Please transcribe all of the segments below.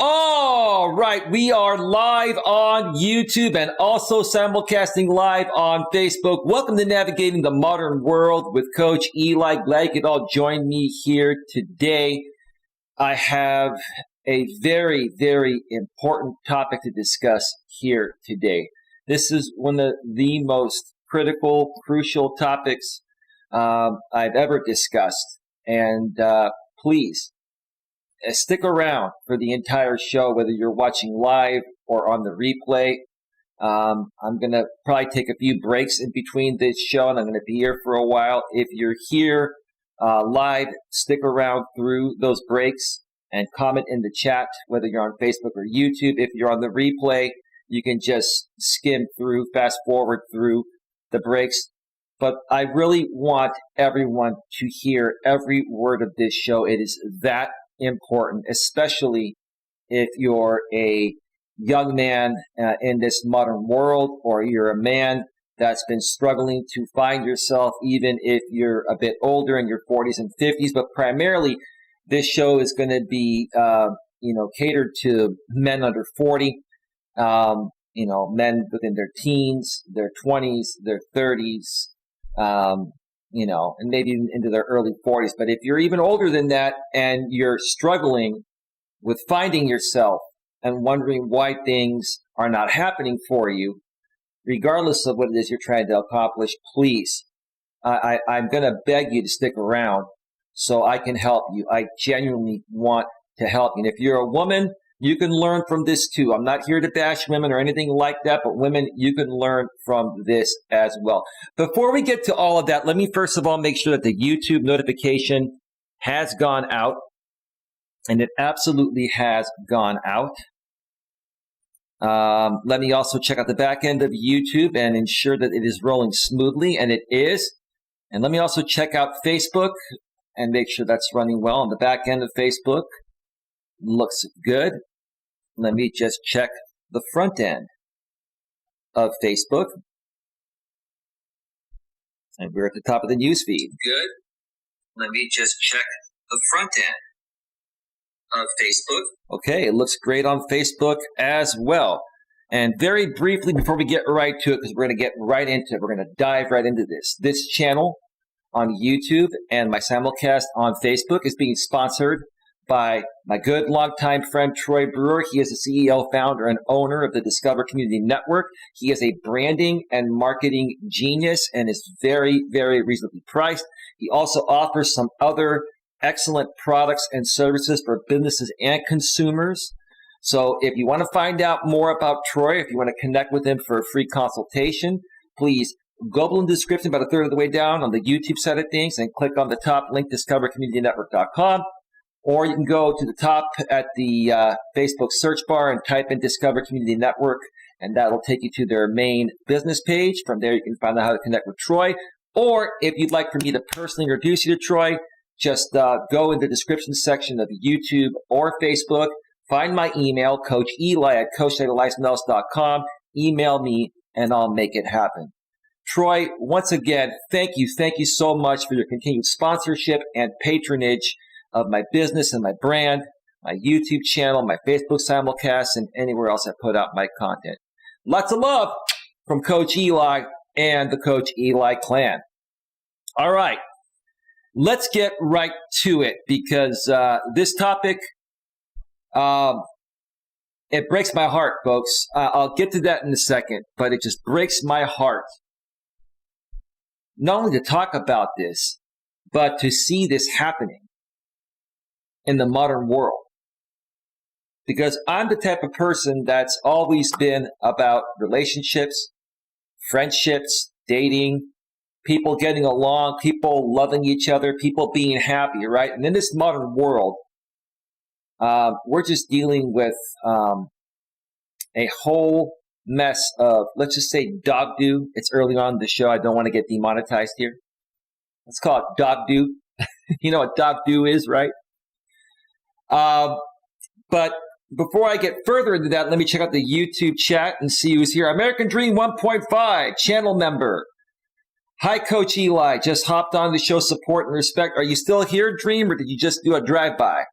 All right, we are live on YouTube and also simulcasting live on Facebook. Welcome to Navigating the Modern World with Coach Eli. Glad you could all join me here today. I have a very, very important topic to discuss here today. This is one of the most critical, crucial topics I've ever discussed. And please, stick around for the entire show, whether you're watching live or on the replay. I'm going to probably take a few breaks in between this show, and I'm going to be here for a while. If you're here live, stick around through those breaks and comment in the chat, whether you're on Facebook or YouTube. If you're on the replay, you can just skim through, fast forward through the breaks. But I really want everyone to hear every word of this show. It is that important, especially if you're a young man in this modern world, or you're a man that's been struggling to find yourself, even if you're a bit older in your 40s and 50s. But primarily, this show is going to be, catered to men under 40, men within their teens, their 20s, their 30s, and maybe even into their early 40s. But if you're even older than that and you're struggling with finding yourself and wondering why things are not happening for you, regardless of what it is you're trying to accomplish, please, I'm going to beg you to stick around so I can help you. I genuinely want to help you. And if you're a woman, you can learn from this too. I'm not here to bash women or anything like that, but women, you can learn from this as well. Before we get to all of that, let me first of all make sure that the YouTube notification has gone out, and it absolutely has gone out. Let me also check out the back end of YouTube and ensure that it is rolling smoothly, and it is. And let me also check out Facebook and make sure that's running well on the back end of Facebook. Looks good. Let me just check the front end of Facebook. And we're at the top of the news feed. Good. Let me just check the front end of Facebook. Okay, it looks great on Facebook as well. And very briefly, before we get right to it, because we're going to get right into it, we're going to dive right into this. This channel on YouTube and my simulcast on Facebook is being sponsored by my good longtime friend Troy Brewer. He is the CEO, founder, and owner of the Discover Community Network. He is a branding and marketing genius and is very, very reasonably priced. He also offers some other excellent products and services for businesses and consumers. So if you want to find out more about Troy, if you want to connect with him for a free consultation, please go below in the description about a third of the way down on the YouTube side of things and click on the top link, discovercommunitynetwork.com. Or you can go to the top at the Facebook search bar and type in Discover Community Network, and that'll take you to their main business page. From there, you can find out how to connect with Troy. Or if you'd like for me to personally introduce you to Troy, just go in the description section of YouTube or Facebook. Find my email, Coach Eli at coacheli@eliasmelas.com. Email me, and I'll make it happen. Troy, once again, thank you. Thank you so much for your continued sponsorship and patronage of my business and my brand, my YouTube channel, my Facebook simulcast, and anywhere else I put out my content. Lots of love from Coach Eli and the Coach Eli clan. All right, let's get right to it, because this topic, it breaks my heart, folks. I'll get to that in a second, but it just breaks my heart not only to talk about this, but to see this happening in the modern world. Because I'm the type of person that's always been about relationships, friendships, dating, people getting along, people loving each other, people being happy, right? And in this modern world, we're just dealing with a whole mess of, let's just say, dog do. It's early on in the show. I don't want to get demonetized here. Let's call it dog do. You know what dog do is, right? But before I get further into that, let me check out the YouTube chat and see who's here. American Dream 1.5, channel member. Hi, Coach Eli. Just hopped on to show support and respect. Are you still here, Dream, or did you just do a drive-by?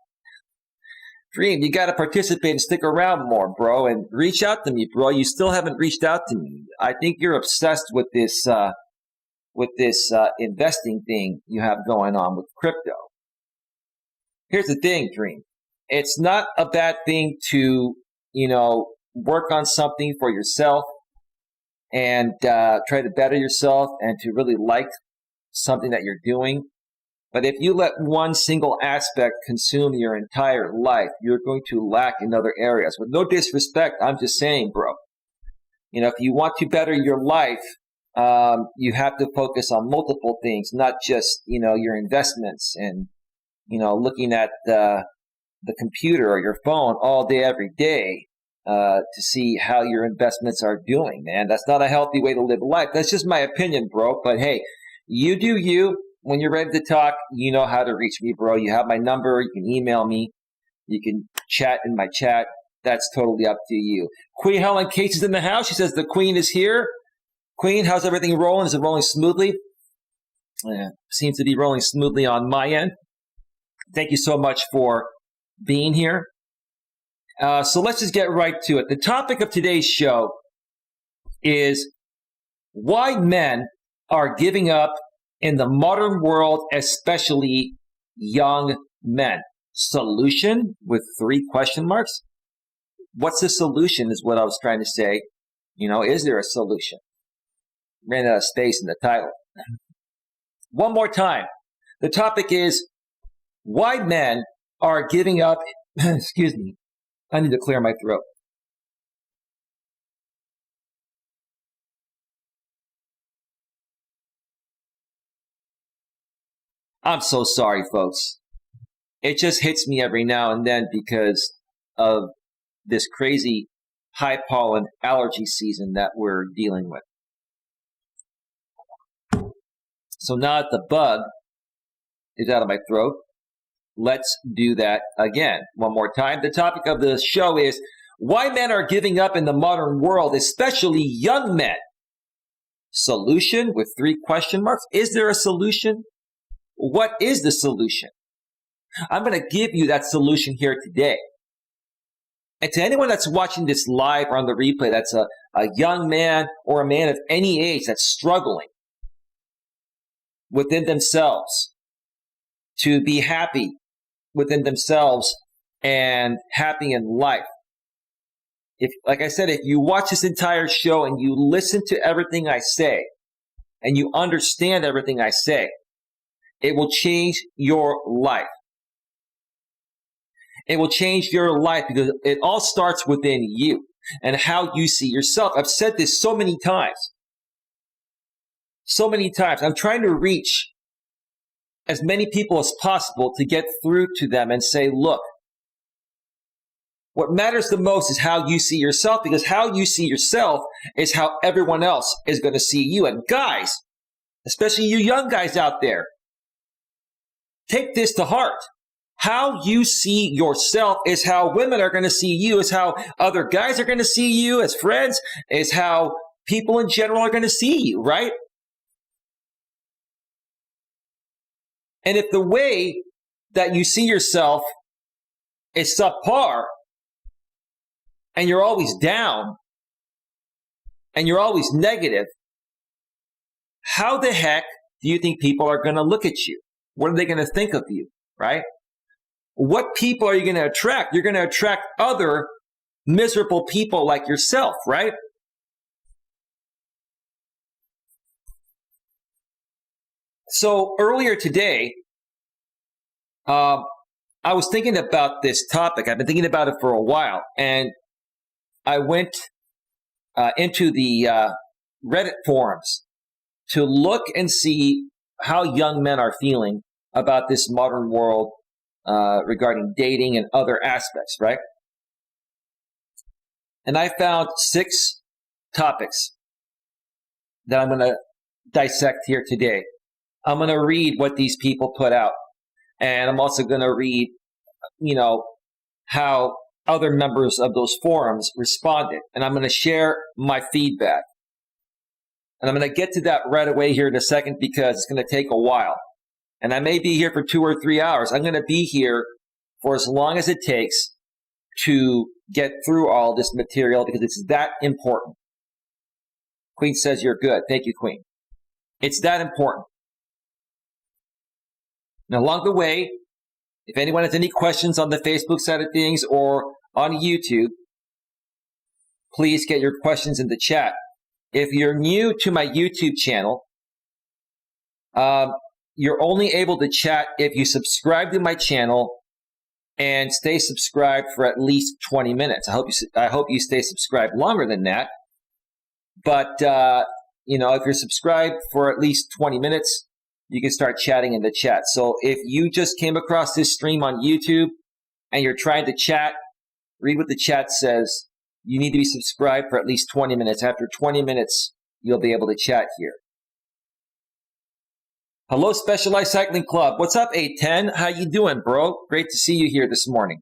Dream, you got to participate and stick around more, bro, and reach out to me, bro. You still haven't reached out to me. I think you're obsessed with this investing thing you have going on with crypto. Here's the thing, Dream. It's not a bad thing to, work on something for yourself and try to better yourself and to really like something that you're doing. But if you let one single aspect consume your entire life, you're going to lack in other areas. With no disrespect, I'm just saying, bro. If you want to better your life, you have to focus on multiple things, not just, your investments and, looking at the computer or your phone all day, every day to see how your investments are doing, man. That's not a healthy way to live life. That's just my opinion, bro. But hey, you do you. When you're ready to talk, you know how to reach me, bro. You have my number. You can email me. You can chat in my chat. That's totally up to you. Queen Helen Case is in the house. She says the queen is here. Queen, how's everything rolling? Is it rolling smoothly? Seems to be rolling smoothly on my end. Thank you so much for being here. So let's just get right to it. The topic of today's show is why men are giving up in the modern world, especially young men. Solution with 3 question marks. What's the solution is what I was trying to say. Is there a solution? Ran out of space in the title. One more time. The topic is why men are giving up. Excuse me. I need to clear my throat. I'm so sorry, folks. It just hits me every now and then because of this crazy high pollen allergy season that we're dealing with. So now that the bug is out of my throat, let's do that again. One more time. The topic of the show is why men are giving up in the modern world, especially young men. Solution with 3 question marks. Is there a solution? What is the solution? I'm going to give you that solution here today. And to anyone that's watching this live or on the replay, that's a young man or a man of any age that's struggling within themselves to be happy within themselves and happy in life. Like I said, if you watch this entire show and you listen to everything I say and you understand everything I say, it will change your life. It will change your life because it all starts within you and how you see yourself. I've said this so many times. So many times. I'm trying to reach as many people as possible to get through to them and say, look, what matters the most is how you see yourself, because how you see yourself is how everyone else is going to see you. And guys, especially you young guys out there, take this to heart. How you see yourself is how women are going to see you, is how other guys are going to see you as friends, is how people in general are going to see you, right? And if the way that you see yourself is subpar, and you're always down, and you're always negative, how the heck do you think people are going to look at you? What are they going to think of you, right? What people are you going to attract? You're going to attract other miserable people like yourself, right? So earlier today, I was thinking about this topic. I've been thinking about it for a while, and I went into the Reddit forums to look and see how young men are feeling about this modern world regarding dating and other aspects, right? And I found 6 topics that I'm going to dissect here today. I'm going to read what these people put out. And I'm also going to read, how other members of those forums responded. And I'm going to share my feedback. And I'm going to get to that right away here in a second because it's going to take a while. And I may be here for 2 or 3 hours. I'm going to be here for as long as it takes to get through all this material because it's that important. Queen says you're good. Thank you, Queen. It's that important. Now, along the way, if anyone has any questions on the Facebook side of things or on YouTube, please get your questions in the chat. If you're new to my YouTube channel, you're only able to chat if you subscribe to my channel and stay subscribed for at least 20 minutes. I hope you stay subscribed longer than that. But, if you're subscribed for at least 20 minutes, you can start chatting in the chat. So if you just came across this stream on YouTube and you're trying to chat, read what the chat says. You need to be subscribed for at least 20 minutes. After 20 minutes, you'll be able to chat here. Hello, Specialized Cycling Club. What's up, 810? How you doing, bro? Great to see you here this morning.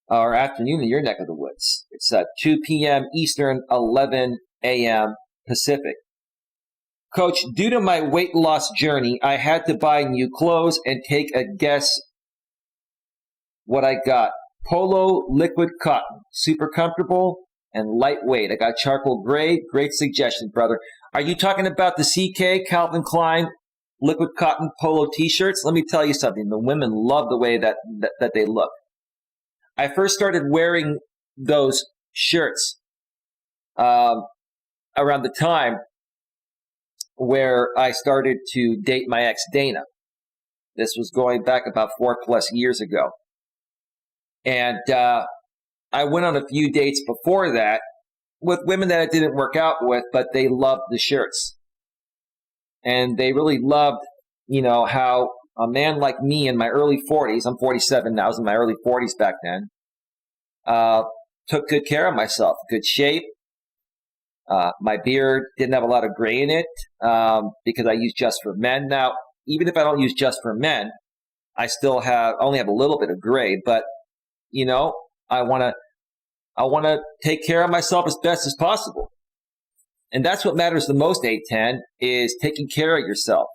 Or afternoon in your neck of the woods. It's 2 p.m. Eastern, 11 a.m. Pacific. Coach, due to my weight loss journey, I had to buy new clothes and take a guess what I got. Polo liquid cotton, super comfortable and lightweight. I got charcoal gray. Great suggestion, brother. Are you talking about the CK Calvin Klein liquid cotton polo t-shirts? Let me tell you something. The women love the way that they look. I first started wearing those shirts around the time where I started to date my ex, Dana. This was going back about 4+ years ago. And I went on a few dates before that with women that I didn't work out with, but they loved the shirts. And they really loved, how a man like me in my early 40s, I'm 47 now, I was in my early 40s back then, took good care of myself, good shape. My beard didn't have a lot of gray in it because I use Just for Men. Now, even if I don't use Just for Men, I still only have a little bit of gray, but I want to take care of myself as best as possible. And that's what matters the most, 810, is taking care of yourself.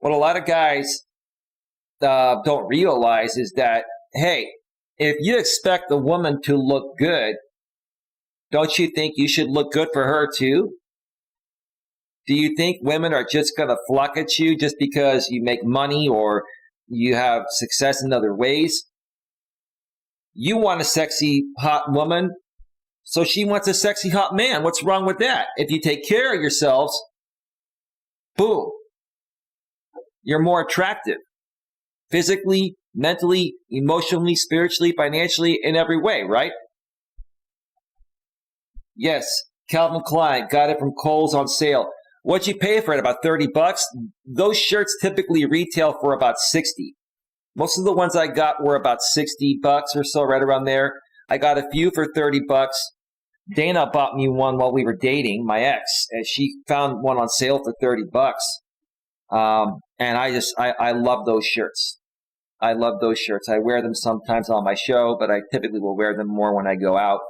What a lot of guys don't realize is that, hey, if you expect a woman to look good, don't you think you should look good for her too? Do you think women are just going to flock at you just because you make money or you have success in other ways? You want a sexy, hot woman, so she wants a sexy, hot man. What's wrong with that? If you take care of yourselves, boom, you're more attractive. Physically, mentally, emotionally, spiritually, financially, in every way, right? Yes, Calvin Klein, got it from Kohl's on sale. What'd you pay for it? About $30? Those shirts typically retail for about $60. Most of the ones I got were about $60 or so, right around there. I got a few for $30. Dana bought me one while we were dating, my ex, and she found one on sale for $30. And I love those shirts. I love those shirts. I wear them sometimes on my show, but I typically will wear them more when I go out.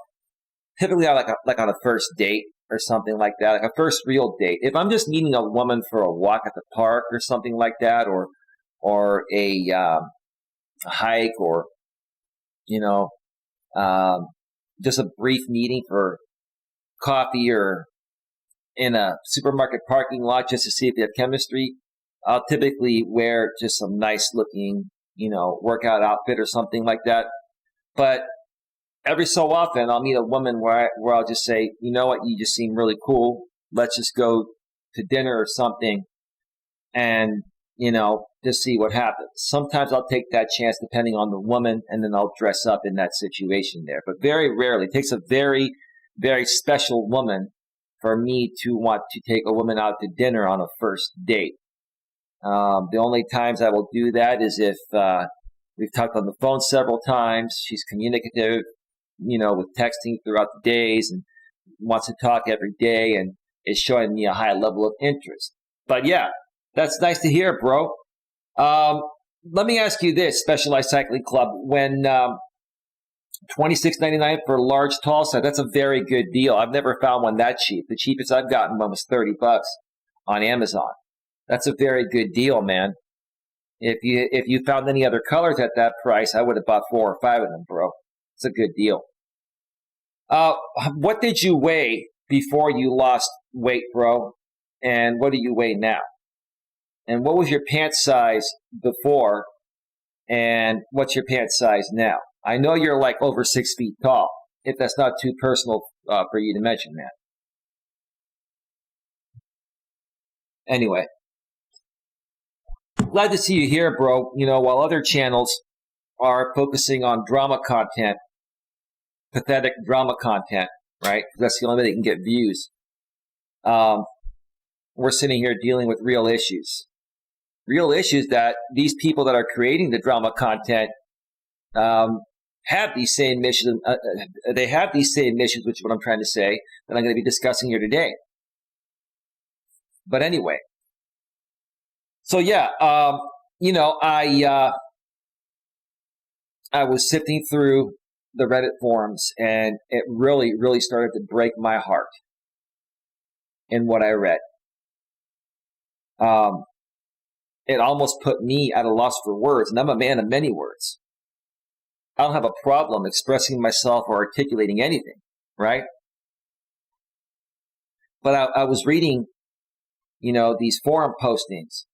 Typically, like on a first date or something like that, like a first real date. If I'm just meeting a woman for a walk at the park or something like that, or a hike, or just a brief meeting for coffee or in a supermarket parking lot just to see if you have chemistry, I'll typically wear just some nice looking, workout outfit or something like that. But every so often I'll meet a woman where I'll just say, you know what, you just seem really cool. Let's just go to dinner or something and, just see what happens. Sometimes I'll take that chance depending on the woman, and then I'll dress up in that situation there. But very rarely. It takes a very, very special woman for me to want to take a woman out to dinner on a first date. The only times I will do that is if we've talked on the phone several times, she's communicative, with texting throughout the days and wants to talk every day and is showing me a high level of interest. But yeah, that's nice to hear, bro. Let me ask you this, Specialized Cycling Club. When $26.99 for a large tall set, that's a very good deal. I've never found one that cheap. The cheapest I've gotten one was $30 on Amazon. That's a very good deal, man. If you found any other colors at that price, I would have bought 4 or 5 of them, bro. It's a good deal. What did you weigh before you lost weight, bro? And what do you weigh now? And what was your pant size before? And what's your pant size now? I know you're like over 6 feet tall. If that's not too personal for you to mention, man. Anyway, glad to see you here, bro. You know, while other channels are focusing on drama content, pathetic drama content, right? That's the only way they can get views. We're sitting here dealing with real issues. Real issues that these people that are creating the drama content have these same missions. They have these same missions, which is what I'm trying to say, that I'm going to be discussing here today. But anyway, so yeah, you know, I was sifting through the Reddit forums, and it really, really started to break my heart in what I read. It almost put me at a loss for words, and I'm a man of many words. I don't have a problem expressing myself or articulating anything, right? But I was reading, you know, these forum postings,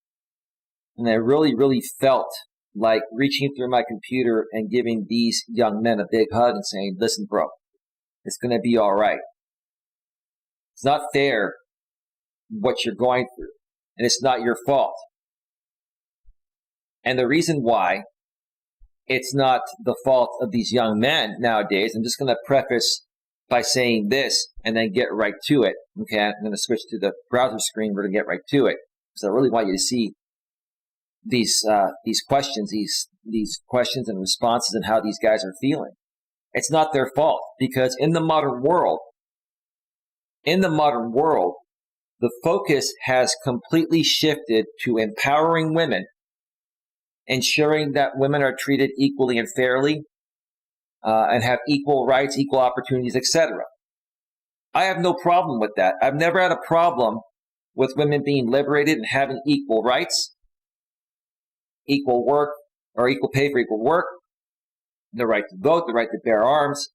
and I really, really felt like reaching through my computer and giving these young men a big hug and saying, listen, bro, it's going to be all right. It's not fair what you're going through, and it's not your fault. And the reason why it's not the fault of these young men nowadays, I'm just going to preface by saying this and then get right to it. Okay, I'm going to switch to the browser screen. We're going to get right to it because I really want you to see these questions, these questions and responses, and how these guys are feeling. It's not their fault, because in the modern world, the focus has completely shifted to empowering women, ensuring that women are treated equally and fairly, and have equal rights, equal opportunities, etc. I have no problem with that. I've never had a problem with women being liberated and having equal rights, equal work, or equal pay for equal work, the right to vote, the right to bear arms,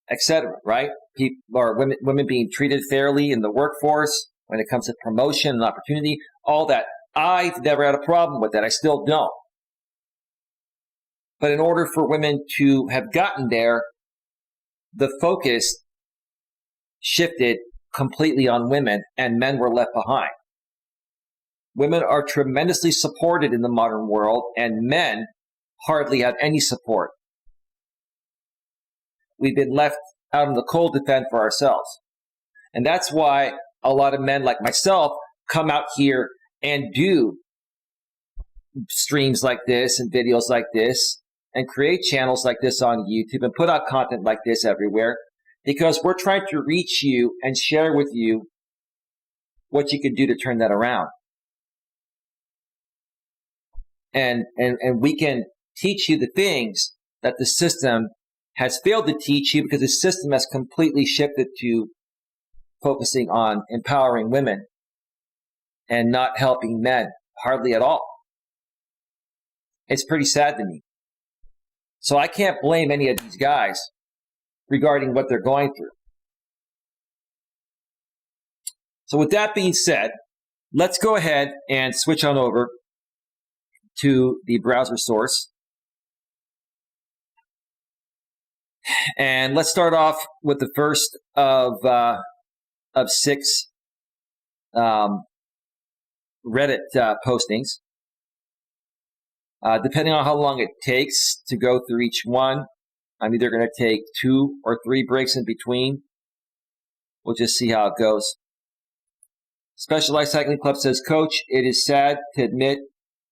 etc. Right? People, or women being treated fairly in the workforce when it comes to promotion and opportunity, all that. I've never had a problem with that. I still don't. But in order for women to have gotten there, the focus shifted completely on women, and men were left behind. Women are tremendously supported in the modern world, and men hardly have any support. We've been left out in the cold to fend for ourselves. And that's why a lot of men like myself come out here and do streams like this and videos like this and create channels like this on YouTube and put out content like this everywhere, because we're trying to reach you and share with you what you can do to turn that around. And we can teach you the things that the system has failed to teach you, because the system has completely shifted to focusing on empowering women and not helping men hardly at all. It's pretty sad to me. So I can't blame any of these guys regarding what they're going through. So with that being said, let's go ahead and switch on over to the browser source. And let's start off with the first of 6 Reddit postings. Depending on how long it takes to go through each one, I'm either going to take 2 or 3 breaks in between. We'll just see how it goes. Specialized Cycling Club says, Coach, it is sad to admit,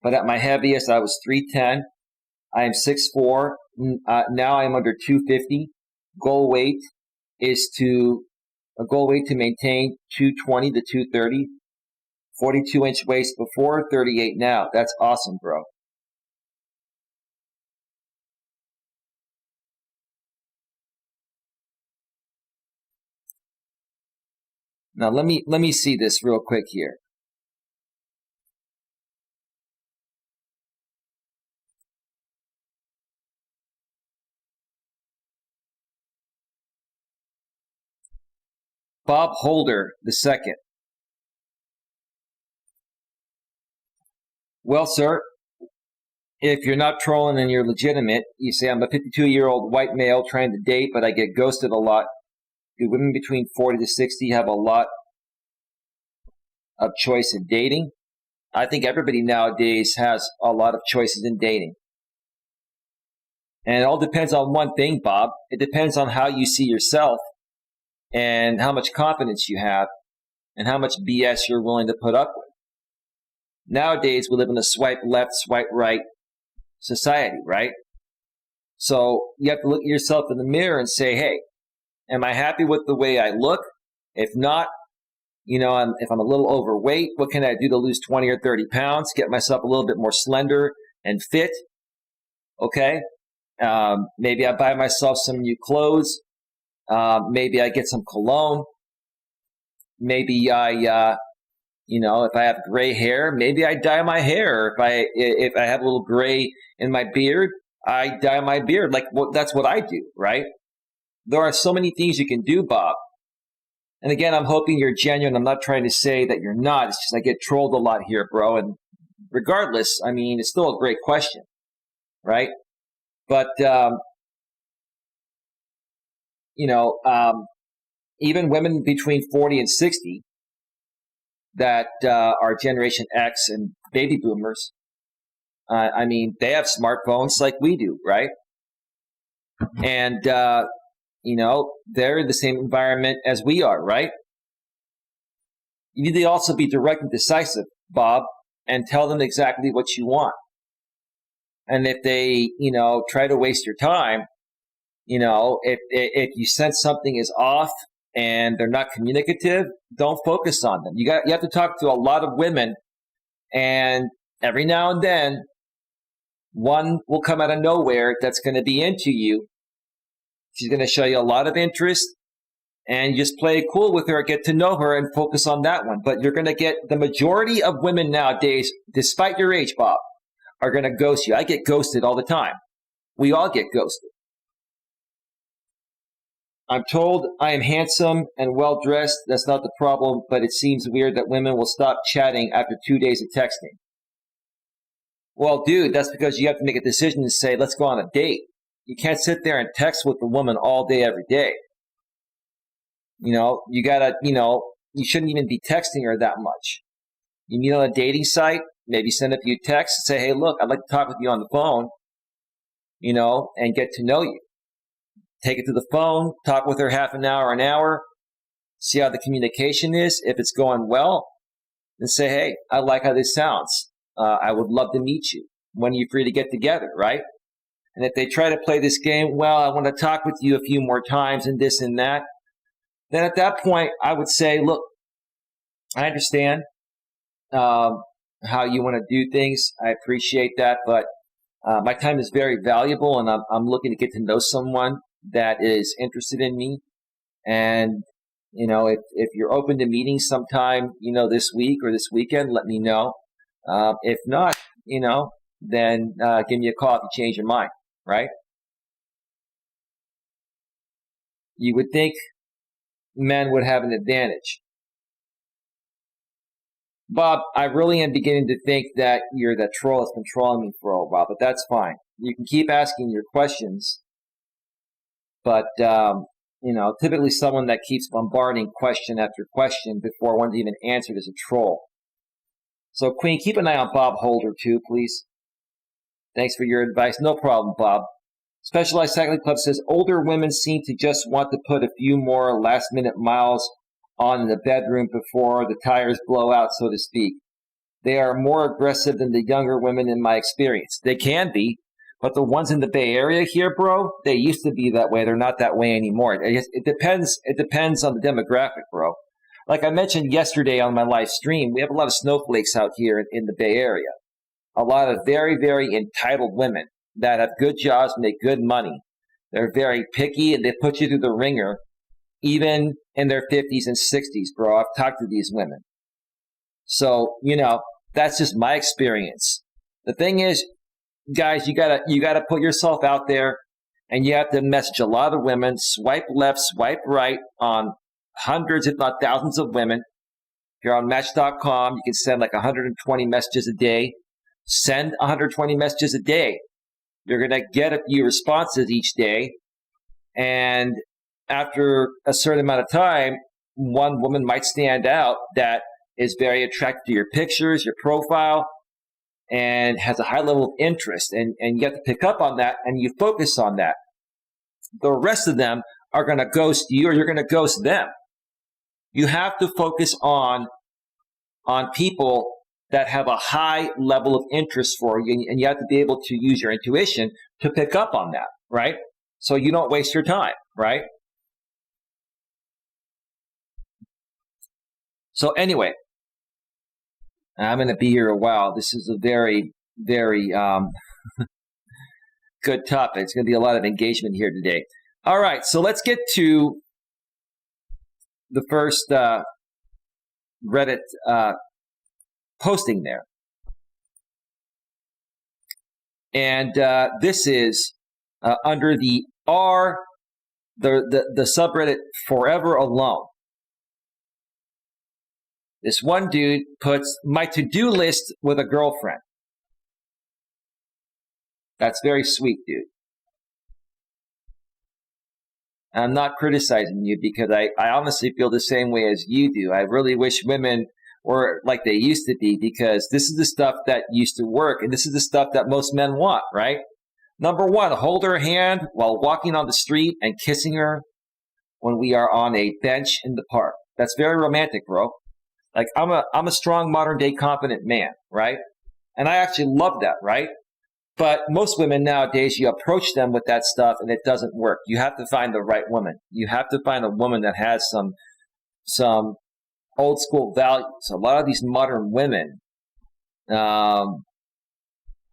but at my heaviest, I was 310. I am 6'4". Now I am under 250. Goal weight to maintain 220 to 230. 42-inch waist before, 38 now. That's awesome, bro. Now let me see this real quick here. Bob Holder II. Well, sir, if you're not trolling and you're legitimate, you say, I'm a 52-year-old white male trying to date, but I get ghosted a lot. Do women between 40 to 60 have a lot of choice in dating? I think everybody nowadays has a lot of choices in dating. And it all depends on one thing, Bob. It depends on how you see yourself and how much confidence you have and how much BS you're willing to put up with. Nowadays, we live in a swipe left, swipe right society, right? So you have to look at yourself in the mirror and say, hey, am I happy with the way I look? If not, if I'm a little overweight, what can I do to lose 20 or 30 pounds, get myself a little bit more slender and fit? Okay. Maybe I buy myself some new clothes. Maybe I get some cologne. Maybe I, if I have gray hair, maybe I dye my hair. If I have a little gray in my beard, I dye my beard. That's what I do, right? There are so many things you can do, Bob. And again, I'm hoping you're genuine. I'm not trying to say that you're not. It's just I get trolled a lot here, bro. And regardless, I mean, it's still a great question, right? But, even women between 40 and 60 that are Generation X and baby boomers, they have smartphones like we do, right? And, they're in the same environment as we are, right? You need to also be direct and decisive, Bob, and tell them exactly what you want. And if they, try to waste your time, if you sense something is off and they're not communicative, don't focus on them. You have to talk to a lot of women, and every now and then, one will come out of nowhere that's going to be into you. She's going to show you a lot of interest, and you just play it cool with her, get to know her, and focus on that one. But you're going to get the majority of women nowadays, despite your age, Bob, are going to ghost you. I get ghosted all the time. We all get ghosted. I'm told I am handsome and well-dressed. That's not the problem, but it seems weird that women will stop chatting after 2 days of texting. Well, dude, that's because you have to make a decision to say, let's go on a date. You can't sit there and text with a woman all day, every day. You gotta, you shouldn't even be texting her that much. You meet on a dating site, maybe send a few texts and say, hey, look, I'd like to talk with you on the phone, and get to know you. Take it to the phone, talk with her half an hour, see how the communication is. If it's going well, then say, hey, I like how this sounds. I would love to meet you. When are you free to get together, right? And if they try to play this game, well, I want to talk with you a few more times and this and that, then at that point, I would say, look, I understand how you want to do things. I appreciate that, but my time is very valuable, and I'm looking to get to know someone that is interested in me. And, if you're open to meeting sometime, this week or this weekend, let me know. If not, then give me a call if you change your mind, right? You would think men would have an advantage. Bob, I really am beginning to think that you're that troll that's been trolling me for a while, but that's fine. You can keep asking your questions, but, typically someone that keeps bombarding question after question before one's even answered is a troll. So, Queen, keep an eye on Bob Holder, too, please. Thanks for your advice. No problem, Bob. Specialized Cycling Club says, older women seem to just want to put a few more last-minute miles on in the bedroom before the tires blow out, so to speak. They are more aggressive than the younger women in my experience. They can be, but the ones in the Bay Area here, bro, they used to be that way. They're not that way anymore. It depends on the demographic, bro. Like I mentioned yesterday on my live stream, we have a lot of snowflakes out here in the Bay Area. A lot of very, very entitled women that have good jobs, make good money. They're very picky, and they put you through the ringer, even in their 50s and 60s, bro. I've talked to these women. So, that's just my experience. The thing is, guys, you gotta put yourself out there, and you have to message a lot of women, swipe left, swipe right on hundreds, if not thousands of women. If you're on Match.com, you can send like 120 messages a day. Send 120 messages a day. You're going to get a few responses each day. And after a certain amount of time, one woman might stand out that is very attracted to your pictures, your profile, and has a high level of interest. And you have to pick up on that, and you focus on that. The rest of them are going to ghost you, or you're going to ghost them. You have to focus on people that have a high level of interest for you, and you have to be able to use your intuition to pick up on that, right? So you don't waste your time, right? So anyway, I'm going to be here a while. This is a very, very good topic. It's going to be a lot of engagement here today. All right, so let's get to the first Reddit posting there. And this is under the the subreddit Forever Alone. This one dude puts, my to-do list with a girlfriend. That's very sweet, dude. I'm not criticizing you because I honestly feel the same way as you do. I really wish women were like they used to be, because this is the stuff that used to work, and this is the stuff that most men want, right? Number one, hold her hand while walking on the street and kissing her when we are on a bench in the park. That's very romantic, bro. Like, I'm a strong, modern-day, confident man, right? And I actually love that, right? But most women nowadays, you approach them with that stuff, and it doesn't work. You have to find the right woman. You have to find a woman that has some old-school values. A lot of these modern women,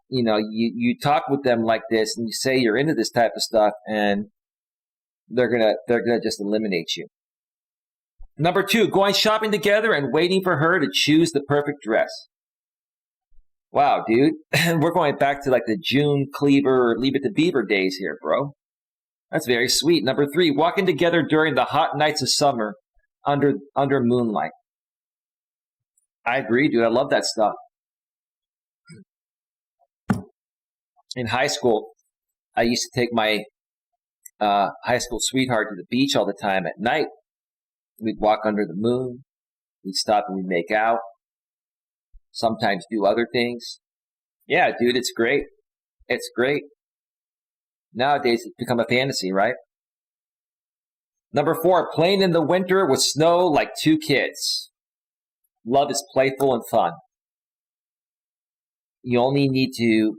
you talk with them like this, and you say you're into this type of stuff, and they're gonna just eliminate you. Number two, going shopping together and waiting for her to choose the perfect dress. Wow, dude. We're going back to like the June Cleaver, Leave It to Beaver days here, bro. That's very sweet. Number three, walking together during the hot nights of summer under moonlight. I agree, dude. I love that stuff. In high school, I used to take my high school sweetheart to the beach all the time at night. We'd walk under the moon. We'd stop and we'd make out. Sometimes do other things. Yeah, dude, it's great. It's great. Nowadays, it's become a fantasy, right? Number four, playing in the winter with snow like two kids. Love is playful and fun. You only need to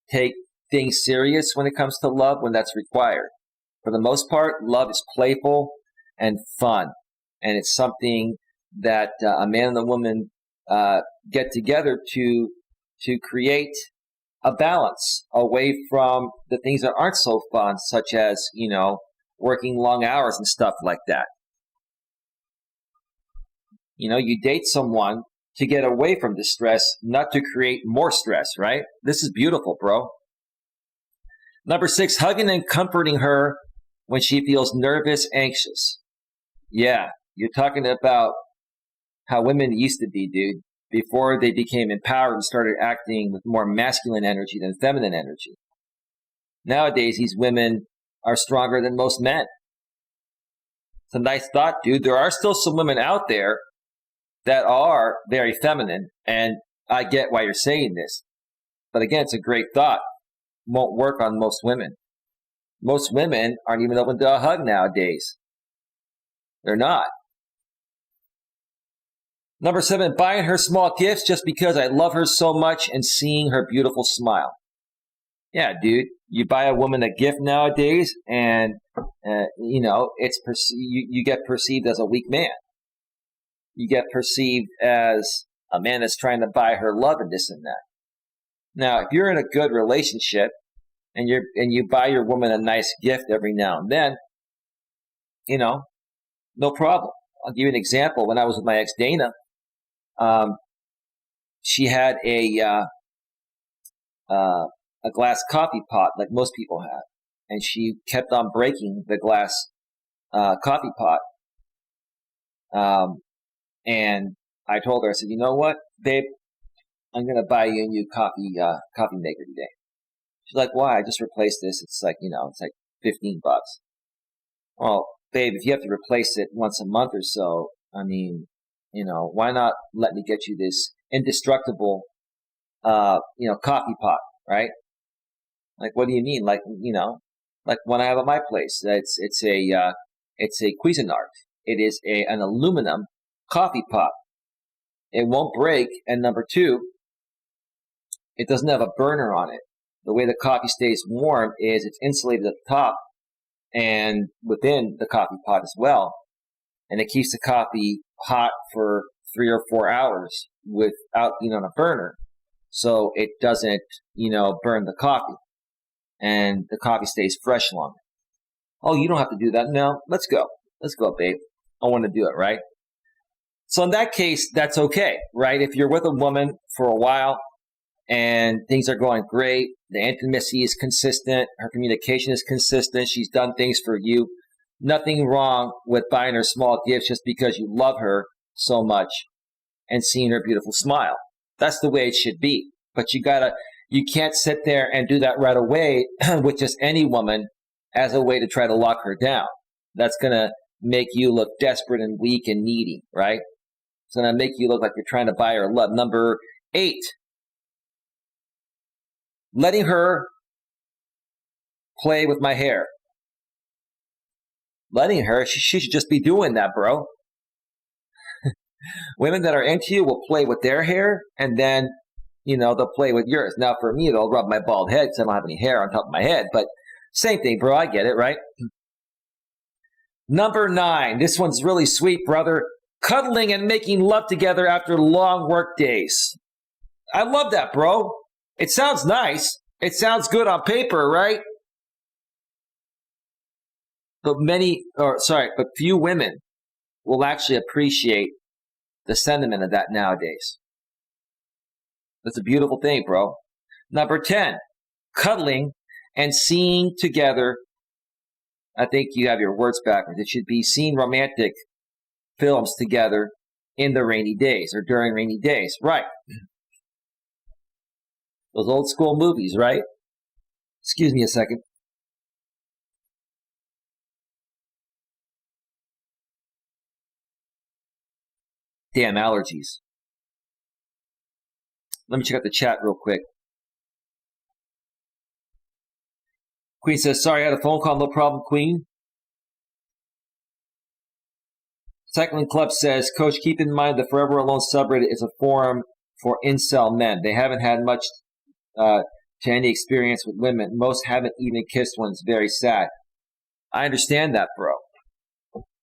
take things serious when it comes to love when that's required. For the most part, love is playful and fun. And it's something that a man and a woman get together to create a balance away from the things that aren't so fun, such as, working long hours and stuff like that. You date someone to get away from the stress, not to create more stress, right? This is beautiful, bro. Number six, hugging and comforting her when she feels nervous, anxious. Yeah, you're talking about how women used to be, dude, before they became empowered and started acting with more masculine energy than feminine energy. Nowadays, these women are stronger than most men. It's a nice thought, dude. There are still some women out there that are very feminine, and I get why you're saying this. But again, it's a great thought. Won't work on most women. Most women aren't even open to a hug nowadays. They're not. Number seven, buying her small gifts just because I love her so much and seeing her beautiful smile. Yeah, dude, you buy a woman a gift nowadays, and you get perceived as a weak man. You get perceived as a man that's trying to buy her love and this and that. Now, if you're in a good relationship and you buy your woman a nice gift every now and then, no problem. I'll give you an example. When I was with my ex Dana, she had a glass coffee pot like most people have, and she kept on breaking the glass coffee pot. And I told her, I said, you know what, babe, I'm going to buy you a new coffee maker today. She's like, why? I just replaced this. It's like, it's like $15. Well, babe, if you have to replace it once a month or so, I mean, why not let me get you this indestructible, coffee pot, right? Like, what do you mean? Like, like one I have at my place. It's a Cuisinart. It is an aluminum coffee pot. It won't break. And number two, it doesn't have a burner on it. The way the coffee stays warm is it's insulated at the top and within the coffee pot as well. And it keeps the coffee hot for 3 or 4 hours without being on a burner. So it doesn't, burn the coffee. And the coffee stays fresh longer. Oh, you don't have to do that. No, let's go. Let's go, babe. I want to do it, right? So in that case, that's okay, right? If you're with a woman for a while and things are going great, the intimacy is consistent, her communication is consistent, she's done things for you, nothing wrong with buying her small gifts just because you love her so much and seeing her beautiful smile. That's the way it should be. But you can't sit there and do that right away with just any woman as a way to try to lock her down. That's going to make you look desperate and weak and needy, right? It's going to make you look like you're trying to buy her love. Number 8, letting her play with my hair. Letting her, she should just be doing that, bro. Women that are into you will play with their hair, and then, they'll play with yours. Now, for me, they'll rub my bald head because I don't have any hair on top of my head. But same thing, bro. I get it, right? Number 9. This one's really sweet, brother. Cuddling and making love together after long work days. I love that, bro. It sounds nice. It sounds good on paper, right? But few women will actually appreciate the sentiment of that nowadays. That's a beautiful thing, bro. Number 10, cuddling and seeing together. I think you have your words backwards. It should be seeing romantic films together in the rainy days or during rainy days. Right. Those old school movies, right? Excuse me a second. Damn allergies. Let me check out the chat real quick. Queen says, sorry, I had a phone call. No problem, Queen. Cycling Club says, Coach, keep in mind the Forever Alone subreddit is a forum for incel men. They haven't had much to any experience with women. Most haven't even kissed one. It's very sad. I understand that, bro.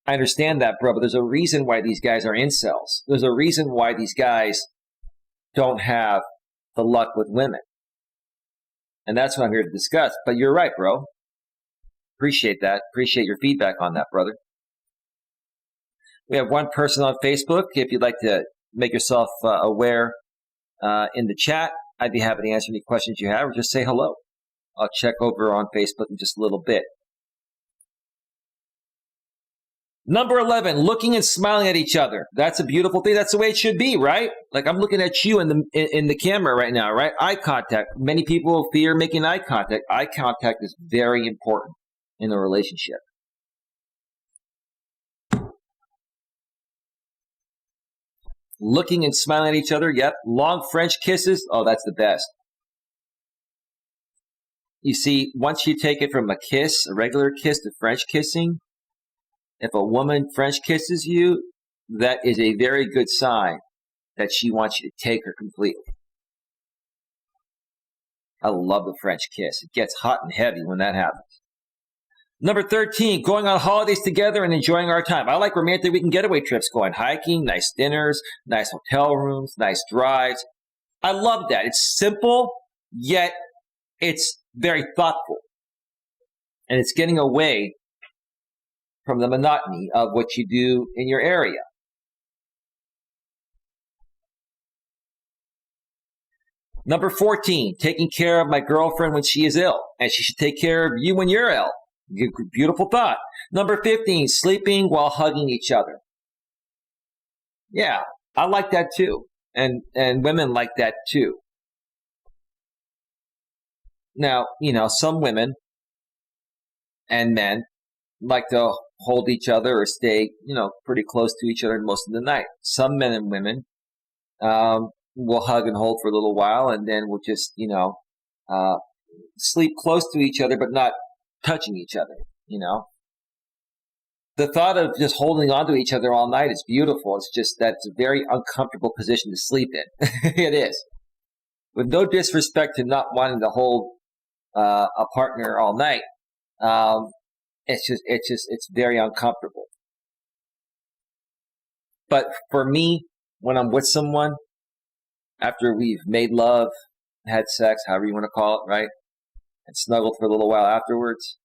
But there's a reason why these guys are incels. There's a reason why these guys don't have the luck with women. And that's what I'm here to discuss. But you're right, bro. Appreciate that. Appreciate your feedback on that, brother. We have one person on Facebook. If you'd like to make yourself aware in the chat, I'd be happy to answer any questions you have or just say hello. I'll check over on Facebook in just a little bit. Number 11, looking and smiling at each other. That's a beautiful thing. That's the way it should be, right? Like I'm looking at you in the camera right now, right? Eye contact. Many people fear making eye contact. Eye contact is very important in a relationship. Looking and smiling at each other. Yep. Long French kisses. Oh, that's the best. You see, once you take it from a kiss, a regular kiss, to French kissing, if a woman French kisses you, that is a very good sign that she wants you to take her completely. I love the French kiss. It gets hot and heavy when that happens. Number 13, going on holidays together and enjoying our time. I like romantic weekend getaway trips, going hiking, nice dinners, nice hotel rooms, nice drives. I love that. It's simple, yet it's very thoughtful. And it's getting away from the monotony of what you do in your area. Number 14, taking care of my girlfriend when she is ill, and she should take care of you when you're ill. Beautiful thought. Number 15, sleeping while hugging each other. Yeah, I like that too. And women like that too. Now, some women and men like to hold each other or stay, pretty close to each other most of the night. Some men and women will hug and hold for a little while, and then we'll just, uh, sleep close to each other, but not touching each other. The thought of just holding on to each other all night is beautiful. It's just that's a very uncomfortable position to sleep in. It is. With no disrespect to not wanting to hold a partner all night, it's very uncomfortable. But for me, when I'm with someone, after we've made love, had sex, however you want to call it, right, and snuggled for a little while afterwards,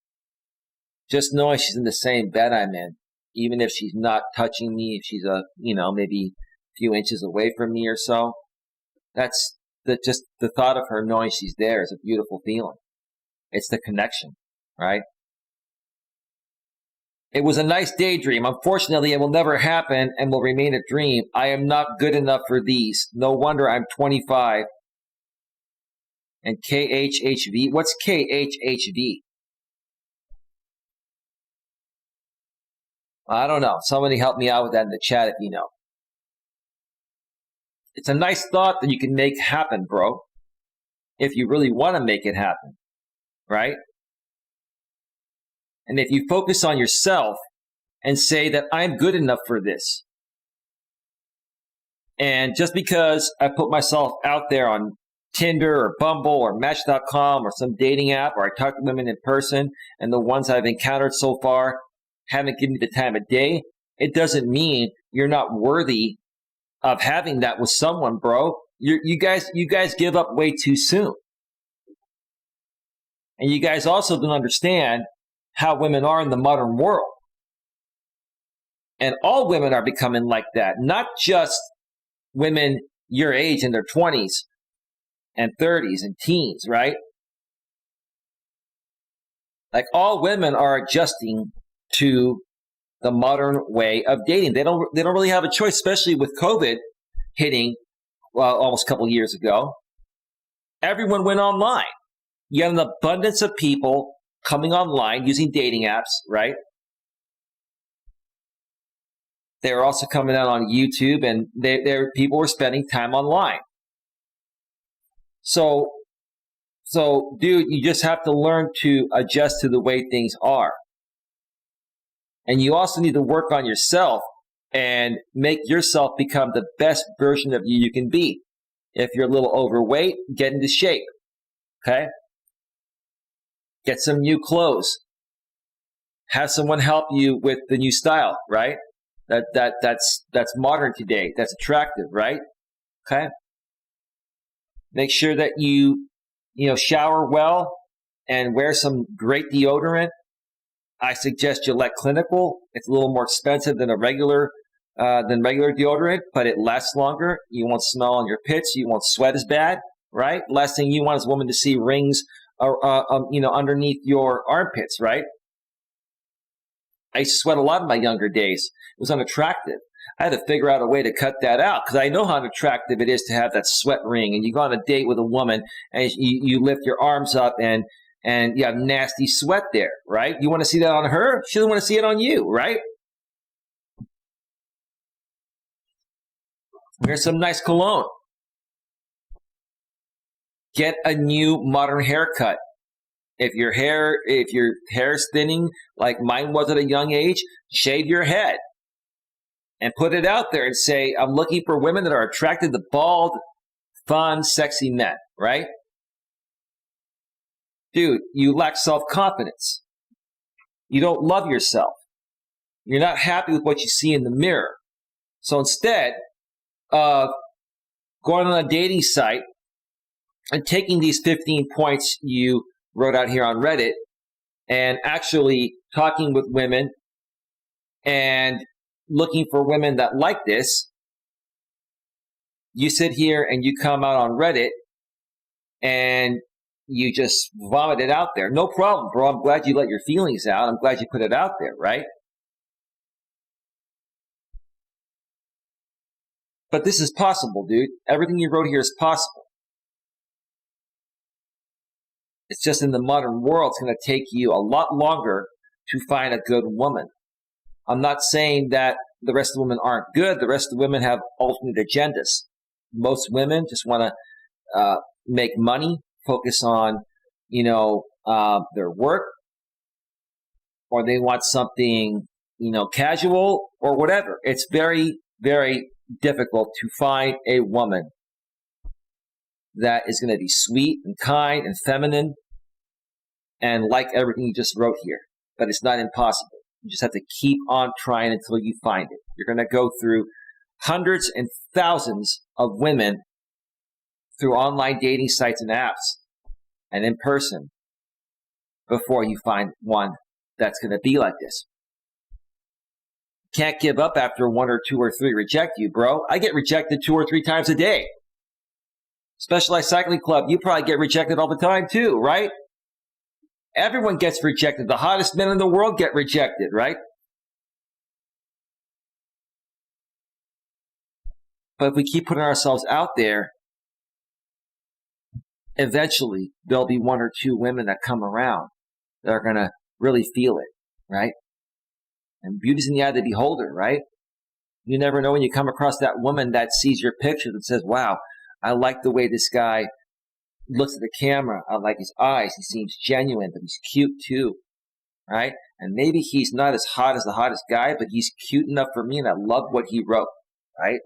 just knowing she's in the same bed I'm in, even if she's not touching me, if she's maybe a few inches away from me or so, that's just the thought of her knowing she's there is a beautiful feeling. It's the connection, right? It was a nice daydream. Unfortunately, it will never happen and will remain a dream. I am not good enough for these. No wonder I'm 25. And KHHV. What's KHHV? I don't know. Somebody help me out with that in the chat if you know. It's a nice thought that you can make happen, bro. If you really want to make it happen, right? And if you focus on yourself and say that I'm good enough for this. And just because I put myself out there on Tinder or Bumble or Match.com or some dating app, or I talk to women in person, and the ones I've encountered so far haven't given me the time of day, it doesn't mean you're not worthy of having that with someone, bro. You guys give up way too soon. And you guys also don't understand how women are in the modern world. And all women are becoming like that, not just women your age in their 20s and 30s and teens, right? Like all women are adjusting to the modern way of dating. They don't really have a choice, especially with COVID hitting almost a couple of years ago. Everyone went online. You had an abundance of people coming online using dating apps, right? They were also coming out on YouTube, and people were spending time online. So, dude, you just have to learn to adjust to the way things are. And you also need to work on yourself and make yourself become the best version of you can be. If you're a little overweight, get into shape. Okay? Get some new clothes. Have someone help you with the new style, right? That's modern today. That's attractive, right? Okay? Make sure that you shower well and wear some great deodorant. I suggest Gillette Clinical. It's a little more expensive than regular deodorant, but it lasts longer. You won't smell on your pits. You won't sweat as bad, right? Last thing you want is a woman to see rings, underneath your armpits, right? I used to sweat a lot in my younger days. It was unattractive. I had to figure out a way to cut that out because I know how unattractive it is to have that sweat ring. And you go on a date with a woman and you lift your arms up and you have nasty sweat there, right? You want to see that on her? She doesn't want to see it on you, right? Here's some nice cologne. Get a new modern haircut. If your hair is thinning like mine was at a young age, shave your head and put it out there and say, I'm looking for women that are attracted to bald, fun, sexy men, right? Dude, you lack self-confidence. You don't love yourself. You're not happy with what you see in the mirror. So instead of going on a dating site and taking these 15 points you wrote out here on Reddit and actually talking with women and looking for women that like this, you sit here and you come out on Reddit and you just vomit it out there. No problem, bro. I'm glad you let your feelings out. I'm glad you put it out there, right? But this is possible, dude. Everything you wrote here is possible. It's just in the modern world, it's going to take you a lot longer to find a good woman. I'm not saying that the rest of the women aren't good. The rest of the women have alternate agendas. Most women just want to make money, focus on, their work, or they want something, casual or whatever. It's very, very difficult to find a woman that is going to be sweet and kind and feminine and like everything you just wrote here. But it's not impossible. You just have to keep on trying until you find it. You're going to go through hundreds and thousands of women through online dating sites and apps and in person before you find one that's going to be like this. Can't give up after one or two or three reject you, bro. I get rejected 2 or 3 times a day. Specialized Cycling Club, you probably get rejected all the time too, right? Everyone gets rejected. The hottest men in the world get rejected, right? But if we keep putting ourselves out there, eventually there'll be 1 or 2 women that come around that are going to really feel it, right? And beauty's in the eye of the beholder, right? You never know when you come across that woman that sees your picture that says, wow, I like the way this guy looks at the camera. I like his eyes. He seems genuine, but he's cute too, right? And maybe he's not as hot as the hottest guy, but he's cute enough for me, and I love what he wrote, right?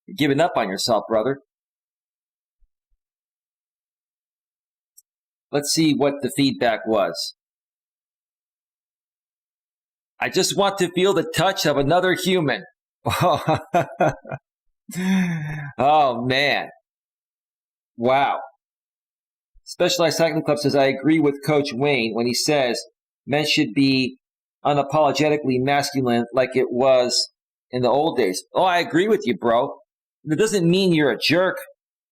You're giving up on yourself, brother. Let's see what the feedback was. I just want to feel the touch of another human. Oh, man. Wow. Specialized Cycling Club says, I agree with Coach Wayne when he says men should be unapologetically masculine like it was in the old days. Oh, I agree with you, bro. That doesn't mean you're a jerk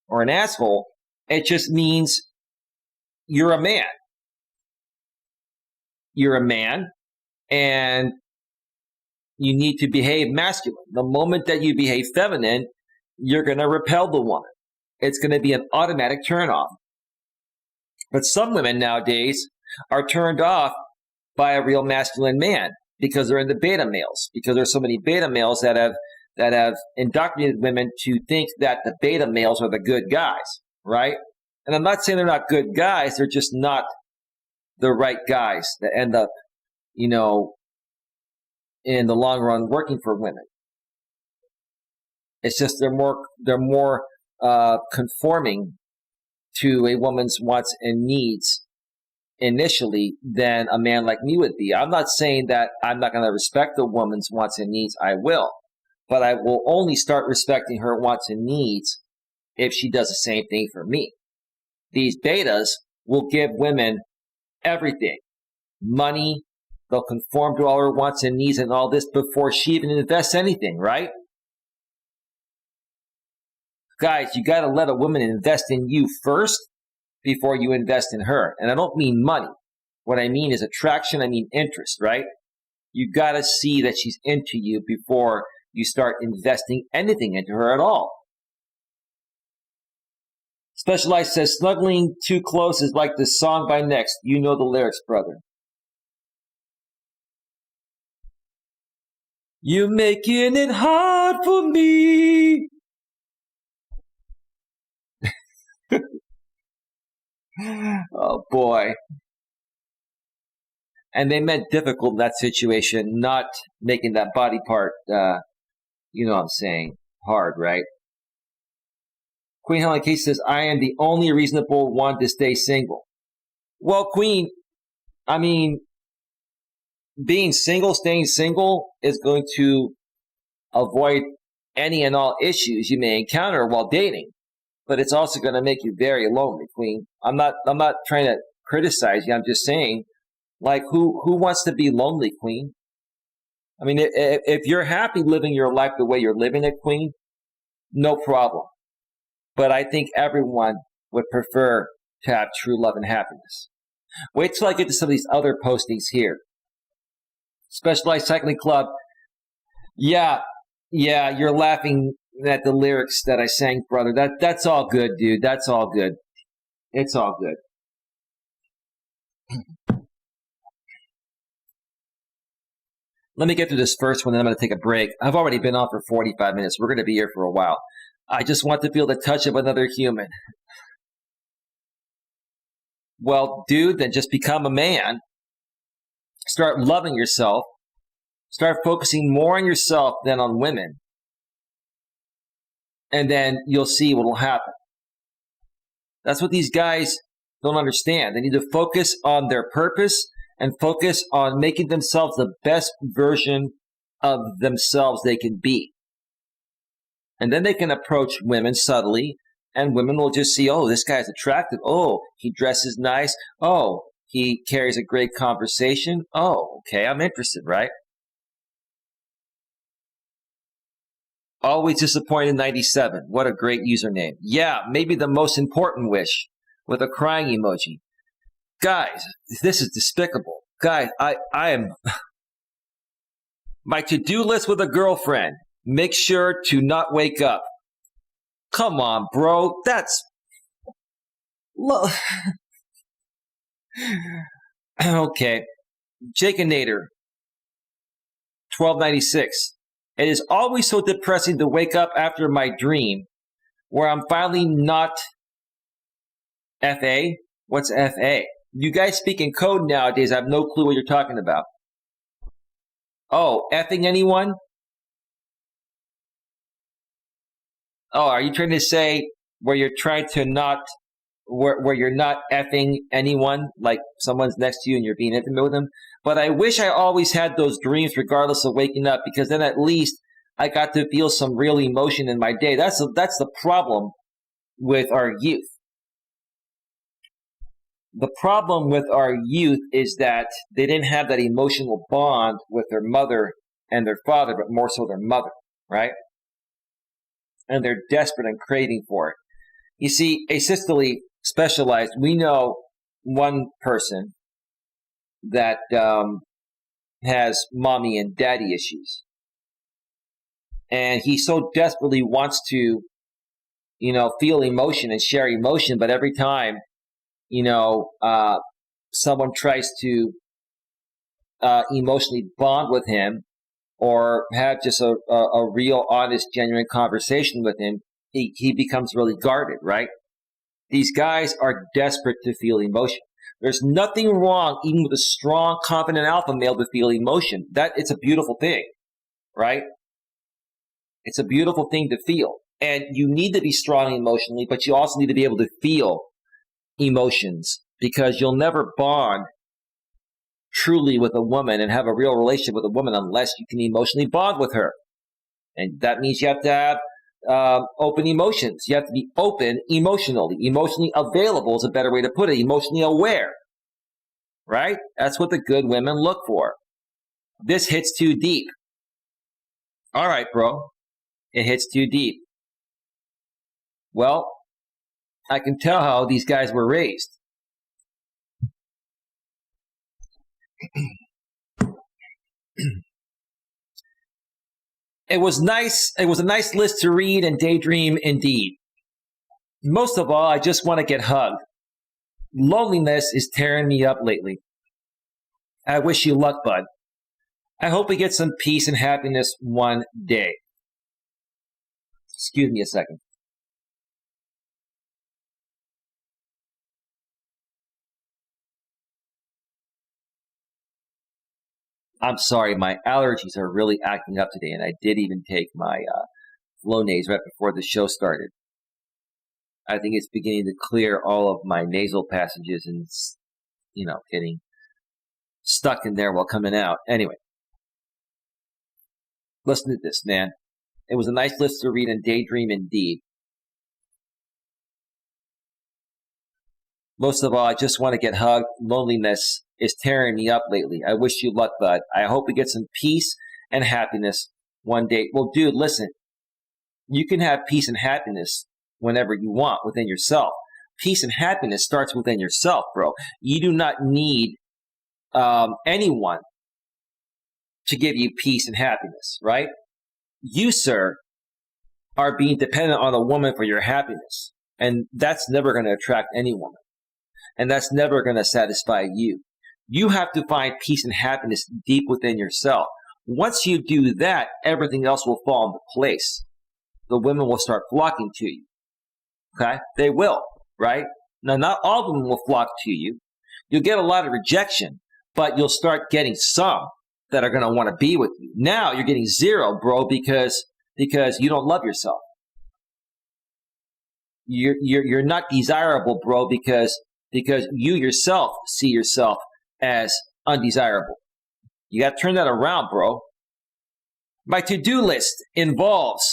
or an asshole. It just means you're a man. You're a man, and you need to behave masculine. The moment that you behave feminine, you're going to repel the woman. It's going to be an automatic turnoff. But some women nowadays are turned off by a real masculine man because they're in the beta males, because there's so many beta males that have indoctrinated women to think that the beta males are the good guys, right? And I'm not saying they're not good guys, they're just not the right guys that end up, in the long run working for women. It's just they're more conforming to a woman's wants and needs initially than a man like me would be. I'm not saying that I'm not going to respect a woman's wants and needs. I will. But I will only start respecting her wants and needs if she does the same thing for me. These betas will give women everything. Money. They'll conform to all her wants and needs and all this before she even invests anything, right? Guys, you got to let a woman invest in you first before you invest in her. And I don't mean money. What I mean is attraction. I mean interest, right? You got to see that she's into you before you start investing anything into her at all. Specialized says, snuggling too close is like the song by Next. You know the lyrics, brother. You're making it hard for me. Oh, boy. And they meant difficult in that situation, not making that body part, you know what I'm saying, hard, right? Queen Helen Case says, I am the only reasonable one to stay single. Well, Queen, I mean, being single, staying single is going to avoid any and all issues you may encounter while dating. But it's also going to make you very lonely, Queen. I'm not trying to criticize you. I'm just saying, like, who wants to be lonely, Queen? I mean, if you're happy living your life the way you're living it, Queen, no problem. But I think everyone would prefer to have true love and happiness. Wait till I get to some of these other postings here. Specialized Cycling Club. Yeah, Yeah, you're laughing at the lyrics that I sang, brother. That's all good, dude. That's all good. It's all good. Let me get through this first one, then I'm going to take a break. I've already been on for 45 minutes. We're going to be here for a while. I just want to feel the touch of another human. Well, dude, then just become a man. Start loving yourself. Start focusing more on yourself than on women. And then you'll see what will happen. That's what these guys don't understand. They need to focus on their purpose and focus on making themselves the best version of themselves they can be. And then they can approach women subtly, and women will just see, oh, this guy's attractive. Oh, he dresses nice. Oh, he carries a great conversation. Oh, okay, I'm interested, right? Always disappointed 97. What a great username. Yeah, maybe the most important wish with a crying emoji. Guys, this is despicable. Guys, I am... My to-do list with a girlfriend. Make sure to not wake up. Come on, bro. That's... Okay. Jaconator. 1296. It is always so depressing to wake up after my dream where I'm finally not FA. What's FA? You guys speak in code nowadays. I have no clue what you're talking about. Oh, effing anyone? Oh, are you trying to say where you're trying to not, where you're not effing anyone, like someone's next to you and you're being intimate with them? But I wish I always had those dreams regardless of waking up, because then at least I got to feel some real emotion in my day. That's the problem with our youth. The problem with our youth is that they didn't have that emotional bond with their mother and their father, but more so their mother, right? And they're desperate and craving for it. You see, asystole specialized, we know one person that has mommy and daddy issues. And he so desperately wants to, feel emotion and share emotion, but every time, someone tries to emotionally bond with him or have just a real, honest, genuine conversation with him, he becomes really guarded, right? These guys are desperate to feel emotion. There's nothing wrong, even with a strong, confident alpha male, to feel emotion. It's a beautiful thing, right? It's a beautiful thing to feel. And you need to be strong emotionally, but you also need to be able to feel emotions, because you'll never bond truly with a woman and have a real relationship with a woman unless you can emotionally bond with her. And that means you have to have open emotions. You have to be open emotionally. Emotionally available is a better way to put it. Emotionally aware, right? That's what the good women look for. This hits too deep. All right, bro. It hits too deep. Well, I can tell how these guys were raised. It was nice. It was a nice list to read and daydream indeed. Most of all, I just want to get hugged. Loneliness is tearing me up lately. I wish you luck, bud. I hope we get some peace and happiness one day. Excuse me a second. I'm sorry, my allergies are really acting up today, and I did even take my Flonase right before the show started. I think it's beginning to clear all of my nasal passages and, getting stuck in there while coming out. Anyway, listen to this, man. It was a nice list to read and daydream indeed. Most of all, I just want to get hugged. Loneliness is tearing me up lately. I wish you luck, bud. I hope we get some peace and happiness one day. Well, dude, listen. You can have peace and happiness whenever you want within yourself. Peace and happiness starts within yourself, bro. You do not need anyone to give you peace and happiness, right? you, sir, are being dependent on a woman for your happiness. And that's never going to attract any woman. And that's never going to satisfy you. You have to find peace and happiness deep within yourself. Once you do that, everything else will fall into place. The women will start flocking to you. Okay? They will, right? Now, not all of them will flock to you. You'll get a lot of rejection, but you'll start getting some that are going to want to be with you. Now you're getting zero, bro, because you don't love yourself. You're not desirable, bro, because you yourself see yourself as undesirable. You got to turn that around, bro. My to-do list involves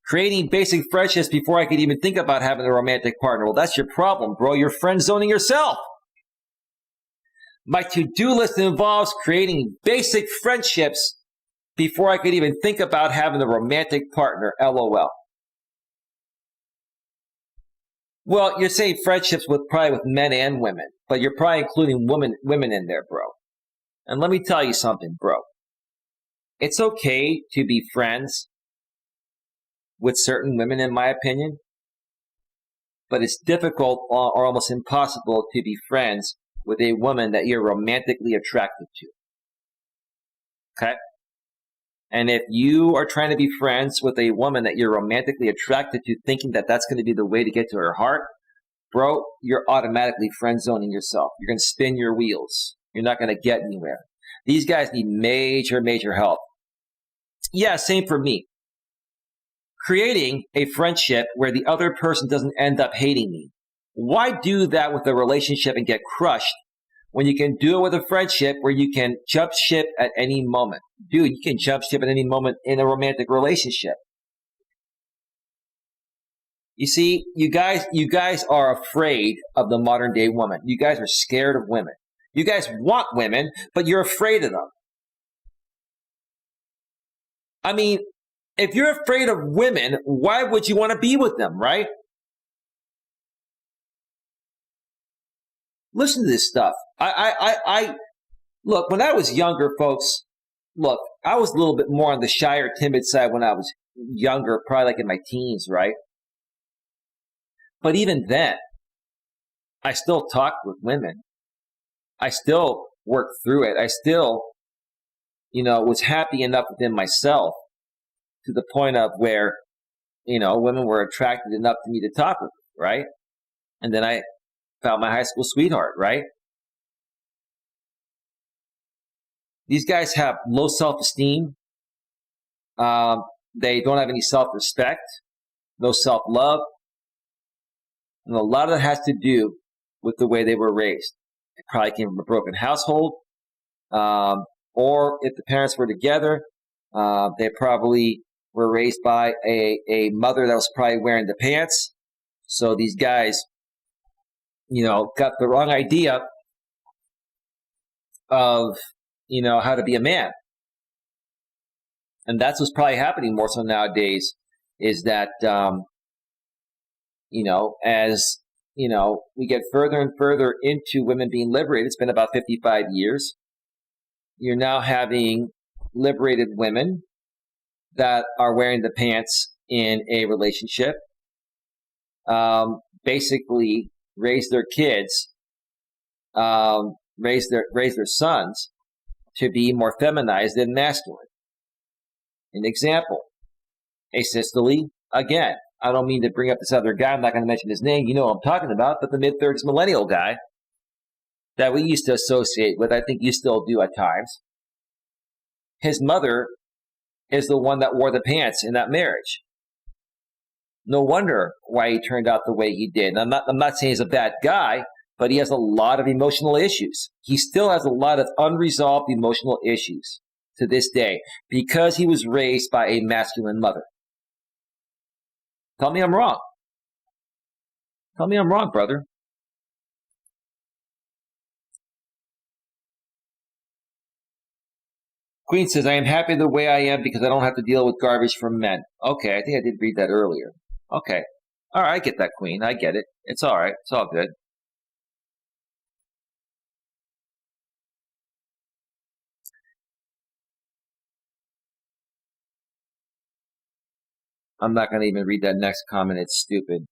creating basic friendships before I could even think about having a romantic partner. Well, that's your problem, bro. You're friend zoning yourself. My to-do list involves creating basic friendships before I could even think about having a romantic partner. LOL. Well, you're saying friendships probably with men and women, but you're probably including women in there, bro. And let me tell you something, bro. It's okay to be friends with certain women, in my opinion, but it's difficult or almost impossible to be friends with a woman that you're romantically attracted to. Okay? And if you are trying to be friends with a woman that you're romantically attracted to, thinking that that's going to be the way to get to her heart, bro, you're automatically friend zoning yourself. You're going to spin your wheels. You're not going to get anywhere. These guys need major help. Yeah, same for me. Creating a friendship where the other person doesn't end up hating me. Why do that with a relationship and get crushed when you can do it with a friendship where you can jump ship at any moment? Dude, you can jump ship at any moment in a romantic relationship. You see, you guys are afraid of the modern day woman. You guys are scared of women. You guys want women, but you're afraid of them. I mean, if you're afraid of women, why would you want to be with them, right? Listen to this stuff. Look, when I was younger, folks, look, I was a little bit more on the shy or timid side when I was younger, probably like in my teens, right? But even then, I still talked with women. I still worked through it. I still, was happy enough within myself to the point of where, women were attracted enough to me to talk with, right? And then I found my high school sweetheart, right? These guys have low self-esteem. They don't have any self-respect, no self-love. And a lot of that has to do with the way they were raised. They probably came from a broken household. Or if the parents were together, they probably were raised by a mother that was probably wearing the pants. So these guys, got the wrong idea of, how to be a man. And that's what's probably happening more so nowadays is that, as, we get further and further into women being liberated, it's been about 55 years. You're now having liberated women that are wearing the pants in a relationship, basically raise their kids, raise their sons to be more feminized than masculine. An example, asystole, again, I don't mean to bring up this other guy, I'm not going to mention his name, you know what I'm talking about, but the mid-30s millennial guy that we used to associate with, I think you still do at times. His mother is the one that wore the pants in that marriage. No wonder why he turned out the way he did. And I'm not saying he's a bad guy, but he has a lot of emotional issues. He still has a lot of unresolved emotional issues to this day because he was raised by a masculine mother. Tell me I'm wrong. Tell me I'm wrong, brother. Queen says, I am happy the way I am because I don't have to deal with garbage from men. Okay, I think I did read that earlier. Okay. All right, I get that, Queen. I get it. It's all right. It's all good. I'm not going to even read that next comment. It's stupid.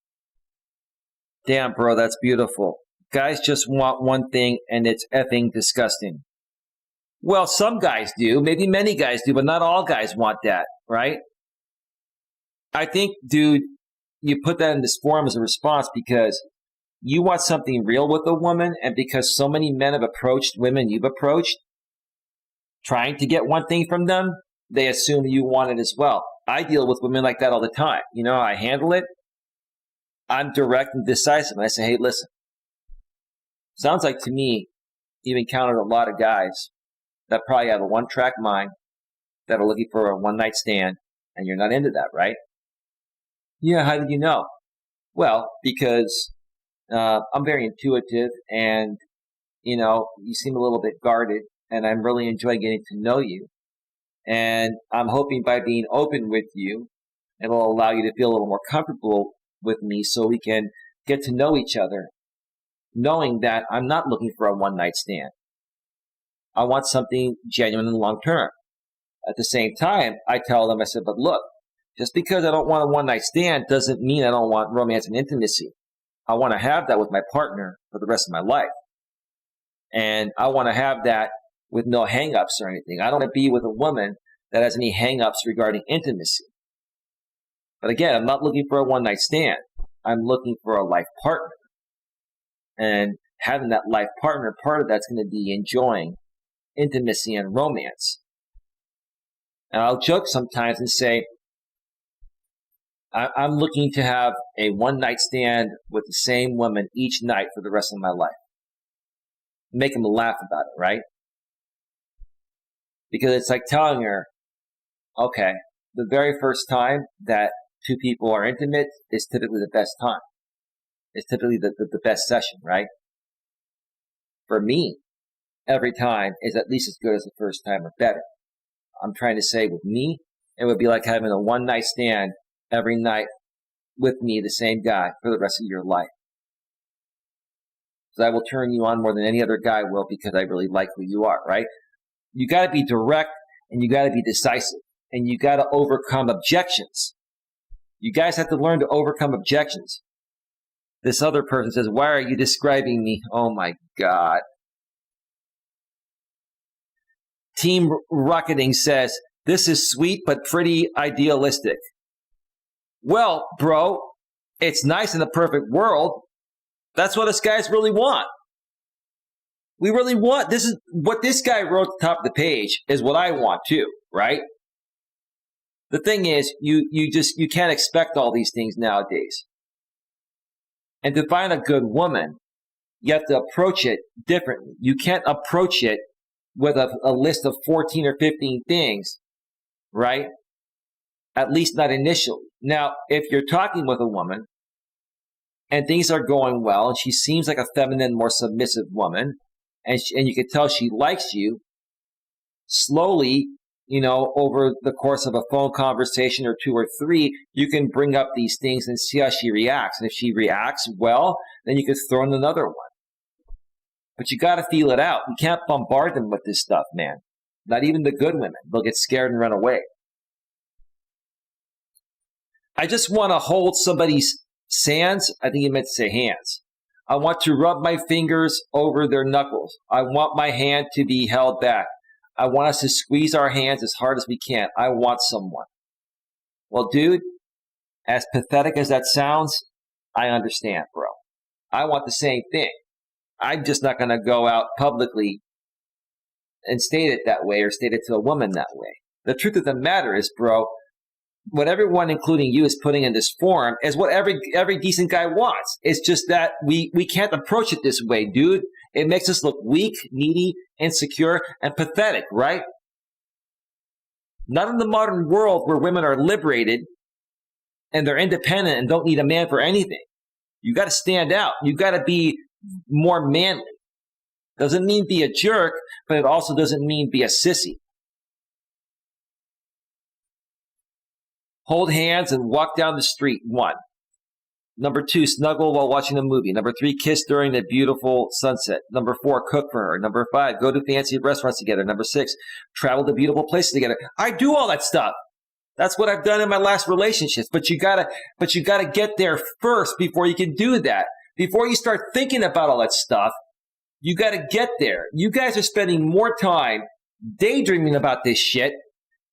Damn, bro, that's beautiful. Guys just want one thing, and it's effing disgusting. Well, some guys do. Maybe many guys do, but not all guys want that, right? I think, dude, you put that in this forum as a response because you want something real with a woman, and because so many men have approached women you've approached, trying to get one thing from them, they assume you want it as well. I deal with women like that all the time. You know how I handle it? I'm direct and decisive. And I say, hey, listen, sounds like to me you've encountered a lot of guys that probably have a one-track mind, that are looking for a one-night stand, and you're not into that, right? Yeah, how did you know? Well, because I'm very intuitive, and, you seem a little bit guarded, and I'm really enjoying getting to know you. And I'm hoping by being open with you, it will allow you to feel a little more comfortable with me so we can get to know each other, knowing that I'm not looking for a one-night stand. I want something genuine and long-term. At the same time, I tell them, I said, but look, just because I don't want a one-night stand doesn't mean I don't want romance and intimacy. I want to have that with my partner for the rest of my life. And I want to have that with no hang-ups or anything. I don't want to be with a woman that has any hang-ups regarding intimacy. But again, I'm not looking for a one-night stand. I'm looking for a life partner. And having that life partner, part of that's going to be enjoying intimacy and romance. And I'll joke sometimes and say, I'm looking to have a one-night stand with the same woman each night for the rest of my life. Make them laugh about it, right? Because it's like telling her, okay, the very first time that two people are intimate is typically the best time. It's typically the best session, right? For me, every time is at least as good as the first time or better. I'm trying to say with me, it would be like having a one-night stand every night with me, the same guy, for the rest of your life. So I will turn you on more than any other guy will because I really like who you are, right? You got to be direct and you got to be decisive and you got to overcome objections. You guys have to learn to overcome objections. This other person says, why are you describing me? Oh my God. Team Rocketing says, this is sweet but pretty idealistic. Well, bro, it's nice in the perfect world. That's what us guys really want. We really want, this is what this guy wrote at the top of the page is what I want too, right? The thing is, you can't expect all these things nowadays. And to find a good woman, you have to approach it differently. You can't approach it with a list of 14 or 15 things, right? At least not initially. Now, if you're talking with a woman and things are going well and she seems like a feminine, more submissive woman and you can tell she likes you, slowly, over the course of a phone conversation or two or three, you can bring up these things and see how she reacts. And if she reacts well, then you could throw in another one. But you got to feel it out. You can't bombard them with this stuff, man. Not even the good women. They'll get scared and run away. I just want to hold somebody's sands. I think you meant to say hands. I want to rub my fingers over their knuckles. I want my hand to be held back. I want us to squeeze our hands as hard as we can. I want someone. Well, dude, as pathetic as that sounds, I understand, bro. I want the same thing. I'm just not going to go out publicly and state it that way or state it to a woman that way. The truth of the matter is, bro, what everyone, including you, is putting in this forum is what every decent guy wants. It's just that we can't approach it this way, dude. It makes us look weak, needy, insecure, and pathetic, right? Not in the modern world where women are liberated and they're independent and don't need a man for anything. You got to stand out. You got to be more manly. Doesn't mean be a jerk, but it also doesn't mean be a sissy. Hold hands and walk down the street, 1. Number 2, snuggle while watching a movie. Number 3, kiss during the beautiful sunset. Number 4, cook for her. Number 5, go to fancy restaurants together. Number 6, travel to beautiful places together. I do all that stuff. That's what I've done in my last relationships. But you gotta get there first before you can do that. Before you start thinking about all that stuff, you gotta get there. You guys are spending more time daydreaming about this shit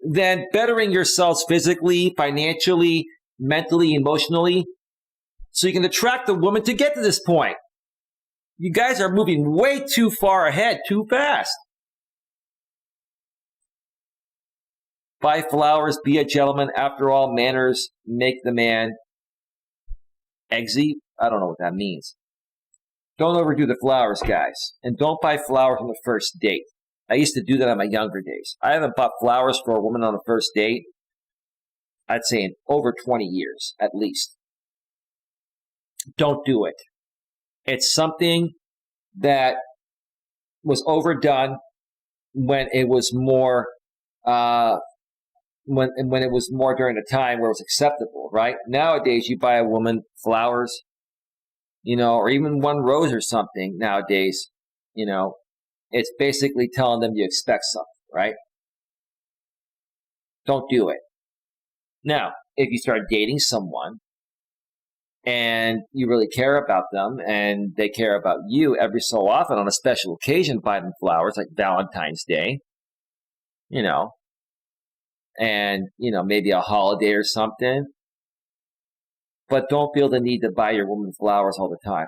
than bettering yourselves physically, financially, mentally, emotionally, so you can attract the woman to get to this point. You guys are moving way too far ahead, too fast. Buy flowers, be a gentleman. After all, manners make the man exy. I don't know what that means. Don't overdo the flowers, guys. And don't buy flowers on the first date. I used to do that in my younger days. I haven't bought flowers for a woman on a first date, I'd say in over 20 years, at least. Don't do it. It's something that was overdone when it was more when it was more during a time where it was acceptable, right? Nowadays, you buy a woman flowers, or even one rose or something nowadays, it's basically telling them you expect something, right? Don't do it. Now, if you start dating someone and you really care about them and they care about you, every so often on a special occasion, buy them flowers like Valentine's Day, and, maybe a holiday or something. But don't feel the need to buy your woman flowers all the time.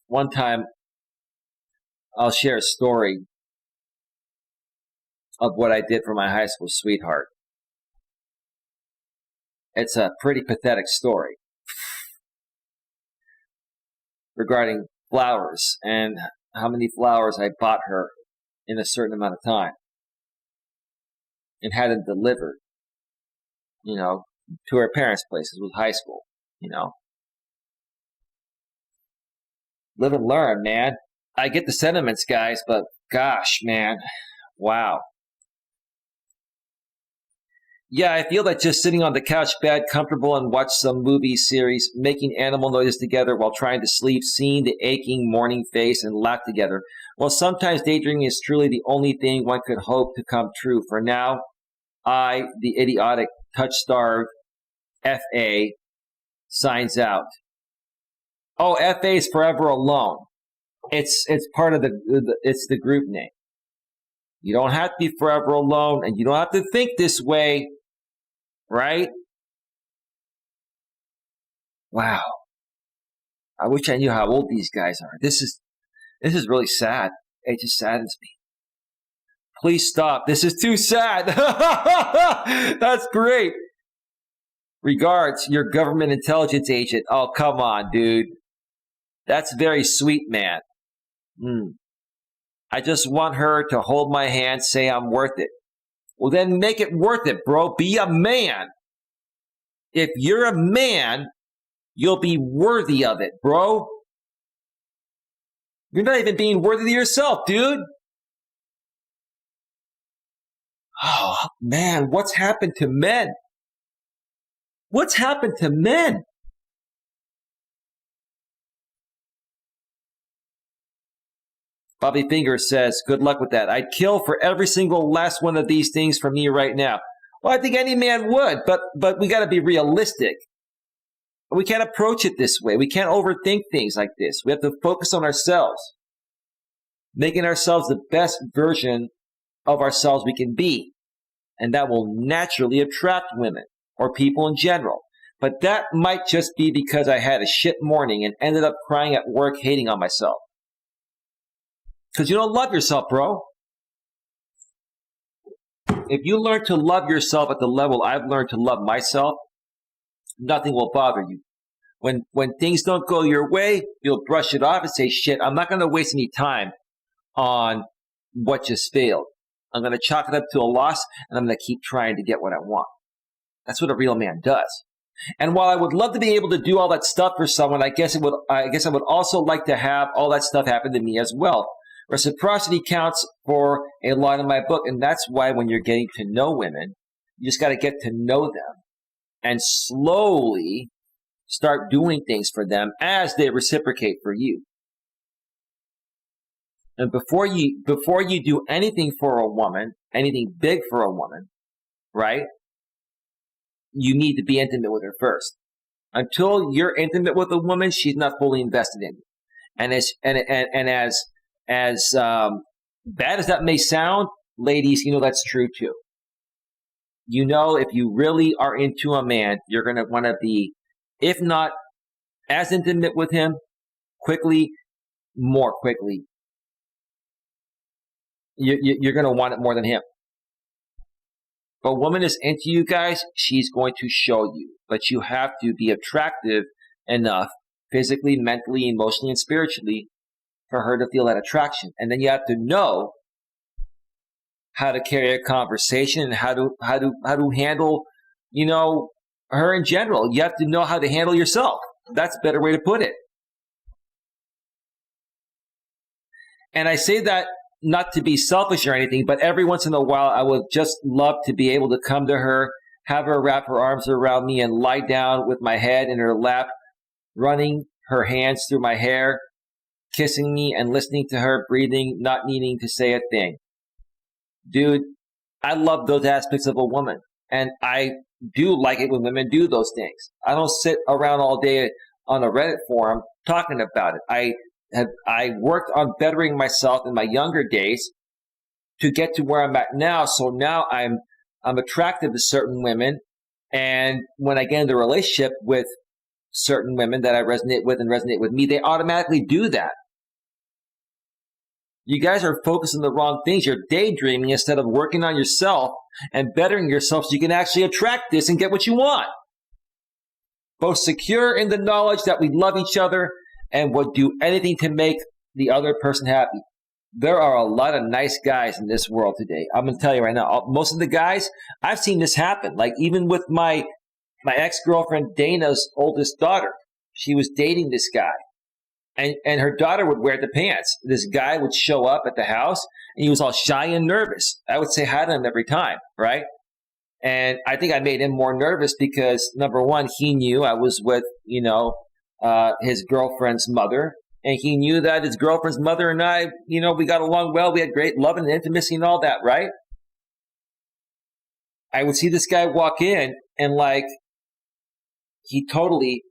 One time, I'll share a story of what I did for my high school sweetheart. It's a pretty pathetic story regarding flowers and how many flowers I bought her in a certain amount of time and had them delivered, to her parents' place. It was high school, Live and learn, man. I get the sentiments, guys, but gosh, man, wow. Yeah, I feel that just sitting on the couch, bed, comfortable, and watch some movie series, making animal noises together while trying to sleep, seeing the aching morning face, and laugh together. Well, sometimes daydreaming is truly the only thing one could hope to come true. For now, I, the idiotic, touch-starved FA, signs out. Oh, FA is forever alone. It's part of it's the group name. You don't have to be forever alone, and you don't have to think this way, right? Wow. I wish I knew how old these guys are. This is really sad. It just saddens me. Please stop. This is too sad. That's great. Regards, your government intelligence agent. Oh, come on, dude. That's very sweet, man. I just want her to hold my hand, say I'm worth it. Well, then make it worth it, bro. Be a man. If you're a man, you'll be worthy of it, bro. You're not even being worthy of yourself, dude. Oh, man, what's happened to men? What's happened to men? Bobby Finger says, good luck with that. I'd kill for every single last one of these things for me right now. Well, I think any man would, but we got to be realistic. We can't approach it this way. We can't overthink things like this. We have to focus on ourselves, making ourselves the best version of ourselves we can be. And that will naturally attract women or people in general. But that might just be because I had a shit morning and ended up crying at work, hating on myself. Because you don't love yourself, bro. If you learn to love yourself at the level I've learned to love myself, nothing will bother you. When things don't go your way, you'll brush it off and say, shit, I'm not going to waste any time on what just failed. I'm going to chalk it up to a loss, and I'm going to keep trying to get what I want. That's what a real man does. And while I would love to be able to do all that stuff for someone, I guess I would also like to have all that stuff happen to me as well. Reciprocity counts for a lot in my book, and that's why when you're getting to know women, you just got to get to know them and slowly start doing things for them as they reciprocate for you. And before you do anything for a woman, anything big for a woman, right? You need to be intimate with her first. Until you're intimate with a woman, she's not fully invested in you. And as bad as that may sound, ladies, that's true too. If you really are into a man, you're going to want to be, if not as intimate with him, more quickly. You're going to want it more than him. If a woman is into you guys, she's going to show you. But you have to be attractive enough, physically, mentally, emotionally, and spiritually, for her to feel that attraction. And then you have to know how to carry a conversation and how to handle, her in general. You have to know how to handle yourself. That's a better way to put it. And I say that not to be selfish or anything, but every once in a while, I would just love to be able to come to her, have her wrap her arms around me and lie down with my head in her lap, running her hands through my hair, kissing me and listening to her breathing, not needing to say a thing. Dude, I love those aspects of a woman. And I do like it when women do those things. I don't sit around all day on a Reddit forum talking about it. I worked on bettering myself in my younger days to get to where I'm at now. So now I'm attracted to certain women. And when I get into a relationship with certain women that I resonate with and resonate with me, they automatically do that. You guys are focused on the wrong things. You're daydreaming instead of working on yourself and bettering yourself so you can actually attract this and get what you want. Both secure in the knowledge that we love each other and would do anything to make the other person happy. There are a lot of nice guys in this world today. I'm going to tell you right now, most of the guys, I've seen this happen. Like even with my ex-girlfriend Dana's oldest daughter, she was dating this guy. And her daughter would wear the pants. This guy would show up at the house, and he was all shy and nervous. I would say hi to him every time, right? And I think I made him more nervous because, number one, he knew I was with, his girlfriend's mother. And he knew that his girlfriend's mother and I, we got along well. We had great love and intimacy and all that, right? I would see this guy walk in, and he totally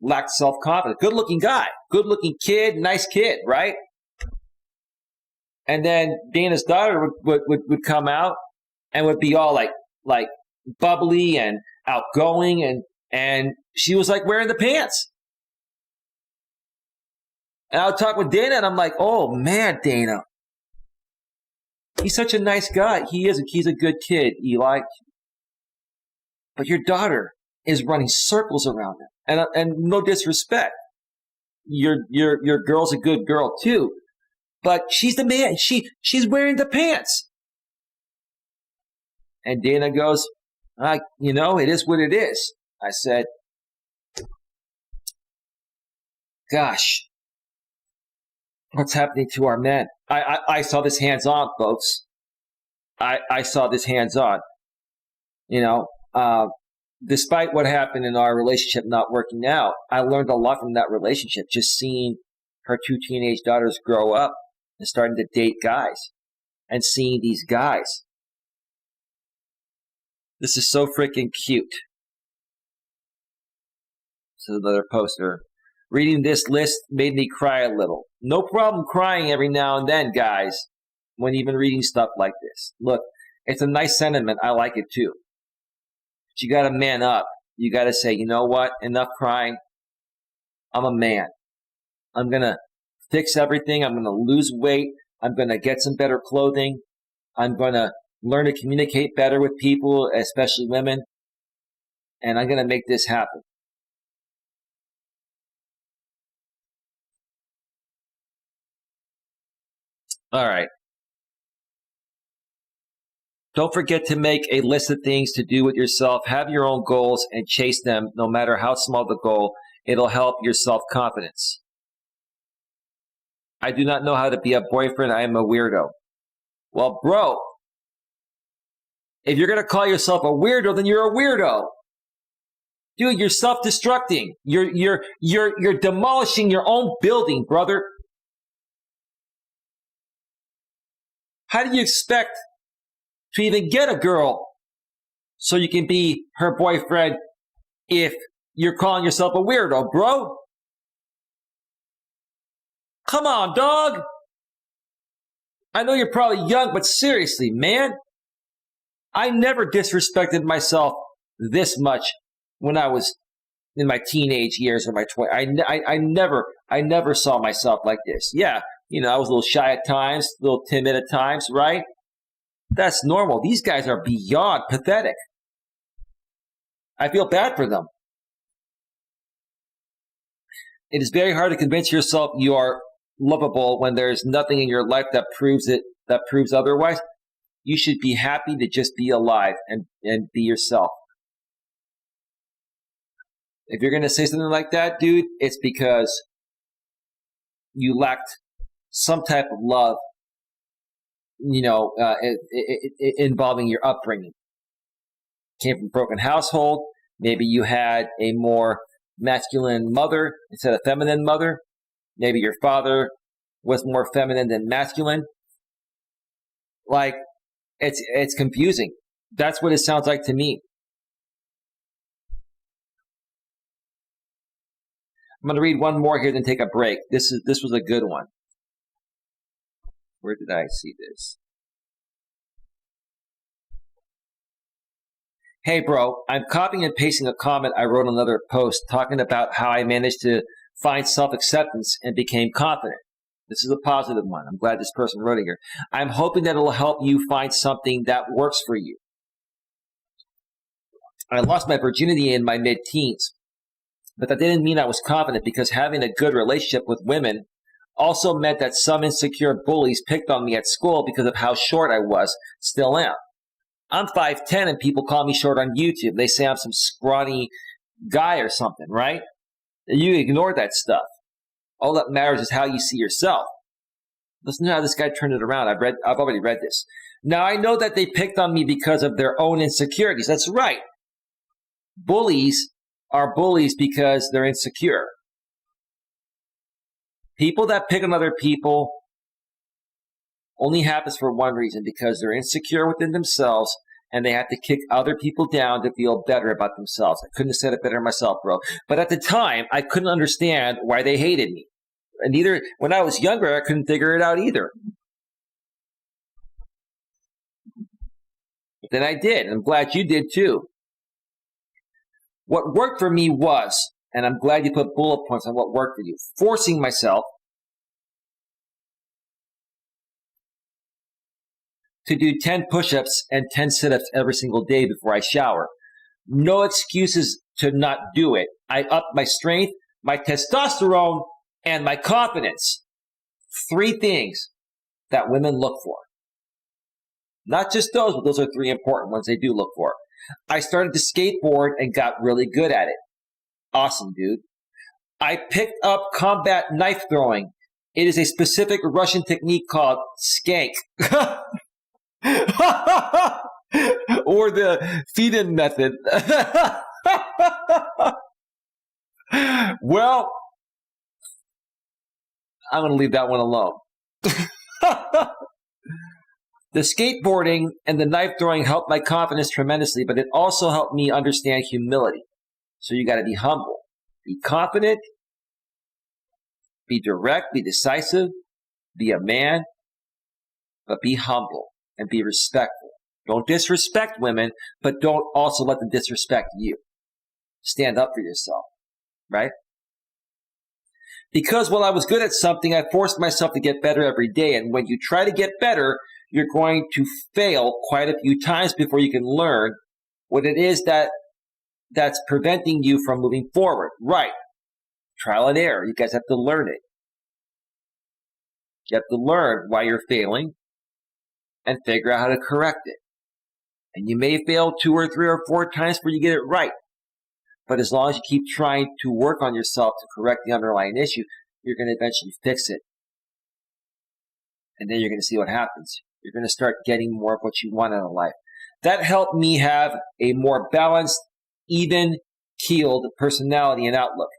lacked self-confidence. Good-looking guy, good-looking kid, nice kid, right? And then Dana's daughter would come out and would be all like bubbly and outgoing, and she was like wearing the pants. And I would talk with Dana, and I'm like, oh man, Dana, he's such a nice guy. He's a good kid, Eli. But your daughter is running circles around him. And no disrespect, your girl's a good girl too, but she's the man. She's wearing the pants. And Dana goes, it is what it is. I said, gosh, what's happening to our men? I saw this hands-on, folks. I saw this hands-on. Despite what happened in our relationship not working out, I learned a lot from that relationship, just seeing her two teenage daughters grow up and starting to date guys and seeing these guys. This is so freaking cute. This is another poster. Reading this list made me cry a little. No problem crying every now and then, guys, when even reading stuff like this. Look, it's a nice sentiment. I like it too. You got to man up. You got to say, you know what? Enough crying. I'm a man. I'm going to fix everything. I'm going to lose weight. I'm going to get some better clothing. I'm going to learn to communicate better with people, especially women. And I'm going to make this happen. All right. Don't forget to make a list of things to do with yourself. Have your own goals and chase them, no matter how small the goal. It'll help your self-confidence. I do not know how to be a boyfriend. I am a weirdo. Well, bro, if you're going to call yourself a weirdo, then you're a weirdo. Dude, you're self-destructing. You're demolishing your own building, brother. How do you expect to even get a girl so you can be her boyfriend if you're calling yourself a weirdo, bro? Come on, dog. I know you're probably young, but seriously, man, I never disrespected myself this much when I was in my teenage years or my 20s. I never saw myself like this. Yeah, I was a little shy at times, a little timid at times, right? That's normal. These guys are beyond pathetic. I feel bad for them. It is very hard to convince yourself you are lovable when there's nothing in your life that proves otherwise. You should be happy to just be alive and be yourself. If you're going to say something like that, dude, it's because you lacked some type of love, involving your upbringing. Came from a broken household. Maybe you had a more masculine mother instead of feminine mother. Maybe your father was more feminine than masculine. Like, it's confusing. That's what it sounds like to me. I'm going to read one more here, then take a break. This was a good one. Where did I see this? Hey, bro, I'm copying and pasting a comment I wrote on another post talking about how I managed to find self-acceptance and became confident. This is a positive one. I'm glad this person wrote it here. I'm hoping that it'll help you find something that works for you. I lost my virginity in my mid-teens, but that didn't mean I was confident because having a good relationship with women also meant that some insecure bullies picked on me at school because of how short I was, still am. I'm 5'10" and people call me short on YouTube. They say I'm some scrawny guy or something, right? You ignore that stuff. All that matters is how you see yourself. Listen to how this guy turned it around. I've already read this. Now, I know that they picked on me because of their own insecurities. That's right. Bullies are bullies because they're insecure. People that pick on other people only happens for one reason, because they're insecure within themselves and they have to kick other people down to feel better about themselves. I couldn't have said it better myself, bro. But at the time, I couldn't understand why they hated me. And either when I was younger, I couldn't figure it out either. But then I did. I'm glad you did too. What worked for me was, and I'm glad you put bullet points on what worked for you, forcing myself to do 10 push-ups and 10 sit-ups every single day before I shower. No excuses to not do it. I upped my strength, my testosterone, and my confidence. 3 things that women look for. Not just those, but those are 3 important ones they do look for. I started to skateboard and got really good at it. Awesome, dude. I picked up combat knife throwing. It is a specific Russian technique called skank. Or the feed-in method. Well, I'm going to leave that one alone. The skateboarding and the knife throwing helped my confidence tremendously, but it also helped me understand humility. So you got to be humble, be confident, be direct, be decisive, be a man, but be humble and be respectful. Don't disrespect women, but don't also let them disrespect you. Stand up for yourself, right? Because while I was good at something, I forced myself to get better every day. And when you try to get better, you're going to fail quite a few times before you can learn what it is that's preventing you from moving forward. Right. Trial and error. You guys have to learn it. You have to learn why you're failing and figure out how to correct it. And you may fail 2 or 3 or 4 times before you get it right. But as long as you keep trying to work on yourself to correct the underlying issue, you're going to eventually fix it. And then you're going to see what happens. You're going to start getting more of what you want out of life. That helped me have a more balanced, even-keeled personality and outlook.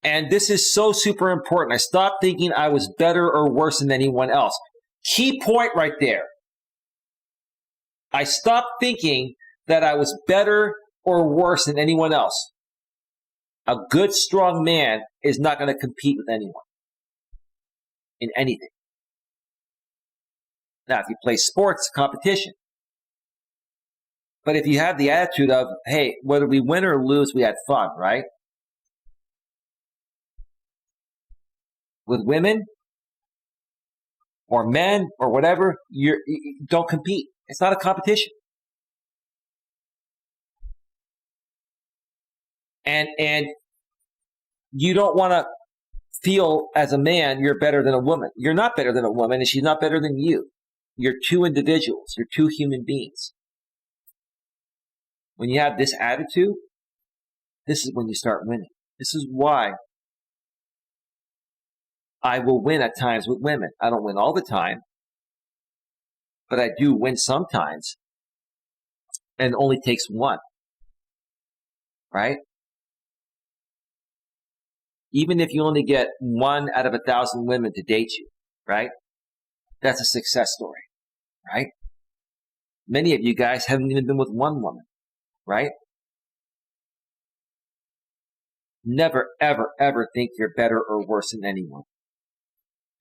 And this is so super important. I stopped thinking I was better or worse than anyone else. Key point right there. I stopped thinking that I was better or worse than anyone else. A good, strong man is not going to compete with anyone in anything. Now, if you play sports, competition. But if you have the attitude of, hey, whether we win or lose, we had fun, right? With women or men or whatever, you don't compete. It's not a competition. And you don't want to feel as a man you're better than a woman. You're not better than a woman, and she's not better than you. You're two individuals. You're two human beings. When you have this attitude, this is when you start winning. This is why I will win at times with women. I don't win all the time, but I do win sometimes. And it only takes one, right? Even if you only get 1 out of 1,000 women to date you, right? That's a success story, right? Many of you guys haven't even been with one woman, right? Never, ever, ever think you're better or worse than anyone.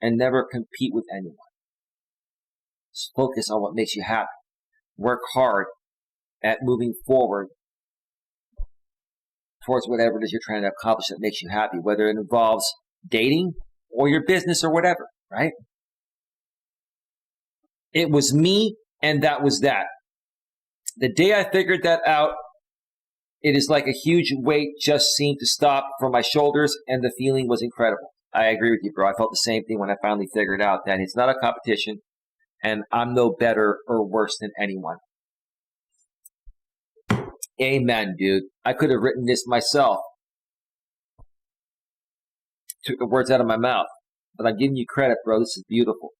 And never compete with anyone. Just focus on what makes you happy. Work hard at moving forward towards whatever it is you're trying to accomplish that makes you happy, whether it involves dating or your business or whatever, right? It was me, and that was that. The day I figured that out, it is like a huge weight just seemed to stop from my shoulders, and the feeling was incredible. I agree with you, bro. I felt the same thing when I finally figured out that it's not a competition, and I'm no better or worse than anyone. Amen, dude. I could have written this myself. Took the words out of my mouth. But I'm giving you credit, bro. This is beautiful.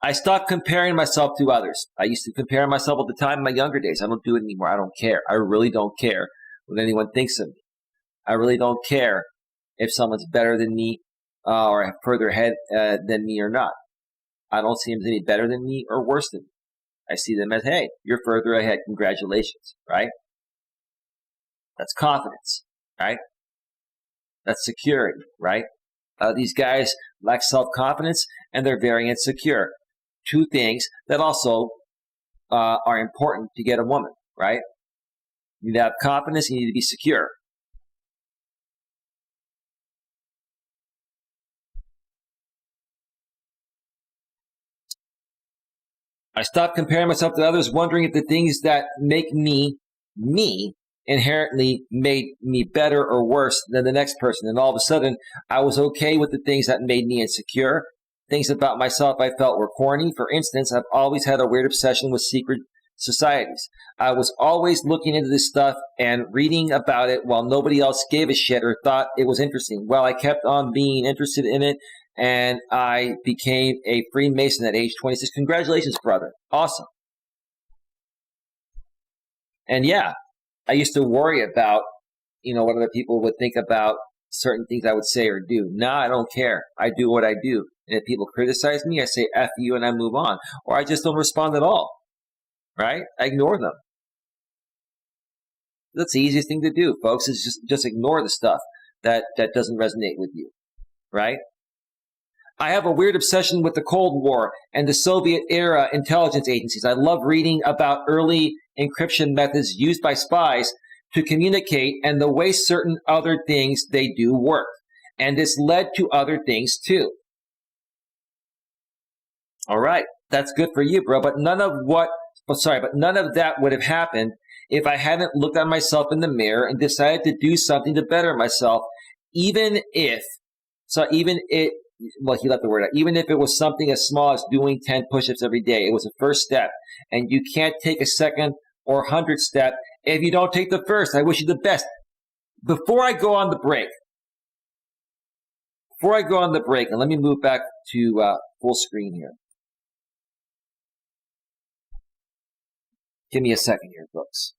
I stopped comparing myself to others. I used to compare myself all the time in my younger days. I don't do it anymore. I don't care. I really don't care what anyone thinks of me. I really don't care if someone's better than me or further ahead than me or not. I don't see them as any better than me or worse than me. I see them as, hey, you're further ahead. Congratulations, right? That's confidence, right? That's security, right? These guys lack self-confidence and they're very insecure. Two things that also are important to get a woman, right? You need to have confidence, you need to be secure. I stopped comparing myself to others, wondering if the things that make me inherently made me better or worse than the next person. And all of a sudden, I was okay with the things that made me insecure. Things about myself I felt were corny. For instance, I've always had a weird obsession with secret societies. I was always looking into this stuff and reading about it while nobody else gave a shit or thought it was interesting. Well, I kept on being interested in it, and I became a Freemason at age 26. Congratulations, brother. Awesome. And yeah, I used to worry about, what other people would think about certain things I would say or do. Now I don't care. I do what I do. And if people criticize me, I say F you and I move on. Or I just don't respond at all. Right? I ignore them. That's the easiest thing to do, folks, is just ignore the stuff that doesn't resonate with you. Right? I have a weird obsession with the Cold War and the Soviet-era intelligence agencies. I love reading about early encryption methods used by spies to communicate and the way certain other things they do work. And this led to other things too. All right, that's good for you, bro. But none of that would have happened if I hadn't looked at myself in the mirror and decided to do something to better myself, even if he left the word out. Even if it was something as small as doing 10 push-ups every day, it was a first step. And you can't take a second or 100th step if you don't take the first. I wish you the best. Before I go on the break, and let me move back to full screen here. Give me a second here, folks.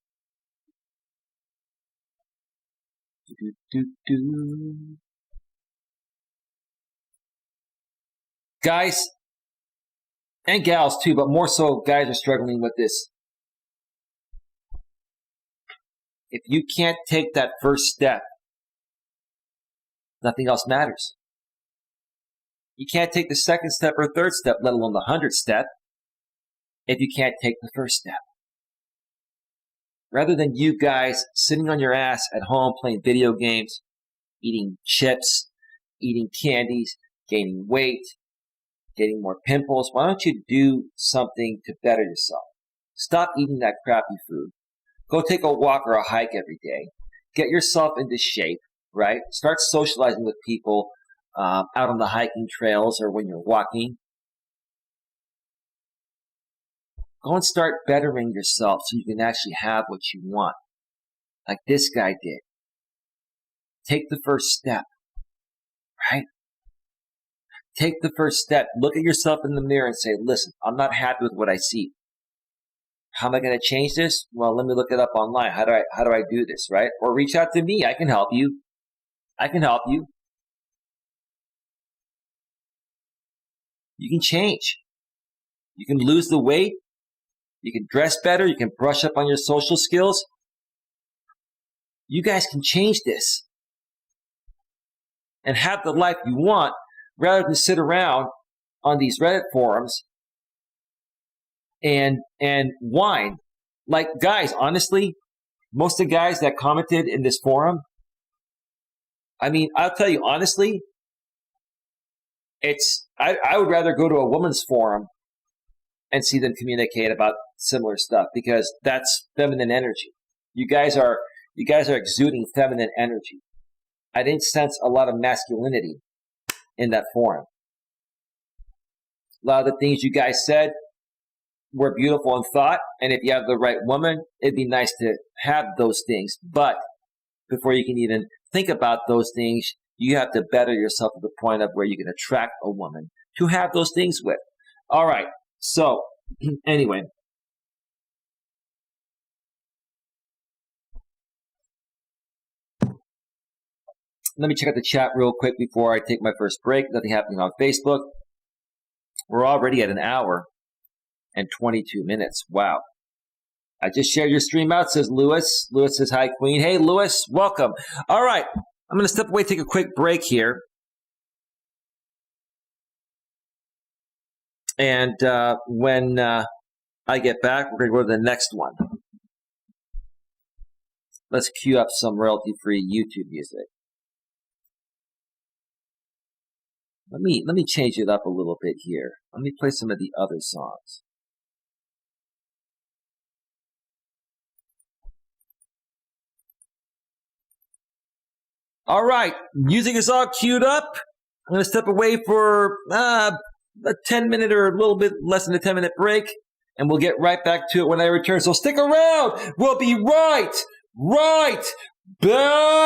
Guys, and gals too, but more so guys are struggling with this. If you can't take that first step, nothing else matters. You can't take the second step or third step, let alone the 100th step, if you can't take the first step. Rather than you guys sitting on your ass at home playing video games, eating chips, eating candies, gaining weight, getting more pimples, why don't you do something to better yourself? Stop eating that crappy food. Go take a walk or a hike every day. Get yourself into shape, right? Start socializing with people out on the hiking trails or when you're walking. Go and start bettering yourself so you can actually have what you want, like this guy did. Take the first step, right? Take the first step. Look at yourself in the mirror and say, listen, I'm not happy with what I see. How am I going to change this? Well, let me look it up online. How do I do this, right? Or reach out to me. I can help you. I can help you. You can change. You can lose the weight. You can dress better. You can brush up on your social skills. You guys can change this and have the life you want rather than sit around on these Reddit forums and whine. Like, guys, honestly, most of the guys that commented in this forum, I mean, I'll tell you honestly, I would rather go to a woman's forum and see them communicate about similar stuff because that's feminine energy. You guys are exuding feminine energy. I didn't sense a lot of masculinity in that forum. A lot of the things you guys said were beautiful in thought, and if you have the right woman, it'd be nice to have those things. But before you can even think about those things, you have to better yourself to the point of where you can attract a woman to have those things with. All right. So, anyway. Let me check out the chat real quick before I take my first break. Nothing happening on Facebook. We're already at an hour and 22 minutes. Wow. I just shared your stream out, says Lewis. Lewis says, hi, Queen. Hey, Lewis, welcome. All right. I'm going to step away, take a quick break here. And when I get back, we're going to go to the next one. Let's cue up some royalty-free YouTube music. Let me change it up a little bit here. Let me play some of the other songs. All right, music is all queued up. I'm going to step away for a 10-minute or a little bit less than a 10-minute break, and we'll get right back to it when I return. So stick around. We'll be right back.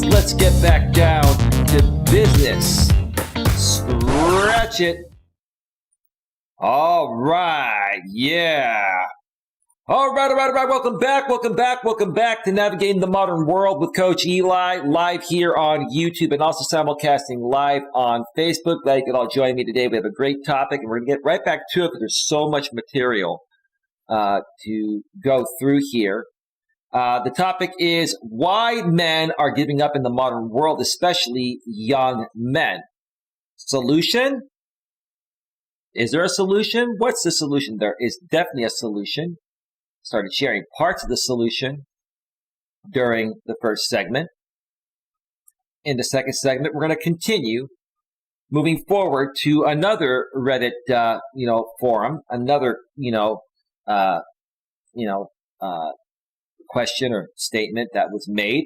Melas. Let's get back down to business. Stretch it. All right. Yeah. All right. Welcome back to Navigating the Modern World with Coach Eli, live here on YouTube and also simulcasting live on Facebook. Glad you could all join me today. We have a great topic, and we're going to get right back to it because there's so much material to go through here. The topic is why men are giving up in the modern world, especially young men. Solution? Is there a solution? What's the solution? There is definitely a solution. Started sharing parts of the solution during the first segment. In the second segment, we're going to continue moving forward to another Reddit, forum, another, question or statement that was made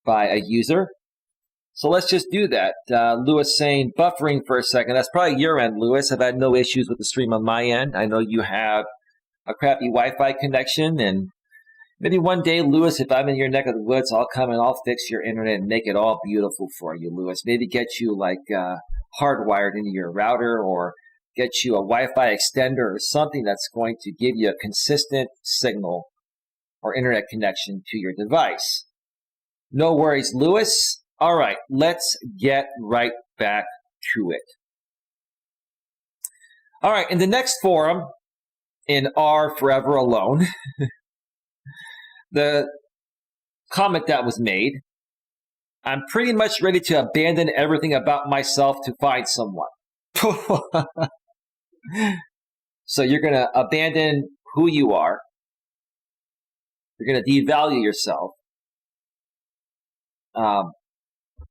by a user. So let's just do that. Lewis saying buffering for a second. That's probably your end, Lewis. I've had no issues with the stream on my end. I know you have a crappy Wi-Fi connection, and maybe one day, Lewis, if I'm in your neck of the woods, I'll come and I'll fix your internet and make it all beautiful for you, Lewis. Maybe get you hardwired into your router, or get you a Wi-Fi extender or something that's going to give you a consistent signal or internet connection to your device. No worries, Lewis. All right, let's get right back to it. All right, in the next forum, in R Forever Alone, the comment that was made, I'm pretty much ready to abandon everything about myself to find someone. So you're going to abandon who you are. You're going to devalue yourself.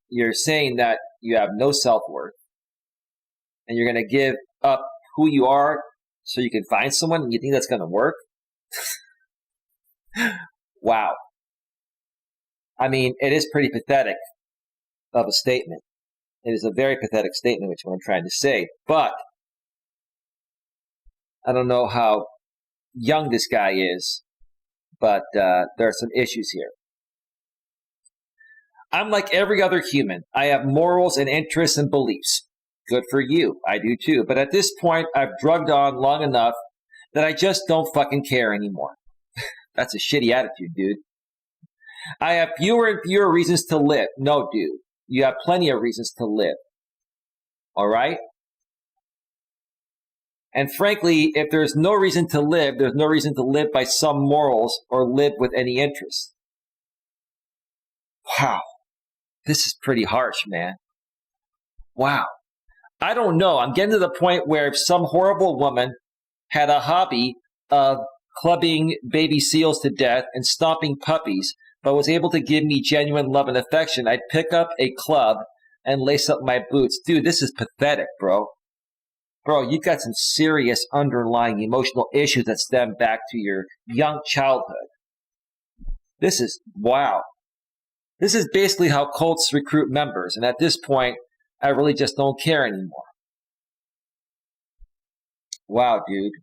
You're saying that you have no self-worth. And you're going to give up who you are so you can find someone, and you think that's going to work? Wow. I mean, it is pretty pathetic of a statement. It is a very pathetic statement, which is what I'm trying to say. But I don't know how young this guy is, but there are some issues here. I'm like every other human. I have morals and interests and beliefs. Good for you. I do too. But at this point, I've drugged on long enough that I just don't fucking care anymore. That's a shitty attitude, dude. I have fewer and fewer reasons to live. No, dude. You have plenty of reasons to live. All right? And frankly, if there's no reason to live, there's no reason to live by some morals or live with any interest. Wow. This is pretty harsh, man. Wow. I don't know. I'm getting to the point where if some horrible woman had a hobby of clubbing baby seals to death and stomping puppies, but was able to give me genuine love and affection, I'd pick up a club and lace up my boots. Dude, this is pathetic, bro. Bro, you've got some serious underlying emotional issues that stem back to your young childhood. This is, wow. This is basically how cults recruit members, and at this point, I really just don't care anymore. Wow, dude.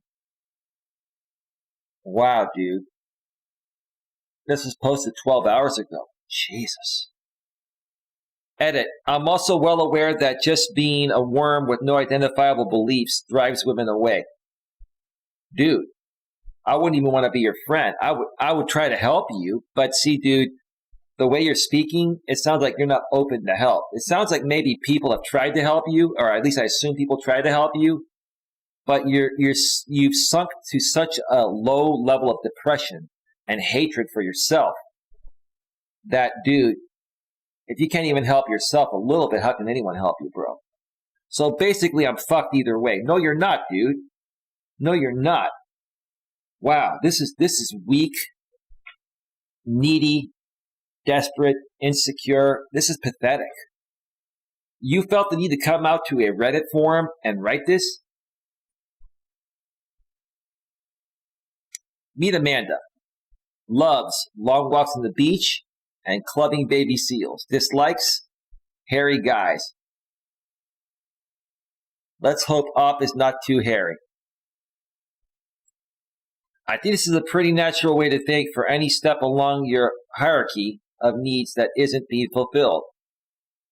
Wow, dude. This was posted 12 hours ago. Jesus. Edit. I'm also well aware that just being a worm with no identifiable beliefs drives women away. Dude, I wouldn't even want to be your friend. I would try to help you, but see, dude, the way you're speaking, it sounds like you're not open to help. It sounds like maybe people have tried to help you, or at least I assume people try to help you, but you've sunk to such a low level of depression and hatred for yourself that, dude, if you can't even help yourself a little bit, how can anyone help you, bro? So basically, I'm fucked either way. No, you're not, dude. No, you're not. Wow, this is weak, needy, desperate, insecure. This is pathetic. You felt the need to come out to a Reddit forum and write this? Meet Amanda. Loves long walks on the beach and clubbing baby seals. Dislikes hairy guys. Let's hope Op is not too hairy. I think this is a pretty natural way to think for any step along your hierarchy of needs that isn't being fulfilled.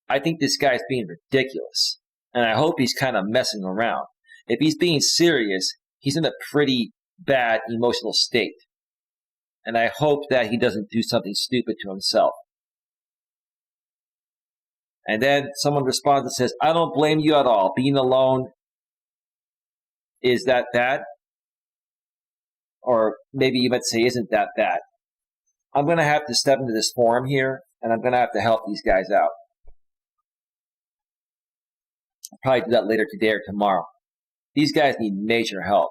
I think this guy's being ridiculous, and I hope he's kind of messing around. If he's being serious, he's in a pretty bad emotional state, and I hope that he doesn't do something stupid to himself. And then someone responds and says, I don't blame you at all. Being alone, is that bad? Or maybe you might say, isn't that bad? I'm going to have to step into this forum here, and I'm going to have to help these guys out. I'll probably do that later today or tomorrow. These guys need major help.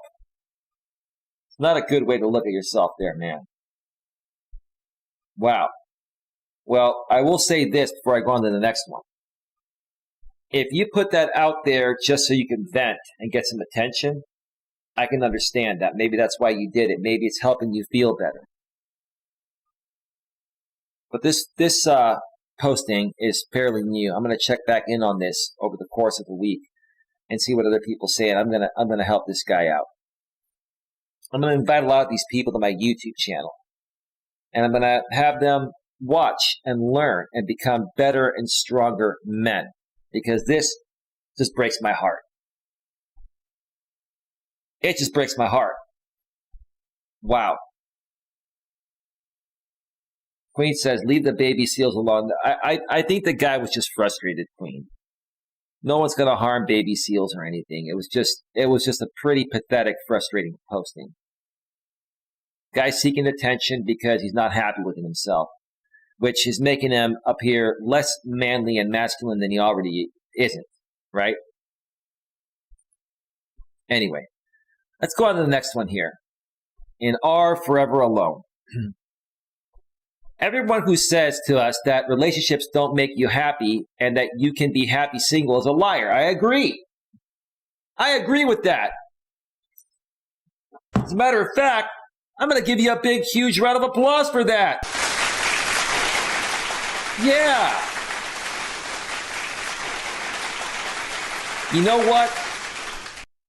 It's not a good way to look at yourself there, man. Wow. Well, I will say this before I go on to the next one. If you put that out there just so you can vent and get some attention, I can understand that. Maybe that's why you did it. Maybe it's helping you feel better. But this posting is fairly new. I'm going to check back in on this over the course of the week and see what other people say. And I'm gonna help this guy out. I'm going to invite a lot of these people to my YouTube channel, and I'm going to have them watch and learn and become better and stronger men, because this just breaks my heart. It just breaks my heart. Wow. Queen says, leave the baby seals alone. I think the guy was just frustrated, Queen. No one's going to harm baby seals or anything. It was just a pretty pathetic, frustrating posting. Guy seeking attention because he's not happy with himself, which is making him appear less manly and masculine than he already isn't, right? Anyway, let's go on to the next one here. In our Forever Alone. Everyone who says to us that relationships don't make you happy and that you can be happy single is a liar. I agree. I agree with that. As a matter of fact, I'm going to give you a big, huge round of applause for that. Yeah. You know what?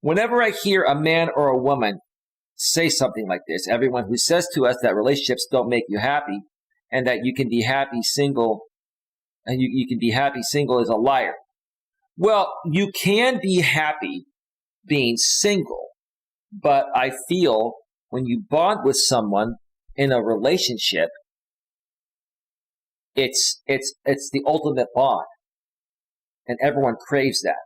Whenever I hear a man or a woman say something like this, everyone who says to us that relationships don't make you happy and that you can be happy single, and you can be happy single is a liar. Well, you can be happy being single, but I feel when you bond with someone in a relationship, it's the ultimate bond, and everyone craves that.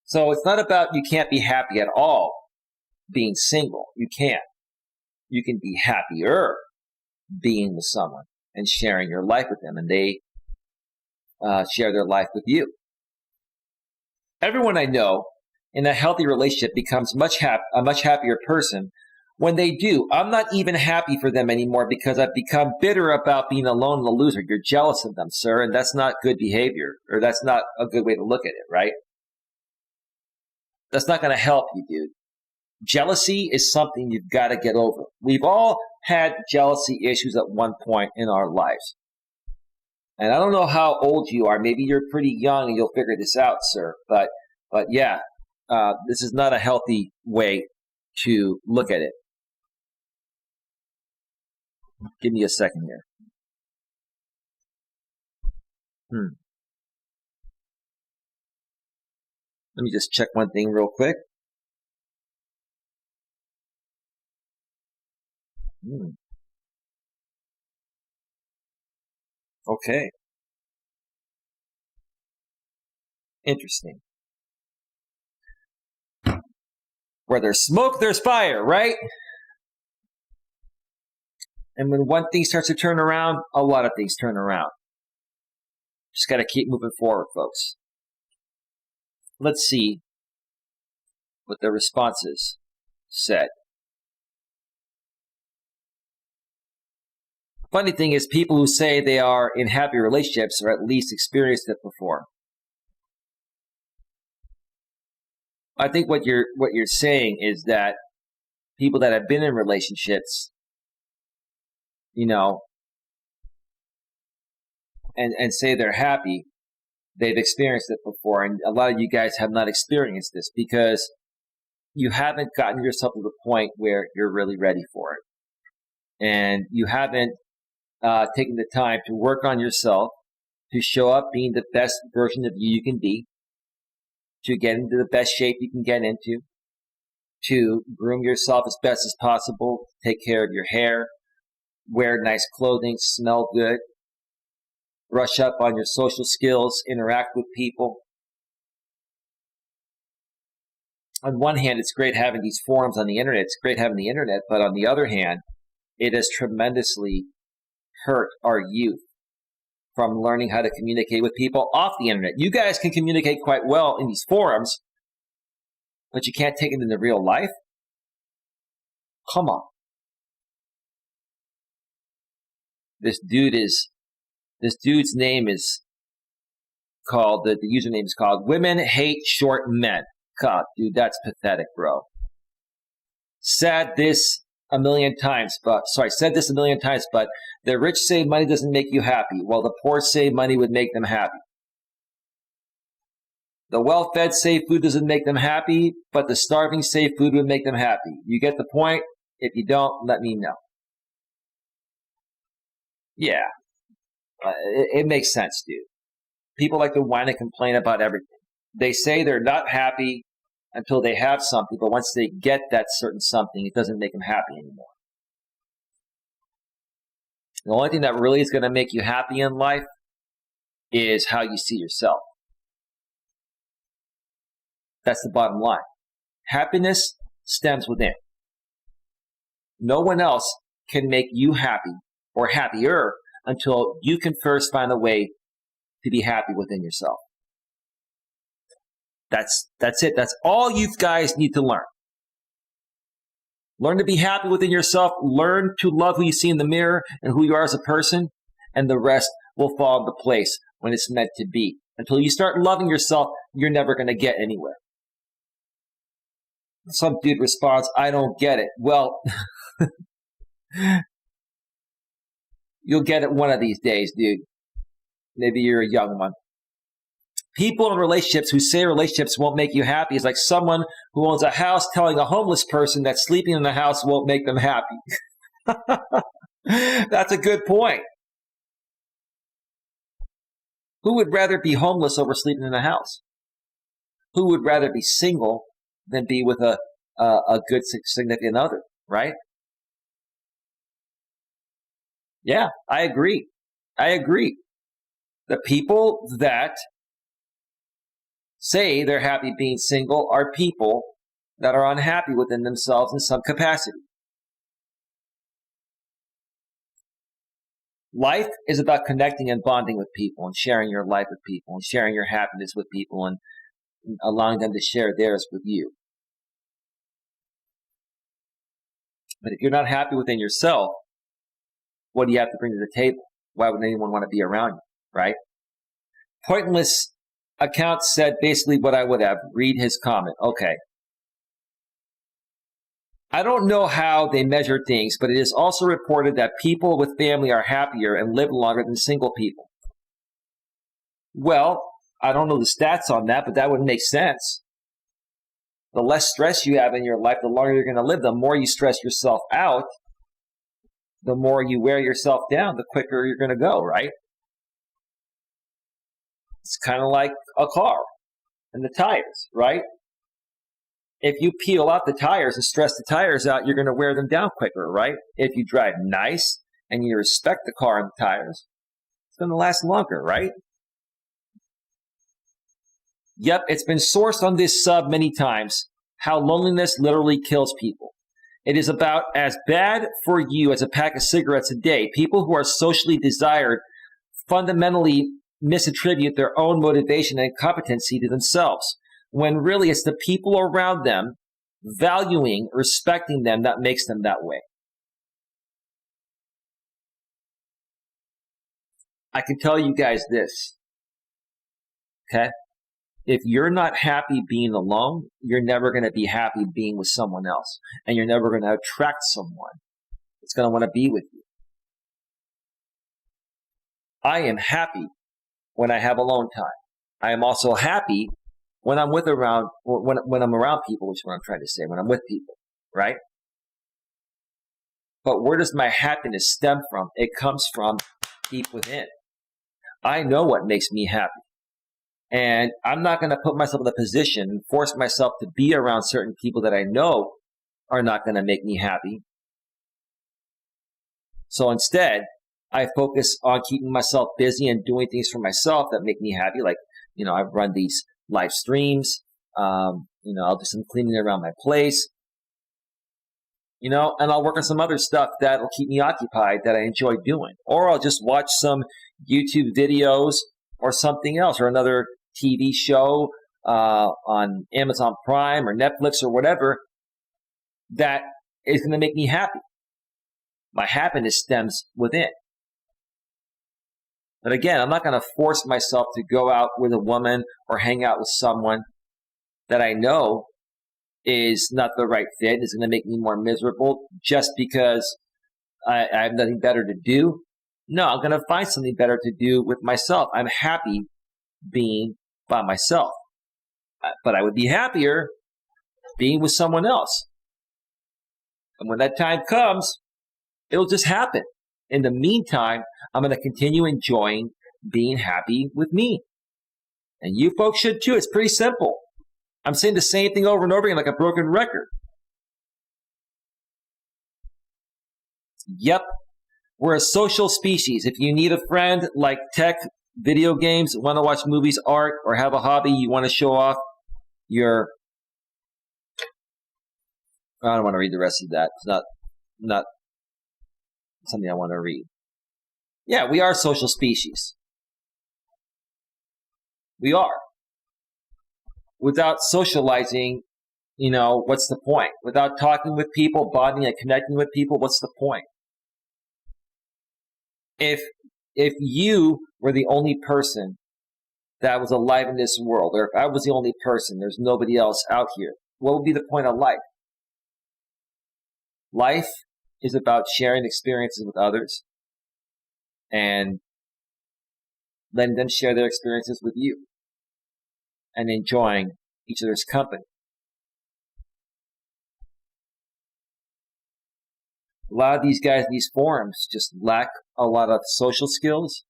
So it's not about you can't be happy at all being single. You can't. You can be happier being with someone and sharing your life with them, and they share their life with you. Everyone I know in a healthy relationship becomes a much happier person when they do. I'm not even happy for them anymore because I've become bitter about being alone and a loser. You're jealous of them, sir, and that's not good behavior, or that's not a good way to look at it, right? That's not going to help you, dude. Jealousy is something you've got to get over. We've all had jealousy issues at one point in our lives. And I don't know how old you are. Maybe you're pretty young and you'll figure this out, sir. But yeah, this is not a healthy way to look at it. Give me a second here. Let me just check one thing real quick. Okay. Interesting. Where there's smoke, there's fire, right? And when one thing starts to turn around, a lot of things turn around. Just got to keep moving forward, folks. Let's see what the responses said. Funny thing is, people who say they are in happy relationships or at least experienced it before. I think what you're saying is that people that have been in relationships, you know, and say they're happy, they've experienced it before. And a lot of you guys have not experienced this because you haven't gotten yourself to the point where you're really ready for it. And you haven't taking the time to work on yourself, to show up being the best version of you can be, to get into the best shape you can get into, to groom yourself as best as possible, take care of your hair, wear nice clothing, smell good, brush up on your social skills, interact with people. On one hand, it's great having these forums on the internet. It's great having the internet. But on the other hand, it has tremendously hurt our youth from learning how to communicate with people off the internet. You guys can communicate quite well in these forums, but you can't take it into real life? Come on. This dude's name is called, the username is called Women Hate Short Men. God, dude, that's pathetic, bro. Said this a million times, but the rich say money doesn't make you happy, while the poor say money would make them happy. The well-fed say food doesn't make them happy, but the starving say food would make them happy. You get the point? If you don't, let me know. Yeah, it makes sense, dude. People like to whine and complain about everything. They say they're not happy until they have something, but once they get that certain something, it doesn't make them happy anymore. The only thing that really is going to make you happy in life is how you see yourself. That's the bottom line. Happiness stems within. No one else can make you happy or happier until you can first find a way to be happy within yourself. That's it. That's all you guys need to learn. Learn to be happy within yourself. Learn to love who you see in the mirror and who you are as a person, and the rest will fall into place when it's meant to be. Until you start loving yourself, you're never going to get anywhere. Some dude responds, I don't get it. Well, you'll get it one of these days, dude. Maybe you're a young one. People in relationships who say relationships won't make you happy is like someone who owns a house telling a homeless person that sleeping in the house won't make them happy. That's a good point. Who would rather be homeless over sleeping in a house? Who would rather be single than be with a good significant other, right? Yeah, I agree. The people that say they're happy being single are people that are unhappy within themselves in some capacity. Life is about connecting and bonding with people and sharing your life with people and sharing your happiness with people and allowing them to share theirs with you. But if you're not happy within yourself, what do you have to bring to the table? Why would anyone want to be around you, right? Pointless account said basically what I would have. Read his comment. Okay. I don't know how they measure things, but it is also reported that people with family are happier and live longer than single people. Well, I don't know the stats on that, but that would make sense. The less stress you have in your life, the longer you're going to live. The more you stress yourself out, the more you wear yourself down, the quicker you're going to go, right? It's kind of like a car and the tires, right? If you peel out the tires and stress the tires out, you're going to wear them down quicker, right? If you drive nice and you respect the car and the tires, it's going to last longer, right? Yep, it's been sourced on this sub many times, how loneliness literally kills people. It is about as bad for you as a pack of cigarettes a day. People who are socially desired fundamentally misattribute their own motivation and competency to themselves, when really it's the people around them valuing, respecting them that makes them that way. I can tell you guys this, okay? If you're not happy being alone, you're never going to be happy being with someone else. And you're never going to attract someone that's going to want to be with you. I am happy when I have alone time. I am also happy when I'm when I'm around people, which is what I'm trying to say, when I'm with people, right? But where does my happiness stem from? It comes from deep within. I know what makes me happy. And I'm not going to put myself in a position and force myself to be around certain people that I know are not going to make me happy. So instead, I focus on keeping myself busy and doing things for myself that make me happy. Like, I run these live streams. I'll do some cleaning around my place. And I'll work on some other stuff that'll keep me occupied that I enjoy doing. Or I'll just watch some YouTube videos or something else, or another TV show on Amazon Prime or Netflix or whatever that is going to make me happy. My happiness stems within. But again, I'm not going to force myself to go out with a woman or hang out with someone that I know is not the right fit, is going to make me more miserable just because I have nothing better to do. No, I'm going to find something better to do with myself. I'm happy being by myself. But I would be happier being with someone else. And when that time comes, it'll just happen. In the meantime, I'm going to continue enjoying being happy with me. And you folks should too. It's pretty simple. I'm saying the same thing over and over again like a broken record. Yep. We're a social species. If you need a friend like tech, video games, want to watch movies, art, or have a hobby, you want to show off your... I don't want to read the rest of that. It's not something I want to read. Yeah, we are social species. We are. Without socializing, what's the point? Without talking with people, bonding and connecting with people, what's the point? If you were the only person that was alive in this world, or if I was the only person, there's nobody else out here, what would be the point of life? Life is about sharing experiences with others and letting them share their experiences with you and enjoying each other's company. A lot of these guys in these forums just lack a lot of social skills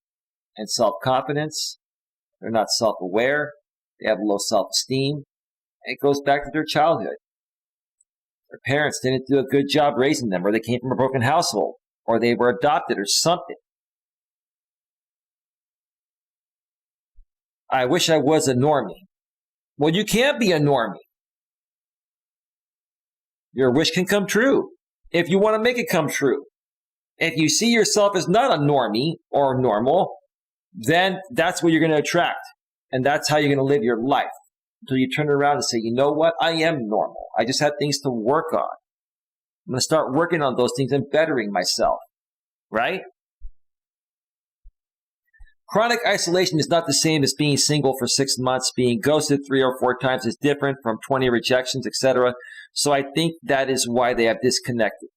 and self-confidence. They're not self-aware. They have low self-esteem. It goes back to their childhood. Their parents didn't do a good job raising them, or they came from a broken household, or they were adopted or something. I wish I was a normie. Well, you can't be a normie. Your wish can come true if you want to make it come true. If you see yourself as not a normie or normal, then that's what you're going to attract. And that's how you're going to live your life until you turn around and say, you know what? I am normal. I just have things to work on. I'm going to start working on those things and bettering myself. Right? Chronic isolation is not the same as being single for 6 months. Being ghosted 3 or 4 times is different from 20 rejections, etc. So I think that is why they have disconnected.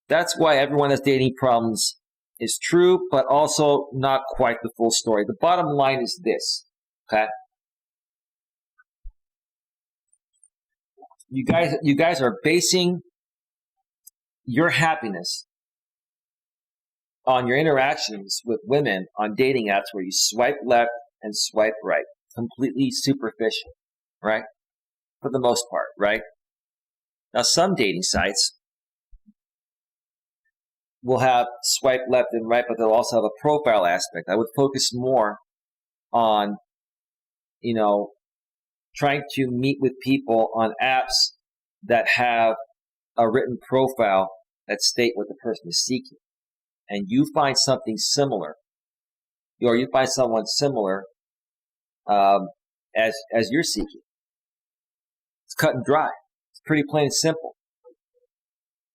That's why everyone has dating problems is true, but also not quite the full story. The bottom line is this, okay? You guys are basing your happiness on your interactions with women on dating apps where you swipe left and swipe right. Completely superficial, right? For the most part, right? Now, some dating sites will have swipe left and right, but they'll also have a profile aspect. I would focus more on, trying to meet with people on apps that have a written profile that state what the person is seeking. And you find something similar, or you find someone similar as you're seeking. It's cut and dry. It's pretty plain and simple.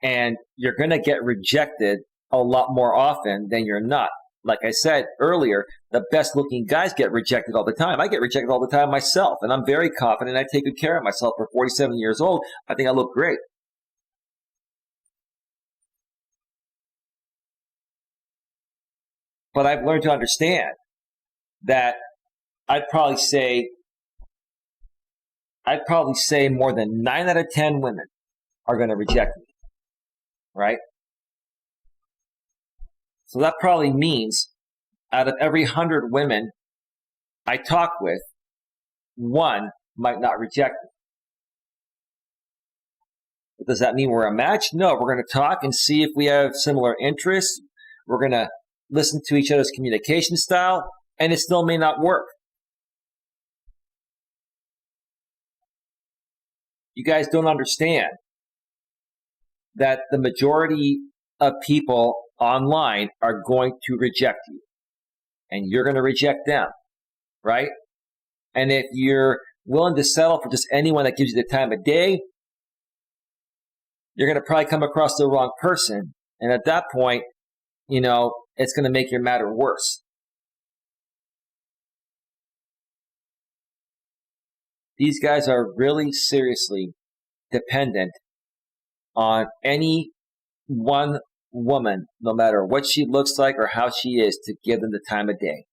And you're going to get rejected a lot more often than you're not. Like I said earlier, the best looking guys get rejected all the time. I get rejected all the time myself, and I'm very confident. I take good care of myself. For 47 years old, I think I look great. But I've learned to understand that I'd probably say more than 9 out of 10 women are going to reject me. right? So that probably means out of every 100 women I talk with, one might not reject me. But does that mean we're a match? No, we're going to talk and see if we have similar interests. We're going to listen to each other's communication style, and it still may not work. You guys don't understand that the majority of people online are going to reject you, and you're going to reject them, right? And if you're willing to settle for just anyone that gives you the time of day, you're going to probably come across the wrong person. And at that point, it's going to make your matter worse. These guys are really seriously dependent on any one woman, no matter what she looks like or how she is, to give them the time of day.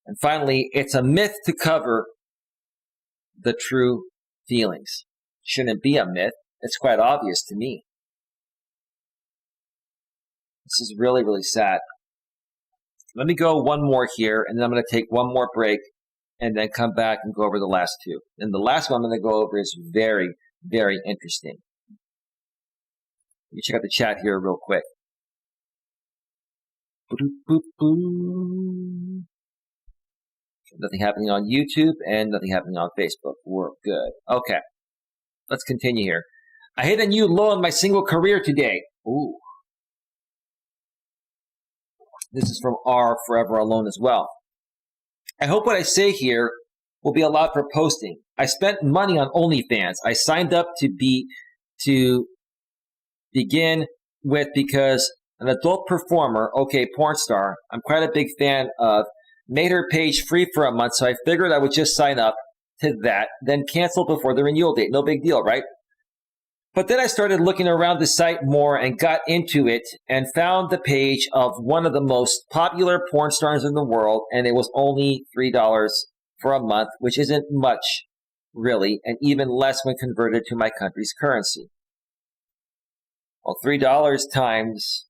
And finally, it's a myth to cover the true feelings. Shouldn't be a myth. It's quite obvious to me. This is really, really sad. Let me go one more here, and then I'm going to take one more break and then come back and go over the last two. And the last one I'm going to go over is very, very interesting. Let me check out the chat here real quick. Nothing happening on YouTube and nothing happening on Facebook. We're good. Okay. Let's continue here. I hit a new low in my single career today. Ooh. This is from R Forever Alone as well. I hope what I say here will be allowed for posting. I spent money on OnlyFans. I signed up to begin with because an adult performer, okay, porn star, I'm quite a big fan of, made her page free for a month, so I figured I would just sign up to that, then cancel before the renewal date. No big deal, right? But then I started looking around the site more and got into it and found the page of one of the most popular porn stars in the world, and it was only $3 for a month, which isn't much, really, and even less when converted to my country's currency. Well, $3 times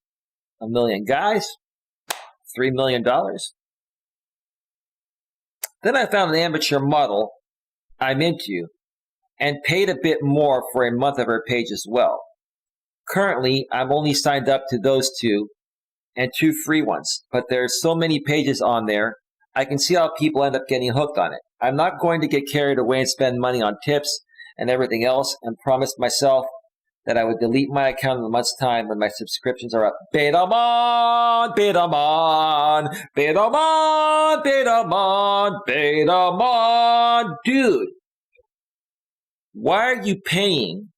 a million guys, $3 million. Then I found an amateur model I'm into and paid a bit more for a month of her page as well. Currently, I'm only signed up to those two and 2 free ones, but there's so many pages on there, I can see how people end up getting hooked on it. I'm not going to get carried away and spend money on tips and everything else, and promised myself that I would delete my account in a month's time when my subscriptions are up. Betamon, Betamon, Betamon, Betamon, Betamon. Dude, why are you paying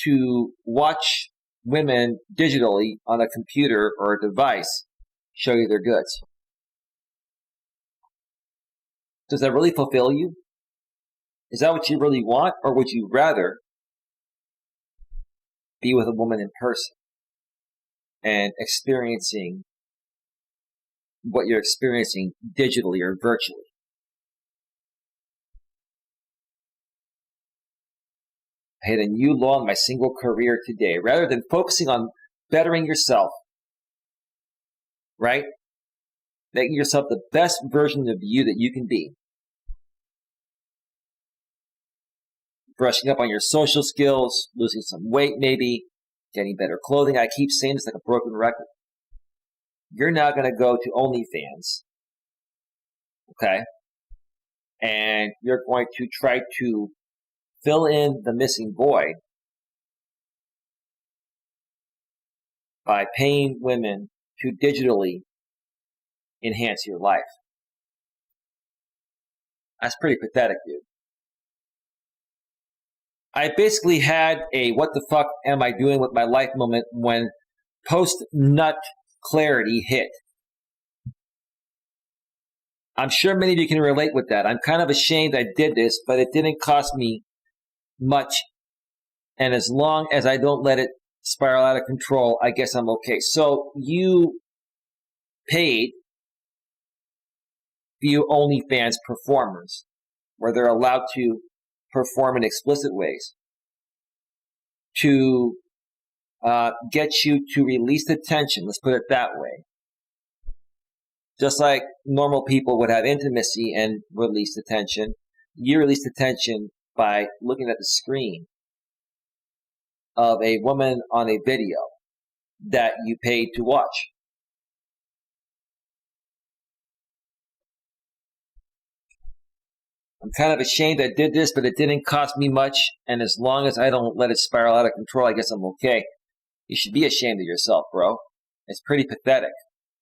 to watch women digitally on a computer or a device show you their goods? Does that really fulfill you? Is that what you really want? Or would you rather be with a woman in person and experiencing what you're experiencing digitally or virtually? I hit a new low in my single career today. Rather than focusing on bettering yourself, right? Making yourself the best version of you that you can be. Brushing up on your social skills, losing some weight maybe, getting better clothing. I keep saying it's like a broken record. You're now going to go to OnlyFans, okay? And you're going to try to fill in the missing void by paying women to digitally enhance your life. That's pretty pathetic, dude. I basically had a what the fuck am I doing with my life moment when post-nut clarity hit. I'm sure many of you can relate with that. I'm kind of ashamed I did this, but it didn't cost me much. And as long as I don't let it spiral out of control, I guess I'm okay. So you paid view OnlyFans performers where they're allowed to perform in explicit ways. to get you to release the tension. Let's put it that way. Just like normal people would have intimacy and release the tension, you release the tension by looking at the screen of a woman on a video that you paid to watch. I'm kind of ashamed I did this, but it didn't cost me much, and as long as I don't let it spiral out of control, I guess I'm okay. You should be ashamed of yourself, bro. It's pretty pathetic.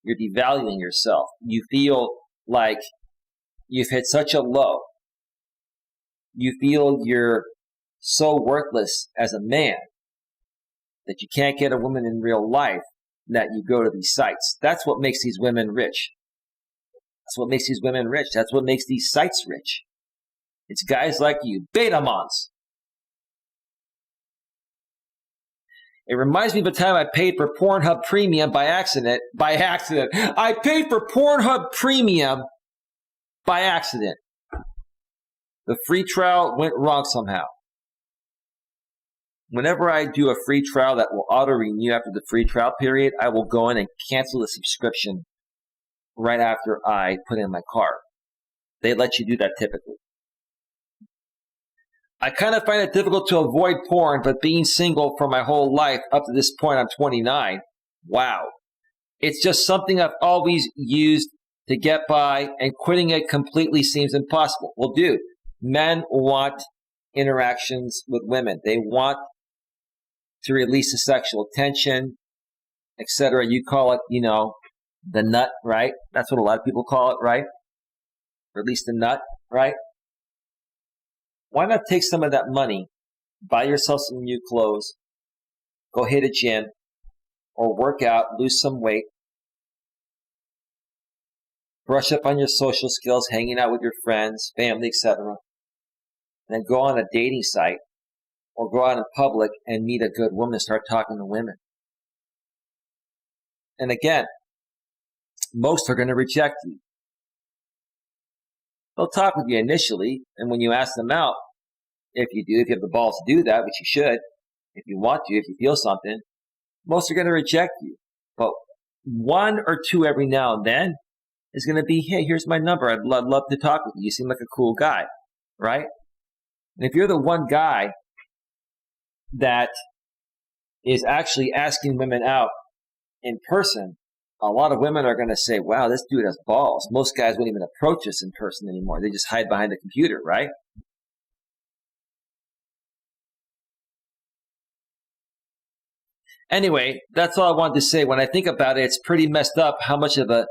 You're devaluing yourself. You feel like you've hit such a low. You feel you're so worthless as a man that you can't get a woman in real life, that you go to these sites. That's what makes these women rich. That's what makes these women rich. That's what makes these sites rich. It's guys like you, Betamons. It reminds me of the time I paid for Pornhub Premium by accident. I paid for Pornhub Premium by accident. The free trial went wrong somehow. Whenever I do a free trial that will auto-renew after the free trial period, I will go in and cancel the subscription right after I put in my card. They let you do that typically. I kind of find it difficult to avoid porn, but being single for my whole life up to this point, I'm 29. Wow. It's just something I've always used to get by, and quitting it completely seems impossible. Well, dude, men want interactions with women. They want to release the sexual tension, etc. You call it, the nut, right? That's what a lot of people call it, right? Release the nut, right? Why not take some of that money, buy yourself some new clothes, go hit a gym, or work out, lose some weight, brush up on your social skills, hanging out with your friends, family, etc. And then go on a dating site or go out in public and meet a good woman and start talking to women. And again, most are going to reject you. They'll talk with you initially, and when you ask them out, if you have the balls to do that, which you should, if you want to, if you feel something, most are going to reject you. But one or two every now and then is going to be, hey, here's my number. I'd love to talk with you. You seem like a cool guy, right? And if you're the one guy that is actually asking women out in person, a lot of women are going to say, wow, this dude has balls. Most guys won't even approach us in person anymore. They just hide behind the computer, right? Anyway, that's all I wanted to say. When I think about it, it's pretty messed up how much of a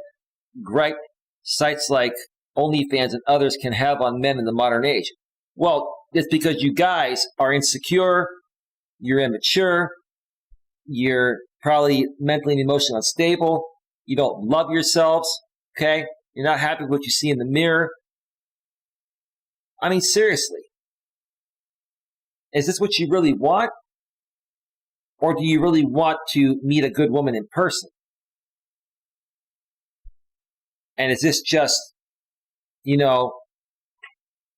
gripe sites like OnlyFans and others can have on men in the modern age. Well, it's because you guys are insecure, you're immature, you're probably mentally and emotionally unstable, you don't love yourselves, okay? You're not happy with what you see in the mirror. I mean, seriously. Is this what you really want? Or do you really want to meet a good woman in person? And is this just, the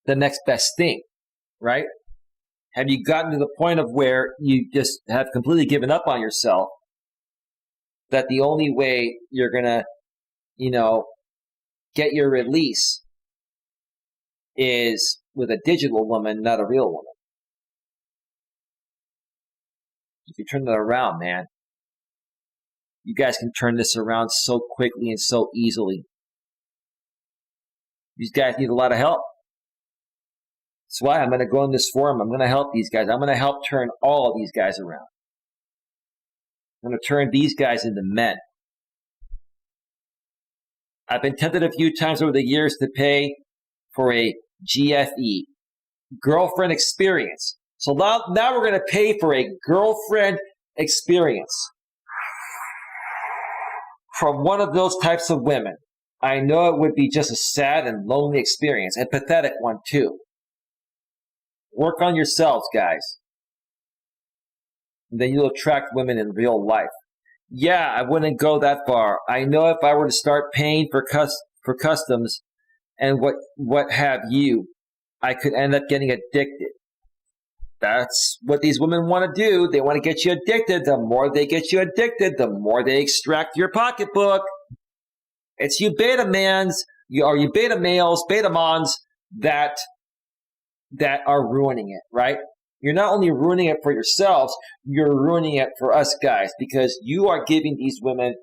next best thing, right? Have you gotten to the point of where you just have completely given up on yourself, that the only way you're going to, get your release is with a digital woman, not a real woman? If you turn that around, man, you guys can turn this around so quickly and so easily. These guys need a lot of help. That's why I'm going to go in this forum. I'm going to help these guys. I'm going to help turn all of these guys around. I'm going to turn these guys into men. I've been tempted a few times over the years to pay for a GFE, girlfriend experience. So now we're going to pay for a girlfriend experience from one of those types of women. I know it would be just a sad and lonely experience, and pathetic one too. Work on yourselves, guys. And then you'll attract women in real life. Yeah, I wouldn't go that far. I know if I were to start paying for customs and what have you, I could end up getting addicted. That's what these women want to do. They want to get you addicted. The more they get you addicted, the more they extract your pocketbook. It's you beta mans, you beta males, beta mons that are ruining it, right? You're not only ruining it for yourselves, you're ruining it for us guys, because you are giving these women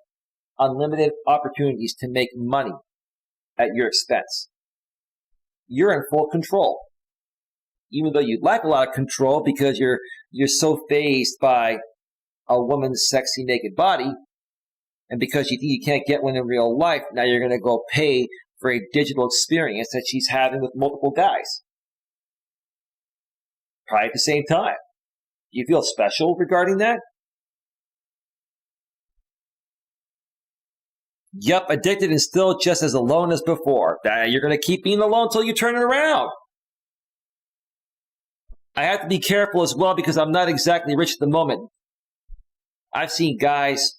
unlimited opportunities to make money at your expense. You're in full control. Even though you lack a lot of control because you're so fazed by a woman's sexy naked body, and because you think you can't get one in real life, now you're going to go pay for a digital experience that she's having with multiple guys. Probably at the same time. Do you feel special regarding that? Yep, addicted and still just as alone as before. You're going to keep being alone until you turn it around. I have to be careful as well because I'm not exactly rich at the moment. I've seen guys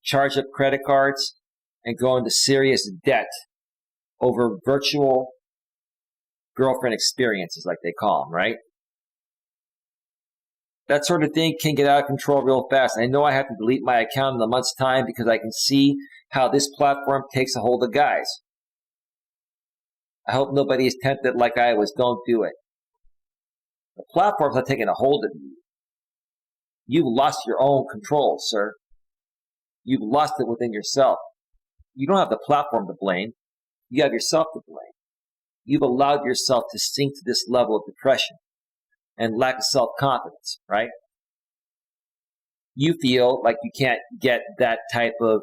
charge up credit cards and go into serious debt over virtual girlfriend experiences, like they call them, right? That sort of thing can get out of control real fast. I know I have to delete my account in a month's time because I can see how this platform takes a hold of guys. I hope nobody is tempted like I was. Don't do it. The platform's not taking a hold of you. You've lost your own control, sir. You've lost it within yourself. You don't have the platform to blame. You have yourself to blame. You've allowed yourself to sink to this level of depression and lack of self-confidence, right? You feel like you can't get that type of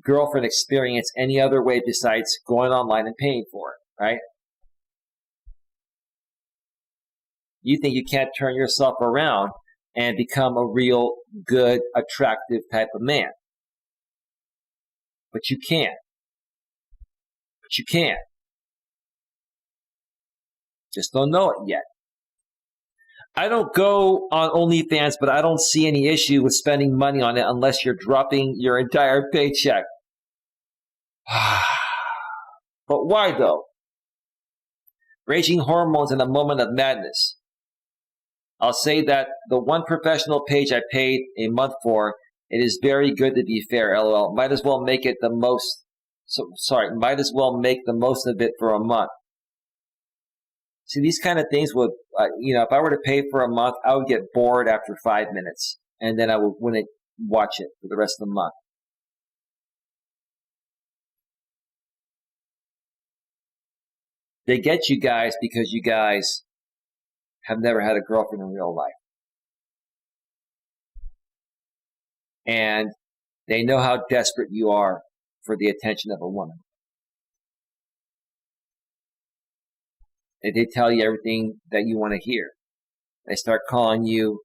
girlfriend experience any other way besides going online and paying for it, right? You think you can't turn yourself around and become a real, good, attractive type of man. But you can. But you can. Just don't know it yet. I don't go on OnlyFans, but I don't see any issue with spending money on it unless you're dropping your entire paycheck. But why though? Raging hormones in a moment of madness. I'll say that the one professional page I paid a month for, it is very good to be fair, LOL. Might as well make it the most, might as well make the most of it for a month. See, these kind of things would, if I were to pay for a month, I would get bored after 5 minutes, and then I wouldn't watch it for the rest of the month. They get you guys because you guys have never had a girlfriend in real life. And they know how desperate you are for the attention of a woman. They tell you everything that you want to hear. They start calling you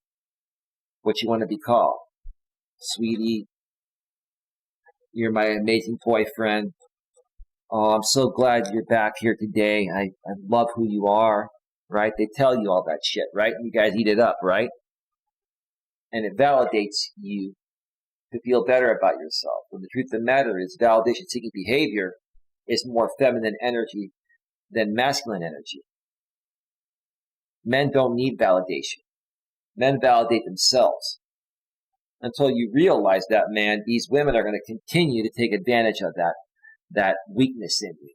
what you want to be called. Sweetie, you're my amazing boyfriend. Oh, I'm so glad you're back here today. I love who you are, right? They tell you all that shit, right? You guys eat it up, right? And it validates you to feel better about yourself. When the truth of the matter is, validation-seeking behavior is more feminine energy than masculine energy. Men don't need validation. Men validate themselves. Until you realize that, man, these women are going to continue to take advantage of that weakness in you.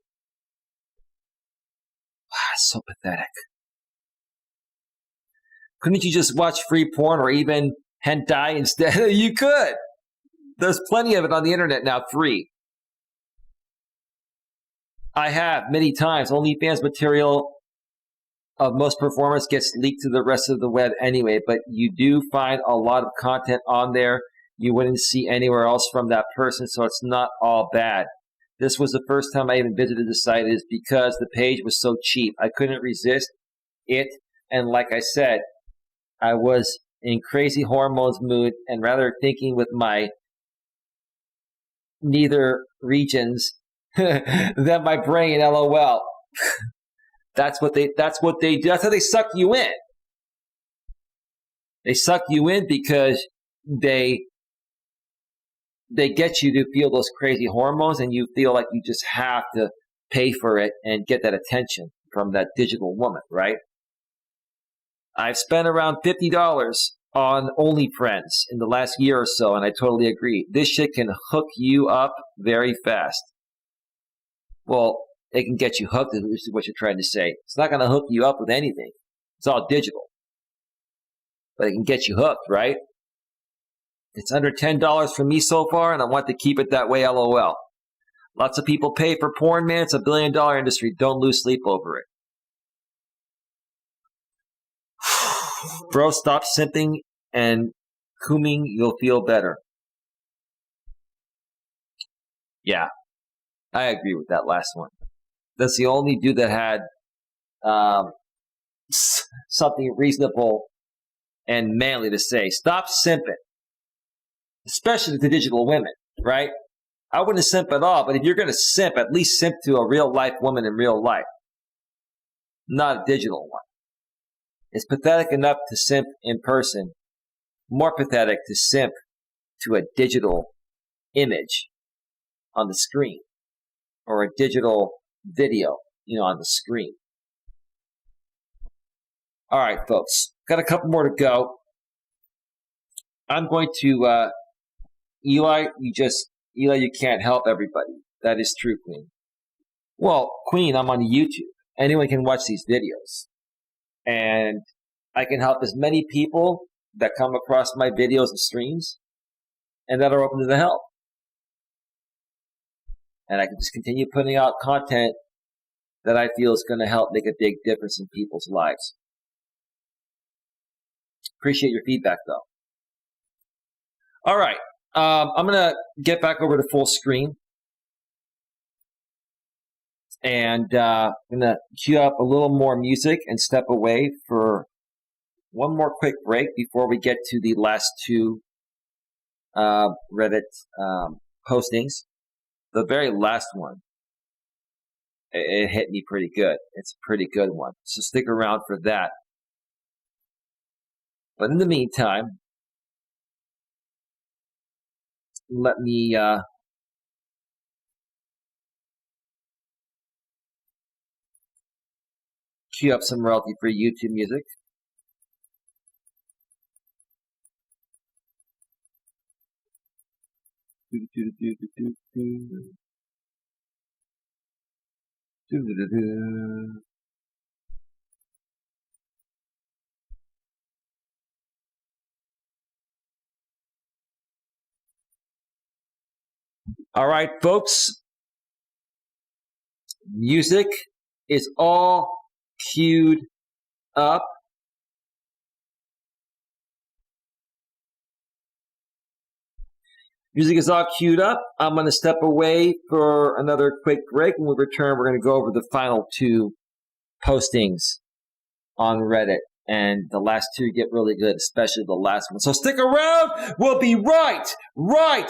It's so pathetic. Couldn't you just watch free porn or even hentai instead? You could. There's plenty of it on the internet now, free. I have many times. OnlyFans material of most performers gets leaked to the rest of the web anyway, but you do find a lot of content on there you wouldn't see anywhere else from that person, so it's not all bad. This was the first time I even visited the site is because the page was so cheap. I couldn't resist it, and like I said, I was in crazy hormones mood and rather thinking with my neither regions than my brain, LOL. That's what they do. That's how they suck you in. They suck you in because they get you to feel those crazy hormones and you feel like you just have to pay for it and get that attention from that digital woman, right? I've spent around $50 on OnlyFriends in the last year or so, and I totally agree. This shit can hook you up very fast. Well, it can get you hooked, is what you're trying to say. It's not going to hook you up with anything. It's all digital. But it can get you hooked, right? It's under $10 for me so far, and I want to keep it that way, LOL. Lots of people pay for porn, man. It's a billion-dollar industry. Don't lose sleep over it. Bro, stop simping and cooming. You'll feel better. Yeah, I agree with that last one. That's the only dude that had something reasonable and manly to say. Stop simping. Especially to digital women, right? I wouldn't simp at all, but if you're going to simp, at least simp to a real-life woman in real life. Not a digital one. It's pathetic enough to simp in person. More pathetic to simp to a digital image on the screen. Or a digital video, on the screen. All right, folks. Got a couple more to go. I'm going to, Eli, you can't help everybody. That is true, Queen. Well, Queen, I'm on YouTube. Anyone can watch these videos. And I can help as many people that come across my videos and streams and that are open to the help. And I can just continue putting out content that I feel is going to help make a big difference in people's lives. Appreciate your feedback, though. All right. I'm going to get back over to full screen. And I'm going to cue up a little more music and step away for one more quick break before we get to the last two Reddit postings. The very last one, it hit me pretty good. It's a pretty good one. So stick around for that. But in the meantime, let me cue up some royalty-free YouTube music. All right, folks. Music is all queued up. Music is all queued up. I'm going to step away for another quick break. When we return, we're going to go over the final two postings on Reddit. And the last two get really good, especially the last one. So stick around. We'll be right back.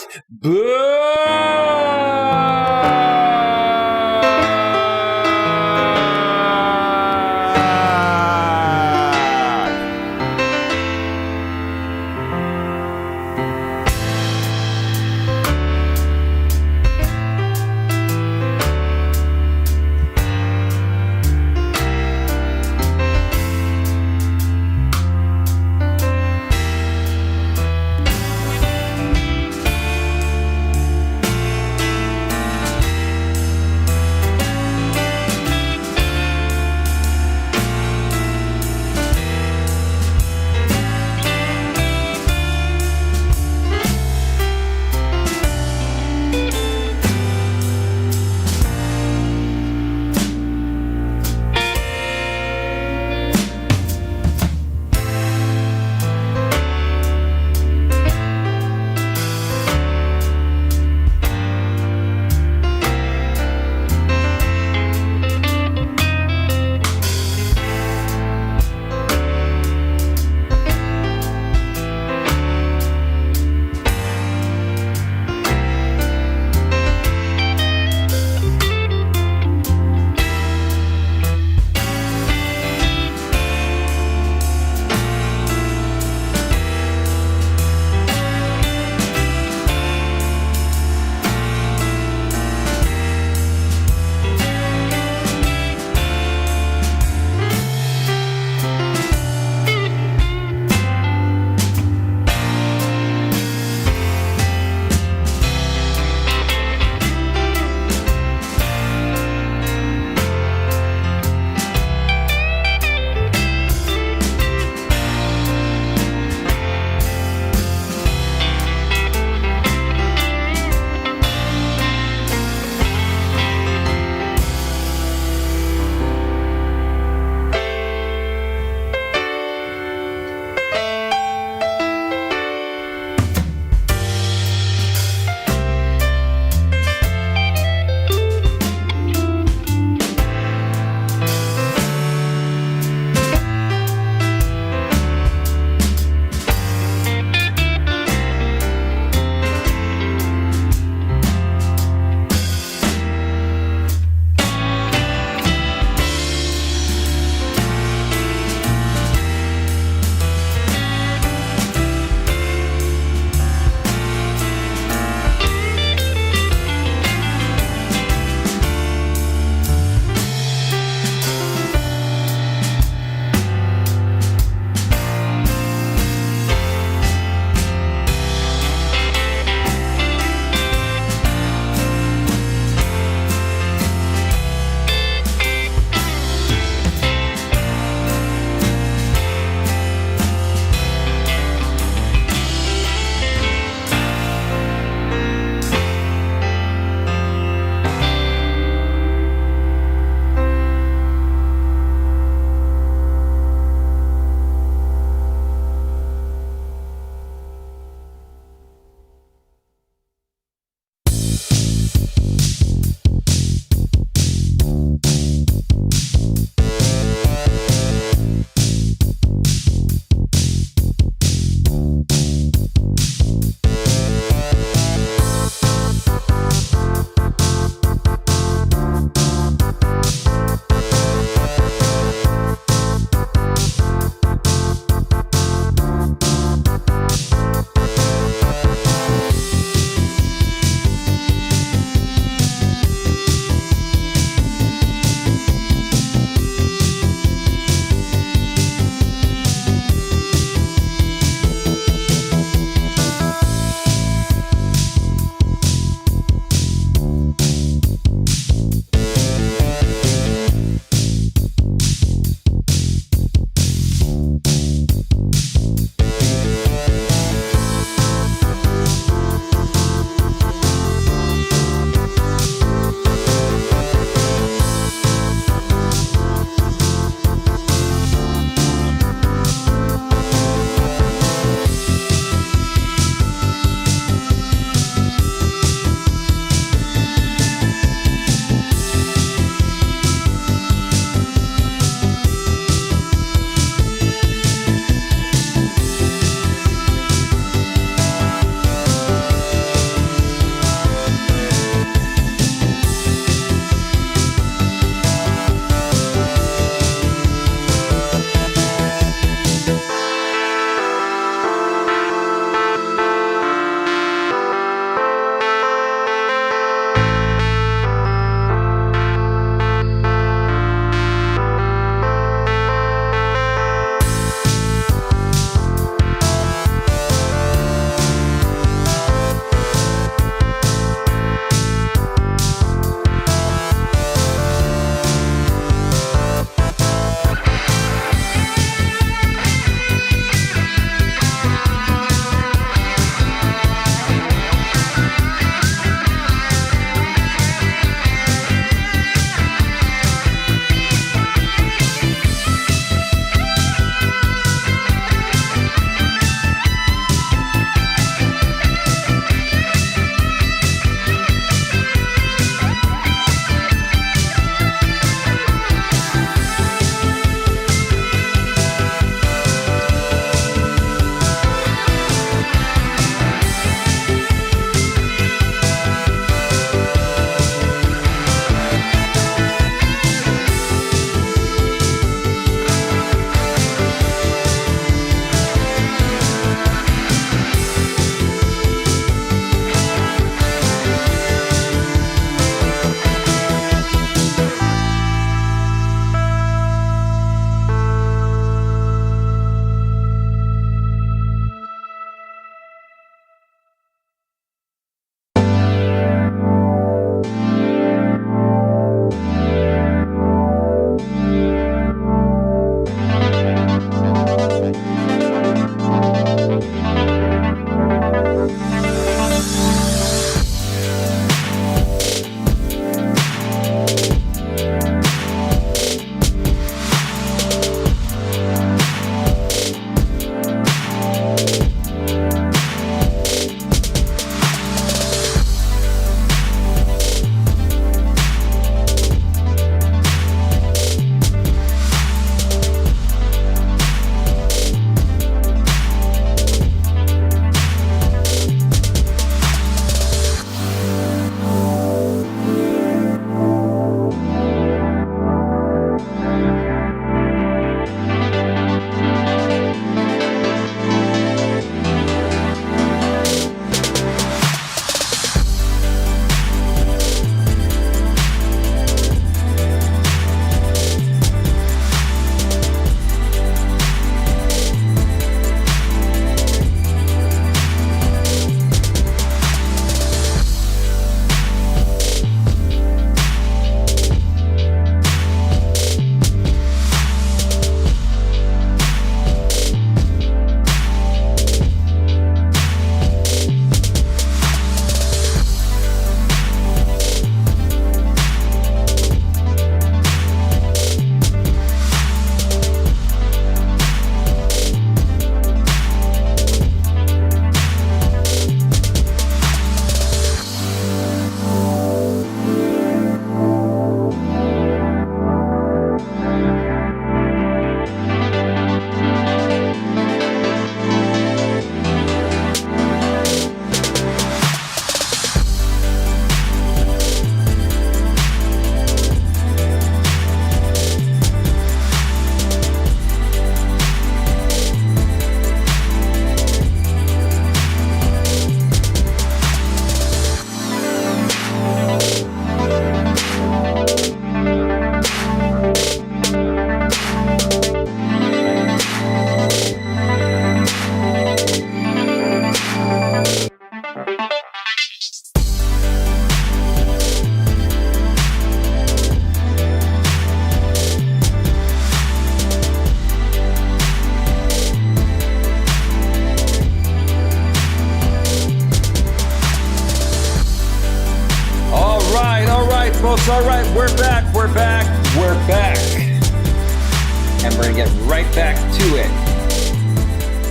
and we're going to get right back to it.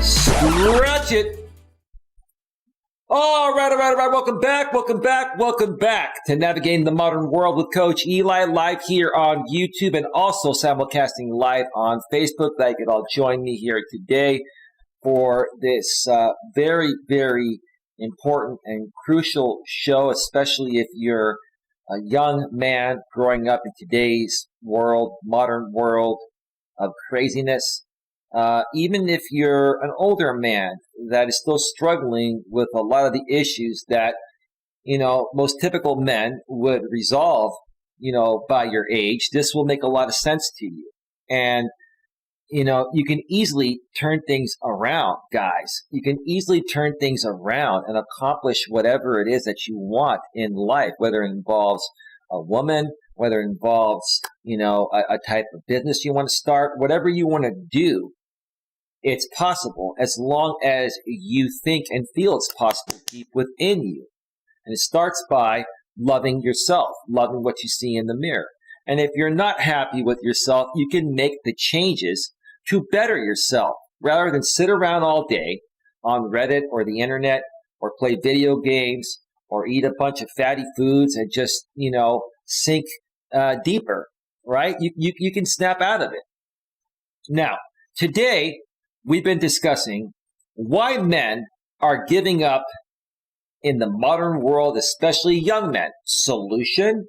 Stretch it. All right. Welcome back to Navigating the Modern World with Coach Eli, live here on YouTube and also simulcasting live on Facebook. That you could all join me here today for this very, very important and crucial show, especially if you're a young man growing up in today's world, modern world of craziness. Even if you're an older man that is still struggling with a lot of the issues that, most typical men would resolve, by your age, this will make a lot of sense to you. And, you can easily turn things around, guys. You can easily turn things around and accomplish whatever it is that you want in life, whether it involves a woman, whether it involves, a type of business you want to start, whatever you want to do. It's possible as long as you think and feel it's possible deep within you. And it starts by loving yourself, loving what you see in the mirror. And if you're not happy with yourself, you can make the changes to better yourself rather than sit around all day on Reddit or the internet or play video games or eat a bunch of fatty foods and just, sink deeper, right? You can snap out of it. Now, today, we've been discussing why men are giving up in the modern world, especially young men. Solution?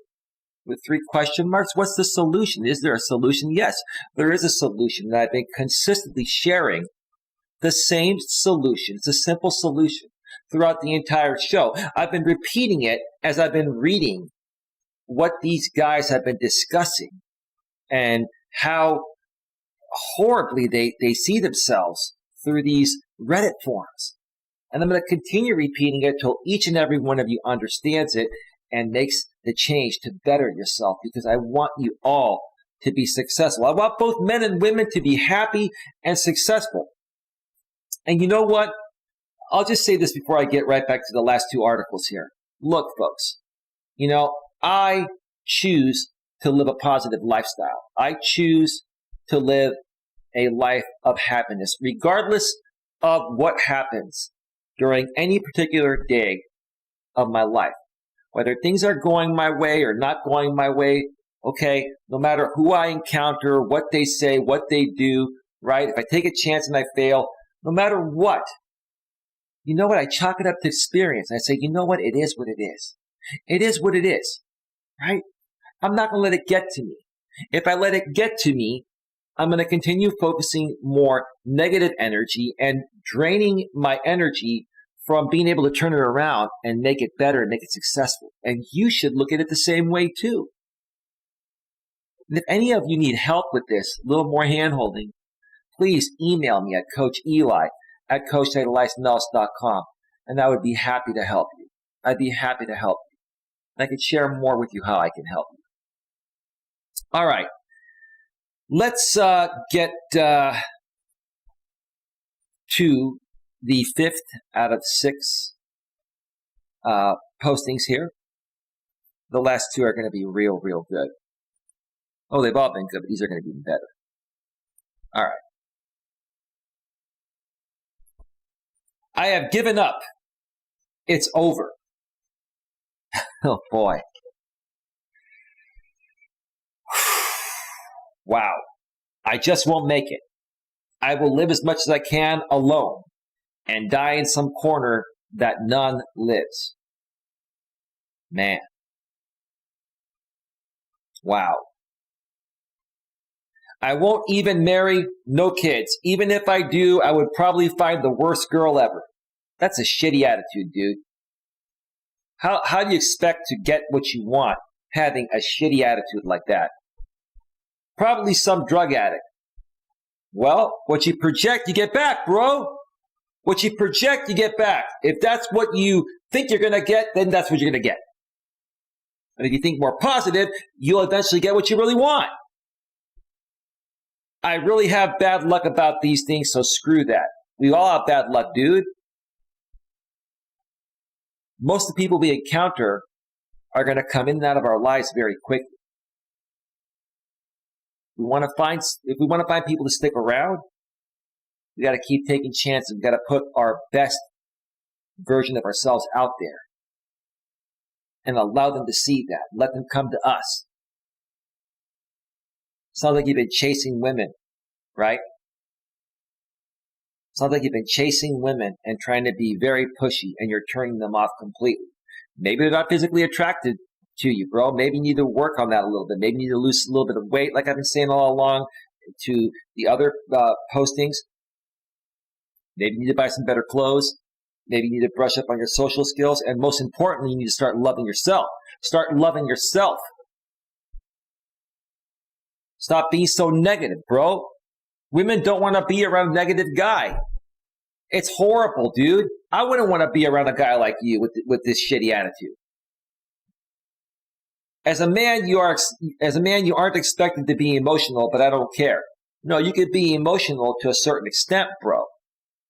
With 3 question marks. What's the solution? Is there a solution? Yes, there is a solution. And I've been consistently sharing the same solution. It's a simple solution throughout the entire show. I've been repeating it as I've been reading what these guys have been discussing and how horribly they see themselves through these Reddit forums. And I'm going to continue repeating it till each and every one of you understands it and makes the change to better yourself, because I want you all to be successful. I want both men and women to be happy and successful. And you know what? I'll just say this before I get right back to the last 2 articles here. Look, folks, I choose to live a positive lifestyle. I choose to live a life of happiness, regardless of what happens during any particular day of my life. Whether things are going my way or not going my way, okay, no matter who I encounter, what they say, what they do, right? If I take a chance and I fail, no matter what, you know what? I chalk it up to experience. I say, you know what? It is what it is. It is what it is, right? I'm not going to let it get to me. If I let it get to me, I'm going to continue focusing more negative energy and draining my energy from being able to turn it around and make it better and make it successful. And you should look at it the same way too. And if any of you need help with this, a little more hand-holding, please email me at coacheli@coacheliasmelas.com, and I would be happy to help you. I'd be happy to help you. And I can share more with you how I can help you. All right. Let's get to the 5th out of 6 postings here. The last 2 are going to be real good. Oh, they've all been good, but these are going to be even better. All right. I have given up. It's over. Oh, boy. Wow. I just won't make it. I will live as much as I can alone and die in some corner that none lives. Man. Wow. I won't even marry, no kids. Even if I do, I would probably find the worst girl ever. That's a shitty attitude, dude. How do you expect to get what you want having a shitty attitude like that? Probably some drug addict. Well, what you project, you get back, bro. What you project, you get back. If that's what you think you're going to get, then that's what you're going to get. And if you think more positive, you'll eventually get what you really want. I really have bad luck about these things, so screw that. We all have bad luck, dude. Most of the people we encounter are going to come in and out of our lives very quickly. If we want to find people to stick around, we got to keep taking chances. We got to put our best version of ourselves out there and allow them to see that. Let them come to us. Sounds like you've been chasing women, right? Sounds like you've been chasing women and trying to be very pushy, and you're turning them off completely. Maybe they're not physically attracted to you, bro. Maybe you need to work on that a little bit. Maybe you need to lose a little bit of weight, like I've been saying all along to the other postings. Maybe you need to buy some better clothes. Maybe you need to brush up on your social skills. And most importantly, you need to start loving yourself. Start loving yourself. Stop being so negative, bro. Women don't want to be around a negative guy. It's horrible, dude. I wouldn't want to be around a guy like you with this shitty attitude. As a man, you aren't expected to be emotional, but I don't care. No, you could be emotional to a certain extent, bro.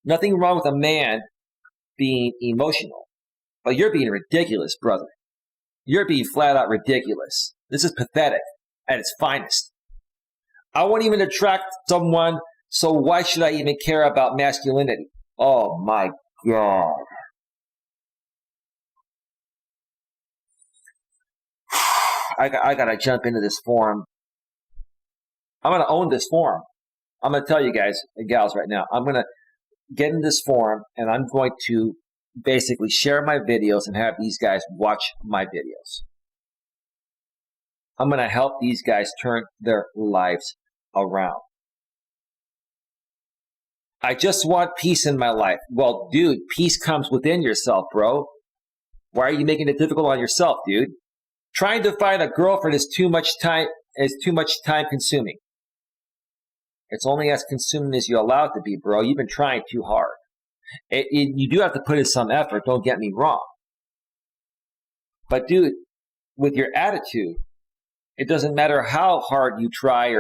Nothing wrong with a man being emotional. But you're being ridiculous, brother. You're being flat out ridiculous. This is pathetic at its finest. I won't even attract someone, so why should I even care about masculinity? Oh my God. I gotta jump into this forum. I'm gonna own this forum. I'm gonna tell you guys and gals right now, I'm gonna get in this forum and I'm going to basically share my videos and have these guys watch my videos. I'm gonna help these guys turn their lives around. I just want peace in my life. Well, dude, peace comes within yourself, bro. Why are you making it difficult on yourself, dude? Trying to find a girlfriend is too much time consuming. It's only as consuming as you allow it to be, bro. You've been trying too hard. You do have to put in some effort, don't get me wrong. But dude, with your attitude, it doesn't matter how hard you try